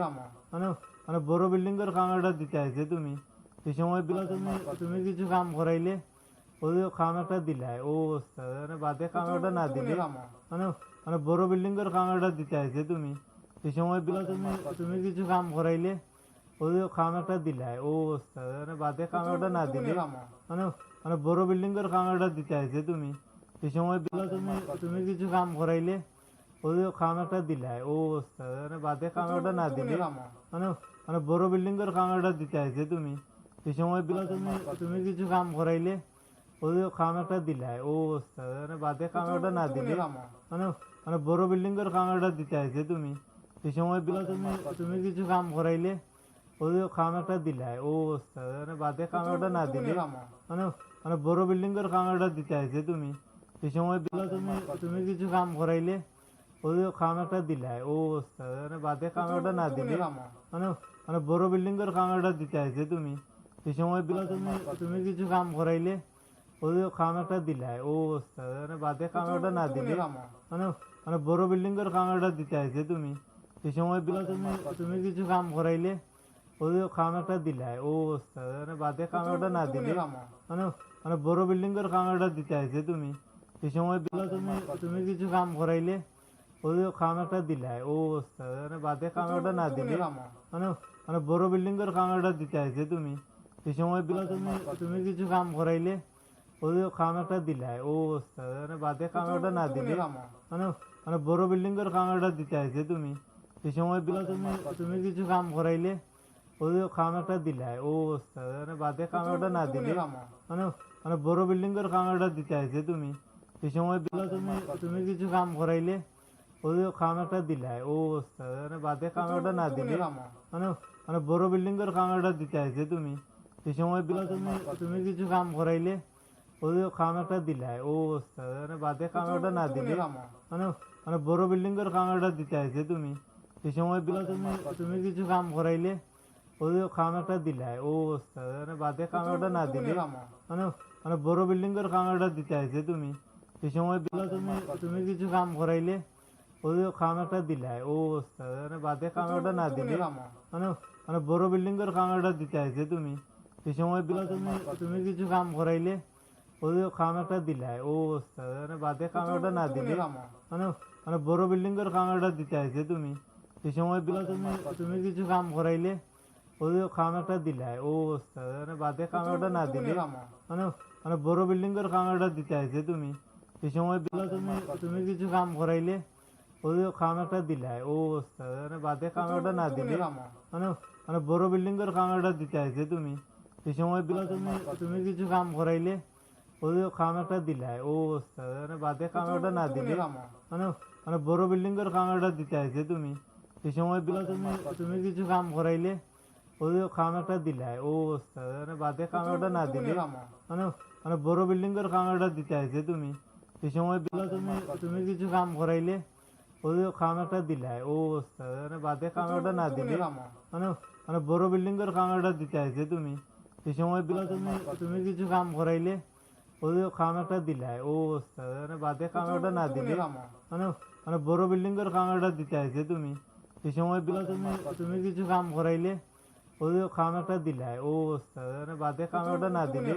মানে মানে বড় বিল্ডিং এর খামারটা দিতে আছে তুমি এই সময় বিলা তুমি তুমি কিছু কাম করাইলে ওই খাম একটা দিলাই ও অবস্থা মানে বাদে খামারটা না দিলে মানে মানে বড় বিল্ডিং এর খামারটা দিতে আছে তুমি এই সময় বিলা তুমি তুমি কিছু কাম করাইলে ওই খাম একটা দিলাই ও অবস্থা মানে বাদে খামারটা না দিলে মানে মানে বড় বিল্ডিং এর খামারটা দিতে আছে তুমি এই সময় বিলা তুমি তুমি কিছু কাম করাইলে ওই খাম একটা দিলাই ও অবস্থা মানে বাদে খামারটা না দিলে মানে মানে বড় বিল্ডিং এর খামারটা দিতে আছে তুমি এই সময় বিলা তুমি তুমি কিছু কাম করাইলে ওই খাম একটা দিলাই ও অবস্থা মানে বাদে খামারটা না দিলে মানে মানে বড় বিল্ডিং এর খামারটা দিতে আছে তুমি এই সময় বিলা তুমি তুমি কিছু কাম করাইলে ওই খাম একটা দিলাই ও অবস্থা মানে বাদে খামারটা না দিলে মানে মানে বড় বিল্ডিং এর খামারটা দিতে আছে তুমি এই সময় বিলা তুমি তুমি কিছু কাম করাইলে ওই খাম একটা দিলাই ও অবস্থা মানে বাদে খামারটা না দিলে মানে মানে বড় বিল্ডিং এর খামারটা দিতে আছে তুমি এই সময় বিলা তুমি তুমি কিছু কাম করাইলে ওই খাম একটা দিলাই ও অবস্থা মানে বাদে খামারটা না দিলে মানে মানে বড় বিল্ডিং এর খামারটা দিতে আছে তুমি এই সময় বিলা তুমি তুমি কিছু কাম করাইলে ওই খাম একটা দিলাই ও অবস্থা মানে বাদে খামারটা না দিলে মানে মানে বড় বিল্ডিং এর খামারটা দিতে আছে তুমি এই সময় বিলা তুমি তুমি কিছু কাম করাইলে ওই খাম একটা দিলাই ও অবস্থা মানে বাদে খামারটা না দিলে মানে মানে বড় বিল্ডিং এর খামারটা দিতে আছে তুমি এই সময় বিলা তুমি তুমি কিছু কাম করাইলে ওই খাম একটা দিলাই ও অবস্থা মানে বাদে খামারটা না দিলে মানে মানে বড় বিল্ডিং এর খামারটা দিতে আছে তুমি এই সময় বিলা তুমি তুমি কিছু কাম করাইলে ওই খাম একটা দিলাই ও অবস্থা মানে বাদে খামারটা না দিলে মানে মানে বড় বিল্ডিং এর খামারটা দিতে আছে তুমি এই সময় বিলা তুমি তুমি কিছু কাম করাইলে ওই খাম একটা দিলাই ও অবস্থা মানে বাদে খামারটা না দিলে মানে মানে বড় বিল্ডিং এর খামারটা দিতে আছে তুমি এই সময় বিলা তুমি তুমি কিছু কাম করাইলে ওই খাম একটা দিলাই ও অবস্থা মানে বাদে খামারটা না দিলে মানে মানে বড় বিল্ডিং এর খামারটা দিতে আছে তুমি এই সময় বিলা তুমি তুমি কিছু কাম করাইলে ওই খাম একটা দিলাই ও অবস্থা মানে বাদে খামারটা না দিলে মানে মানে বড় বিল্ডিং এর খামারটা দিতে আছে তুমি এই সময় বিলা তুমি তুমি কিছু কাম করাইলে ওই খাম একটা দিলাই ও অবস্থা মানে বাদে খামারটা না দিলে মানে মানে বড় বিল্ডিং এর খামারটা দিতে আছে তুমি এই সময় বিলা তুমি তুমি কিছু কাম করাইলে ওই খাম একটা দিলাই ও অবস্থা মানে বাদে খামারটা না দিলে মানে মানে বড় বিল্ডিং এর খামারটা দিতে আছে তুমি এই সময় বিলা তুমি তুমি কিছু কাম করাইলে ওই খাম একটা দিলাই ও অবস্থা মানে বাদে খামারটা না দিলে মানে মানে বড় বিল্ডিং এর খামারটা দিতে আছে তুমি এই সময় বিলা তুমি তুমি কিছু কাম করাইলে ওই খাম একটা দিলাই ও অবস্থা মানে বাদে খামারটা না দিলে মানে মানে বড় বিল্ডিং এর খামারটা দিতে আছে তুমি এই সময় বিলা তুমি তুমি কিছু কাম করাইলে ওই খাম একটা দিলাই ও অবস্থা মানে বাদে খামারটা না দিলে মানে মানে বড় বিল্ডিং এর খামারটা দিতে আছে তুমি এই সময় বিলা তুমি তুমি কিছু কাম করাইলে ওই খাম একটা দিলাই ও অবস্থা মানে বাদে খামারটা না দিলে মানে মানে বড় বিল্ডিং এর খামারটা দিতে আছে তুমি এই সময় বিলা তুমি তুমি কিছু কাম করাইলে ওই খাম একটা দিলাই ও অবস্থা মানে বাদে খামারটা না দিলে মানে মানে বড় বিল্ডিং এর খামারটা দিতে আছে তুমি এই সময় বিলা তুমি তুমি কিছু কাম করাইলে ওই খাম একটা দিলাই ও অবস্থা মানে বাদে খামারটা না দিলে মানে মানে বড় বিল্ডিং এর খামারটা দিতে আছে তুমি এই সময় বিলা তুমি তুমি কিছু কাম করাইলে ওই খাম একটা দিলাই ও অবস্থা মানে বাদে খামারটা না দিলে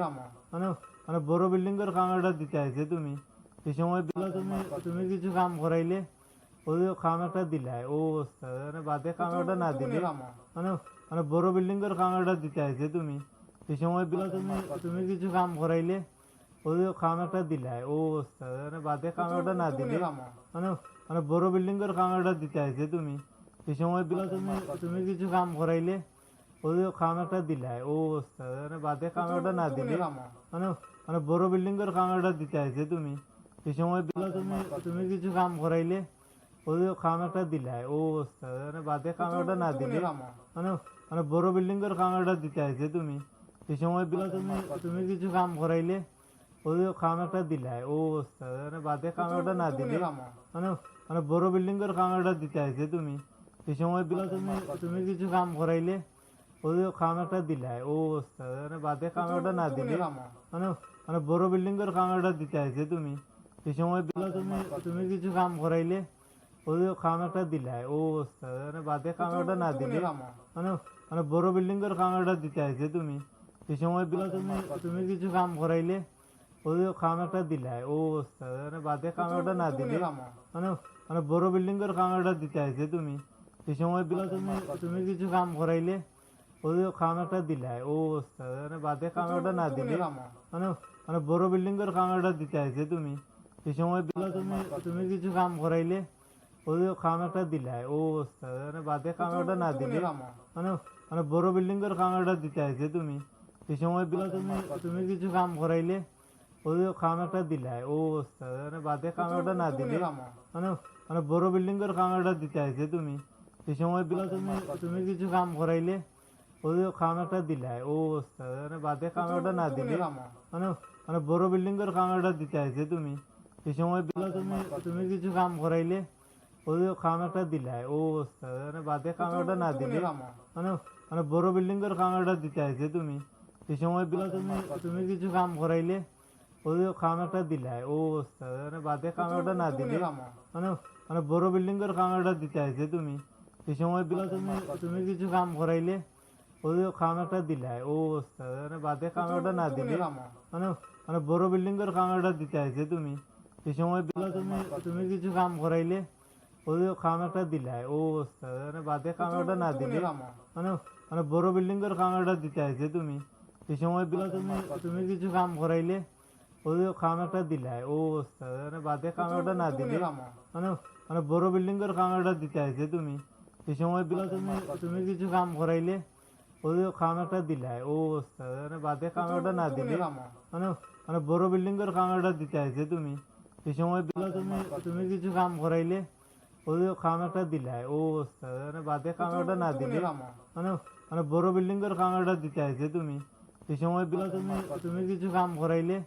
মানে মানে বড় বিল্ডিং এর খামারটা দিতে আছে তুমি এই সময় বিলা তুমি তুমি কিছু কাম করাইলে ওই কাম একটা দিলাই ও অবস্থা মানে বাদে কামটা না দিলে মানে মানে বড় বিল্ডিং এর খামারটা দিতে আছে তুমি এই সময় বিলা তুমি তুমি কিছু কাম করাইলে ওই কাম একটা দিলাই ও অবস্থা মানে বাদে কামটা না দিলে মানে মানে বড় বিল্ডিং এর খামারটা দিতে আছে তুমি এই সময় বিলা তুমি তুমি কিছু কাম করাইলে ওই কাম একটা দিলাই ও অবস্থা মানে বাদে কামটা না দিলে মানে মানে বড় বিল্ডিং এর খামারটা দিতে আছে তুমি এই সময় বিলা তুমি তুমি কিছু কাম করাইলে ওই কাম একটা দিলাই ও অবস্থা মানে বাদে কামটা না দিলে মানে মানে বড় বিল্ডিং এর খামারটা দিতে আছে তুমি এই সময় বিলা তুমি তুমি কিছু কাম করাইলে ওই কাম একটা দিলাই ও অবস্থা মানে বাদে কামটা না দিলে মানে মানে বড় বিল্ডিং এর খামারটা দিতে আছে তুমি এই সময় বিলা তুমি তুমি কিছু কাম করাইলে ওই কাম একটা দিলাই ও অবস্থা মানে বাদে কামটা না দিলে মানে মানে বড় বিল্ডিং এর খামারটা দিতে আছে তুমি এই সময় বিলা তুমি তুমি কিছু কাম করাইলে ওই কাম একটা দিলাই ও অবস্থা মানে বাদে কামটা না দিলে মানে মানে বড় বিল্ডিং এর খামারটা দিতে আছে তুমি এই সময় বিলা তুমি তুমি কিছু কাম করাইলে ওই কাম একটা দিলাই ও অবস্থা মানে বাদে কামটা না দিলে মানে মানে বড় বিল্ডিং এর খামারটা দিতে আছে তুমি এই সময় বিলা তুমি তুমি কিছু কাম করাইলে ওই কাম একটা দিলাই ও অবস্থা মানে বাদে কামটা না দিলে মানে মানে বড় বিল্ডিং এর খামারটা দিতে আছে তুমি এই সময় বিলা তুমি তুমি কিছু কাম করাইলে ওই কাম একটা দিলাই ও অবস্থা মানে বাদে কামটা না দিলে মানে মানে বড় বিল্ডিং এর খামারটা দিতে আছে তুমি এই সময় বিলা তুমি তুমি কিছু কাম করাইলে ওই কাম একটা দিলাই ও অবস্থা মানে বাদে কামটা না দিলে মানে মানে বড় বিল্ডিং এর খামারটা দিতে আছে তুমি এই সময় বিলা তুমি তুমি কিছু কাম করাইলে ওই কাম একটা দিলাই ও অবস্থা মানে বাদে কামটা না দিলে মানে মানে বড় বিল্ডিং এর খামারটা দিতে আছে তুমি এই সময় বিলা তুমি তুমি কিছু কাম করাইলে ওই কাম একটা দিলাই ও অবস্থা মানে বাদে কামটা না দিলে মানে মানে বড় বিল্ডিং এর খামারটা দিতে আছে তুমি এই সময় বিলা তুমি তুমি কিছু কাম করাইলে ওই কাম একটা দিলাই ও অবস্থা মানে বাদে কামটা না দিলে মানে মানে বড় বিল্ডিং এর খামারটা দিতে আছে তুমি এই সময় বিলা তুমি তুমি কিছু কাম করাইলে ওই কাম একটা দিলাই ও অবস্থা মানে বাদে কামটা না দিলে মানে মানে বড় বিল্ডিং এর খামারটা দিতে আছে তুমি এই সময় বিলা তুমি তুমি কিছু কাম করাইলে ওই কাম একটা দিলাই ও অবস্থা মানে বাদে কামটা না দিলে মানে মানে বড় বিল্ডিং এর খামারটা দিতে আছে তুমি এই সময় বিলা তুমি তুমি কিছু কাম করাইলে ওই কাম একটা দিলাই ও অবস্থা মানে বাদে কামটা না দিলে মানে মানে বড় বিল্ডিং এর খামারটা দিতে আছে তুমি এই সময় বিলা তুমি তুমি কিছু কাম করাইলে ওই কাম একটা দিলাই ও অবস্থা মানে বাদে কামটা না দিলে মানে মানে বড় বিল্ডিং এর খামারটা দিতে আছে তুমি এই সময় বিলা তুমি তুমি কিছু কাম করাইলে ওই কাম একটা দিলাই ও অবস্থা মানে বাদে কামটা না দিলে মানে মানে বড় বিল্ডিং এর খামারটা দিতে আছে তুমি এই সময় বিলা তুমি তুমি কিছু কাম করাইলে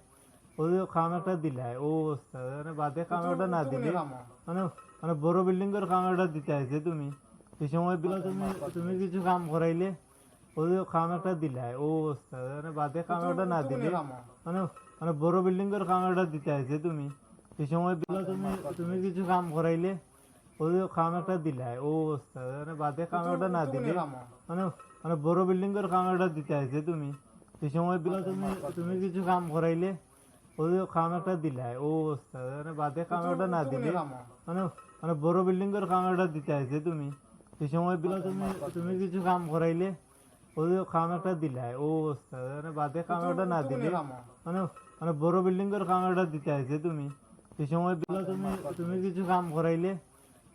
ওই কাম একটা দিলাই ও অবস্থা মানে বাদে কামটা না দিলে মানে মানে বড় বিল্ডিং এর খামারটা দিতে আছে তুমি এই সময় বিলা তুমি তুমি কিছু কাম করাইলে ওই কাম একটা দিলাই ও অবস্থা মানে বাদে কামটা না দিলে মানে মানে বড় বিল্ডিং এর খামারটা দিতে আছে তুমি এই সময় বিলা তুমি তুমি কিছু কাম করাইলে ওই কাম একটা দিলাই ও অবস্থা মানে বাদে কামটা না দিলে মানে মানে বড় বিল্ডিং এর খামারটা দিতে আছে তুমি এই সময় বিলা তুমি তুমি কিছু কাম করাইলে ওই কাম একটা দিলাই ও অবস্থা মানে বাদে কামটা না দিলে মানে মানে বড় বিল্ডিং এর খামারটা দিতে আছে তুমি এই সময় বিলা তুমি তুমি কিছু কাম করাইলে ওই কাম একটা দিলাই ও অবস্থা মানে বাদে কামটা না দিলে মানে মানে বড় বিল্ডিং এর খামারটা দিতে আছে তুমি এই সময় বিলা তুমি তুমি কিছু কাম করাইলে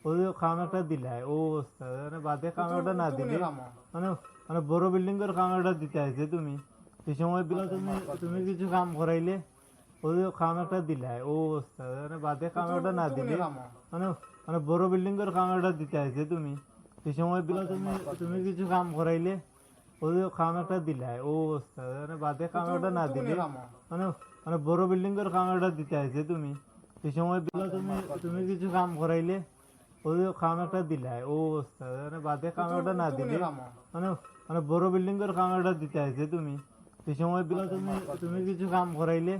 ওই কাম একটা দিলাই ও অবস্থা মানে বাদে কামটা না দিলে মানে মানে বড় বিল্ডিং এর খামারটা দিতে আছে তুমি এই সময় বিলা তুমি তুমি কিছু কাম করাইলে ওই কাম একটা দিলাই ও অবস্থা মানে বাদে কামটা না দিলে মানে মানে বড় বিল্ডিং এর খামারটা দিতে আছে তুমি এই সময় বিলা তুমি তুমি কিছু কাম করাইলে ওই কাম একটা দিলাই ও অবস্থা মানে বাদে কামটা না দিলে মানে মানে বড় বিল্ডিং এর খামারটা দিতে আছে তুমি এই সময় বিলা তুমি তুমি কিছু কাম করাইলে ওই কাম একটা দিলাই ও অবস্থা মানে বাদে কামটা না দিলে মানে মানে বড় বিল্ডিং এর খামারটা দিতে আছে তুমি এই সময় বিলা তুমি তুমি কিছু কাম করাইলে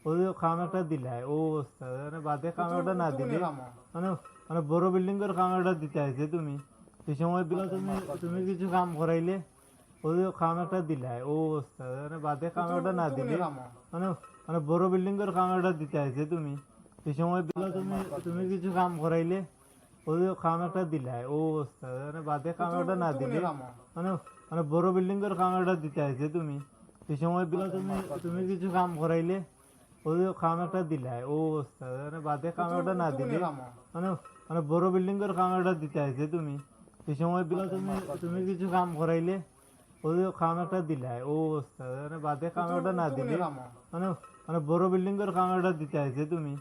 ওই কাম একটা দিলাই ও অবস্থা মানে বাদে কামটা না দিলে মানে মানে বড় বিল্ডিং এর খামারটা দিতে আছে তুমি এই সময় বিলা তুমি তুমি কিছু কাম করাইলে ওই কাম একটা দিলাই ও অবস্থা মানে বাদে কামটা না দিলে মানে মানে বড় বিল্ডিং এর কামাটা দিতে আইছে তুমি এই সময় বিলা তুমি তুমি কিছু কাম করাইলে ওই কাম একটা দিলাই ও অবস্থা মানে বাদে কামাটা না দিলে মানে মানে বড় বিল্ডিং এর কামাটা দিতে আইছে তুমি এই সময় বিলা তুমি তুমি কিছু কাম করাইলে ওই কাম একটা দিলাই ও অবস্থা মানে বাদে কামাটা না দিলে মানে মানে বড় বিল্ডিং এর কামাটা দিতে আইছে তুমি এই সময় বিলা তুমি তুমি কিছু কাম করাইলে ওই কাম একটা দিলাই ও অবস্থা মানে বাদে কামাটা না দিলে মানে মানে বড় বিল্ডিং এর কামাটা দিতে আইছে তুমি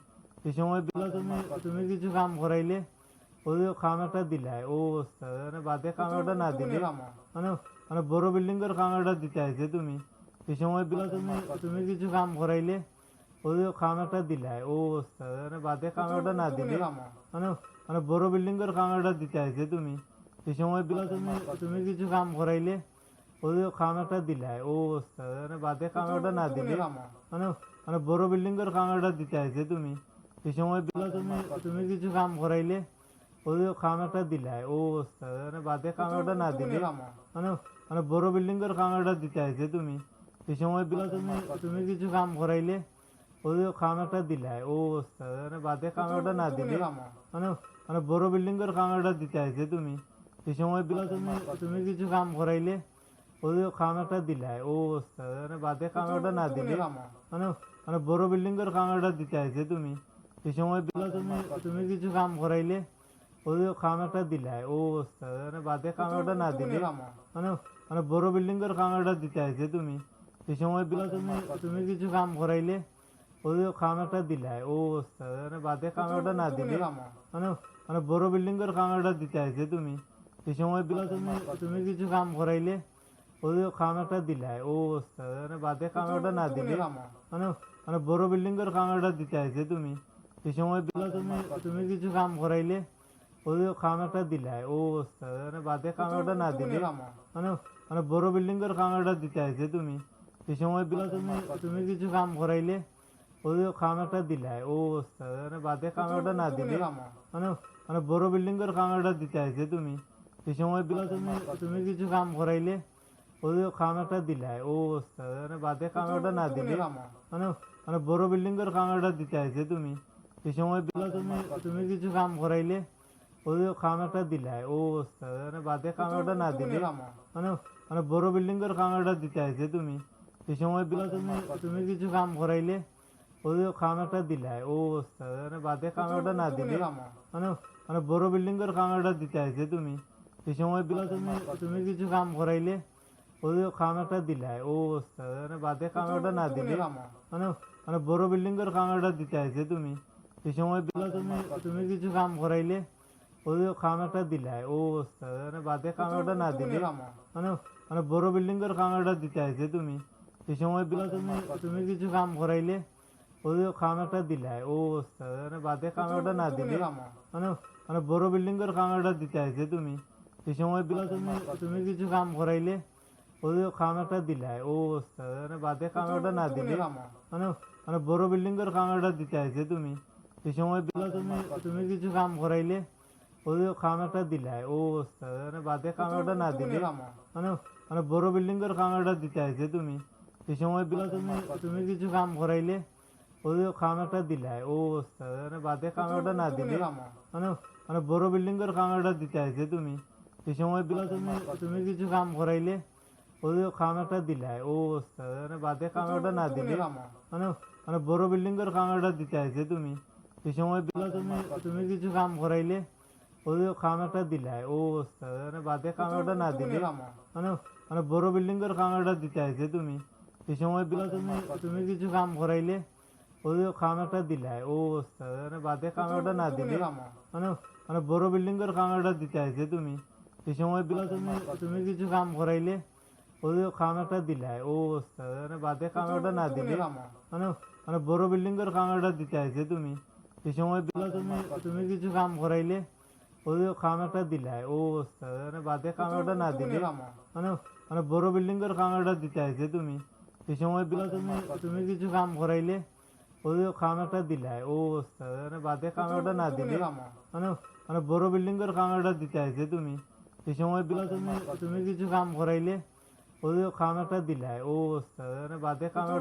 এই সময় বিলা তুমি তুমি কিছু কাম করাইলে ওই কাম একটা দিলাই ও অবস্থা মানে বাদে কামাটা না দিলে মানে মানে বড় বিল্ডিং এর কামাটা দিতে আইছে তুমি এই সময় বিলা তুমি তুমি কিছু কাম করাইলে ওই কাম একটা দিলাই ও অবস্থা মানে বাদে কামাটা না দিলে মানে মানে বড় বিল্ডিং এর কামাটা দিতে আইছে তুমি এই সময় বিলা তুমি তুমি কিছু কাম করাইলে ওই কাম একটা দিলাই ও অবস্থা মানে বাদে কামাটা না দিলে মানে মানে বড় বিল্ডিং এর কামাটা দিতে আইছে তুমি এই সময় বিলা তুমি তুমি কিছু কাম করাইলে ওই কাম একটা দিলাই ও অবস্থা মানে বাদে কামাটা না দিলে মানে মানে বড় বিল্ডিং এর কামাটা দিতে আইছে তুমি এই সময় বিলা তুমি তুমি কিছু কাম করাইলে ওই কাম একটা দিলাই ও অবস্থা মানে বাদে কামাটা না দিলে মানে মানে বড় বিল্ডিং এর কামাটা দিতে আইছে তুমি এই সময় বিলা তুমি তুমি কিছু কাম করাইলে ওই কাম একটা দিলাই ও অবস্থা মানে বাদে কামাটা না দিলে মানে মানে বড় বিল্ডিং এর কামাটা দিতে আইছে তুমি এই সময় বিলা তুমি তুমি কিছু কাম করাইলে ওই কাম একটা দিলাই ও অবস্থা মানে বাদে কামাটা না দিলে মানে মানে বড় বিল্ডিং এর কামাটা দিতে আইছে তুমি এই সময় বিলা তুমি তুমি কিছু কাম করাইলে ওই কাম একটা দিলাই ও অবস্থা মানে বাদে কামাটা না দিলে মানে মানে বড় বিল্ডিং এর কামাটা দিতে আইছে তুমি এই সময় বিলা তুমি তুমি কিছু কাম করাইলে ওই কাম একটা দিলাই ও অবস্থা মানে বাদে কামাটা না দিলে মানে মানে বড় বিল্ডিং এর কামাটা দিতে আইছে তুমি এই সময় বিলা তুমি তুমি কিছু কাম করাইলে ওই কাম একটা দিলাই ও অবস্থা মানে বাদে কামাটা না দিলে মানে মানে বড় বিল্ডিং এর কামাটা দিতে আইছে তুমি এই সময় বিলা তুমি তুমি কিছু কাম করাইলে ওই কাম একটা দিলাই ও অবস্থা মানে বাদে কামাটা না দিলে মানে মানে বড় বিল্ডিং এর কামাটা দিতে আইছে তুমি এই সময় বিলা তুমি তুমি কিছু কাম করাইলে ওই কাম একটা দিলাই ও অবস্থা মানে বাদে কামাটা না দিলে মানে মানে বড় বিল্ডিং এর কামাটা দিতে আইছে তুমি এই সময় বিলা তুমি তুমি কিছু কাম করাইলে ওই কাম একটা দিলাই ও অবস্থা মানে বাদে কামাটা না দিলে মানে মানে বড় বিল্ডিং এর কামাটা দিতে আইছে তুমি এই সময় বিলা তুমি তুমি কিছু কাম করাইলে ওই কাম একটা দিলাই ও অবস্থা মানে বাদে কামাটা না দিলে মানে মানে বড় বিল্ডিং এর কামাটা দিতে আইছে তুমি এই সময় বিলা তুমি তুমি কিছু কাম করাইলে ওই কাম একটা দিলাই ও অবস্থা মানে বাদে কামাটা না দিলে মানে মানে বড় বিল্ডিং এর কামাটা দিতে আইছে তুমি এই সময় বিলা তুমি তুমি কিছু কাম করাইলে ওই কাম একটা দিলাই ও অবস্থা মানে বাদে কামাটা না দিলে মানে মানে বড় বিল্ডিং এর কামাটা দিতে আইছে তুমি এই সময় বিলা তুমি তুমি কিছু কাম করাইলে ওই কাম একটা দিলাই ও অবস্থা মানে বাদে কামাটা না দিলে মানে মানে বড় বিল্ডিং এর কামাটা দিতে আইছে তুমি এই সময় বিলা তুমি তুমি কিছু কাম করাইলে ওই কাম একটা দিলাই ও অবস্থা মানে বাদে কামাটা না দিলে মানে মানে বড় বিল্ডিং এর কামাটা দিতে আইছে তুমি এই সময় বিলা তুমি তুমি কিছু কাম করাইলে ওই কাম একটা দিলাই ও অবস্থা মানে বাদে কামাটা না দিলে মানে মানে বড় বিল্ডিং এর কামাটা দিতে আইছে তুমি এই সময় বিলা তুমি তুমি কিছু কাম করাইলে ওই কাম একটা দিলাই ও অবস্থা মানে বাদে কামাটা না দিলে মানে মানে বড় বিল্ডিং এর কামাটা দিতে আইছে তুমি এই সময় বিলা তুমি তুমি কিছু কাম করাইলে ওই কাম একটা দিলাই ও অবস্থা মানে বাদে কামাটা না দিলে মানে মানে বড় বিল্ডিং এর কামাটা দিতে আইছে তুমি এই সময় বিলা তুমি তুমি কিছু কাম করাইলে ওই কাম একটা দিলাই ও অবস্থা মানে বাদে কামাটা না দিলে মানে মানে বড় বিল্ডিং এর কামাটা দিতে আইছে তুমি এই সময় বিলা তুমি তুমি কিছু কাম করাইলে ওই কাম একটা দিলাই ও অবস্থা মানে বাদে কামাটা না দিলে মানে মানে বড় বিল্ডিং এর কামাটা দিতে আইছে তুমি এই সময় বিলা তুমি তুমি কিছু কাম করাইলে ওই কাম একটা দিলাই ও অবস্থা মানে বাদে কামাটা না দিলে মানে মানে বড় বিল্ডিং এর কামাটা দিতে আইছে তুমি এই সময় বিলা তুমি তুমি কিছু কাম করাইলে ওই কাম একটা দিলাই ও অবস্থা মানে বাদে কামাটা না দিলে মানে মানে বড় বিল্ডিং এর কামাটা দিতে আইছে তুমি এই সময় বিলা তুমি তুমি কিছু কাম করাইলে ওই কাম একটা দিলাই ও অবস্থা মানে বাদে কামাটা না দিলে মানে মানে বড় বিল্ডিং এর কামাটা দিতে আইছে তুমি এই সময় বিলা তুমি তুমি কিছু কাম করাইলে ওই কাম একটা দিলাই ও অবস্থা মানে বাদে কামাটা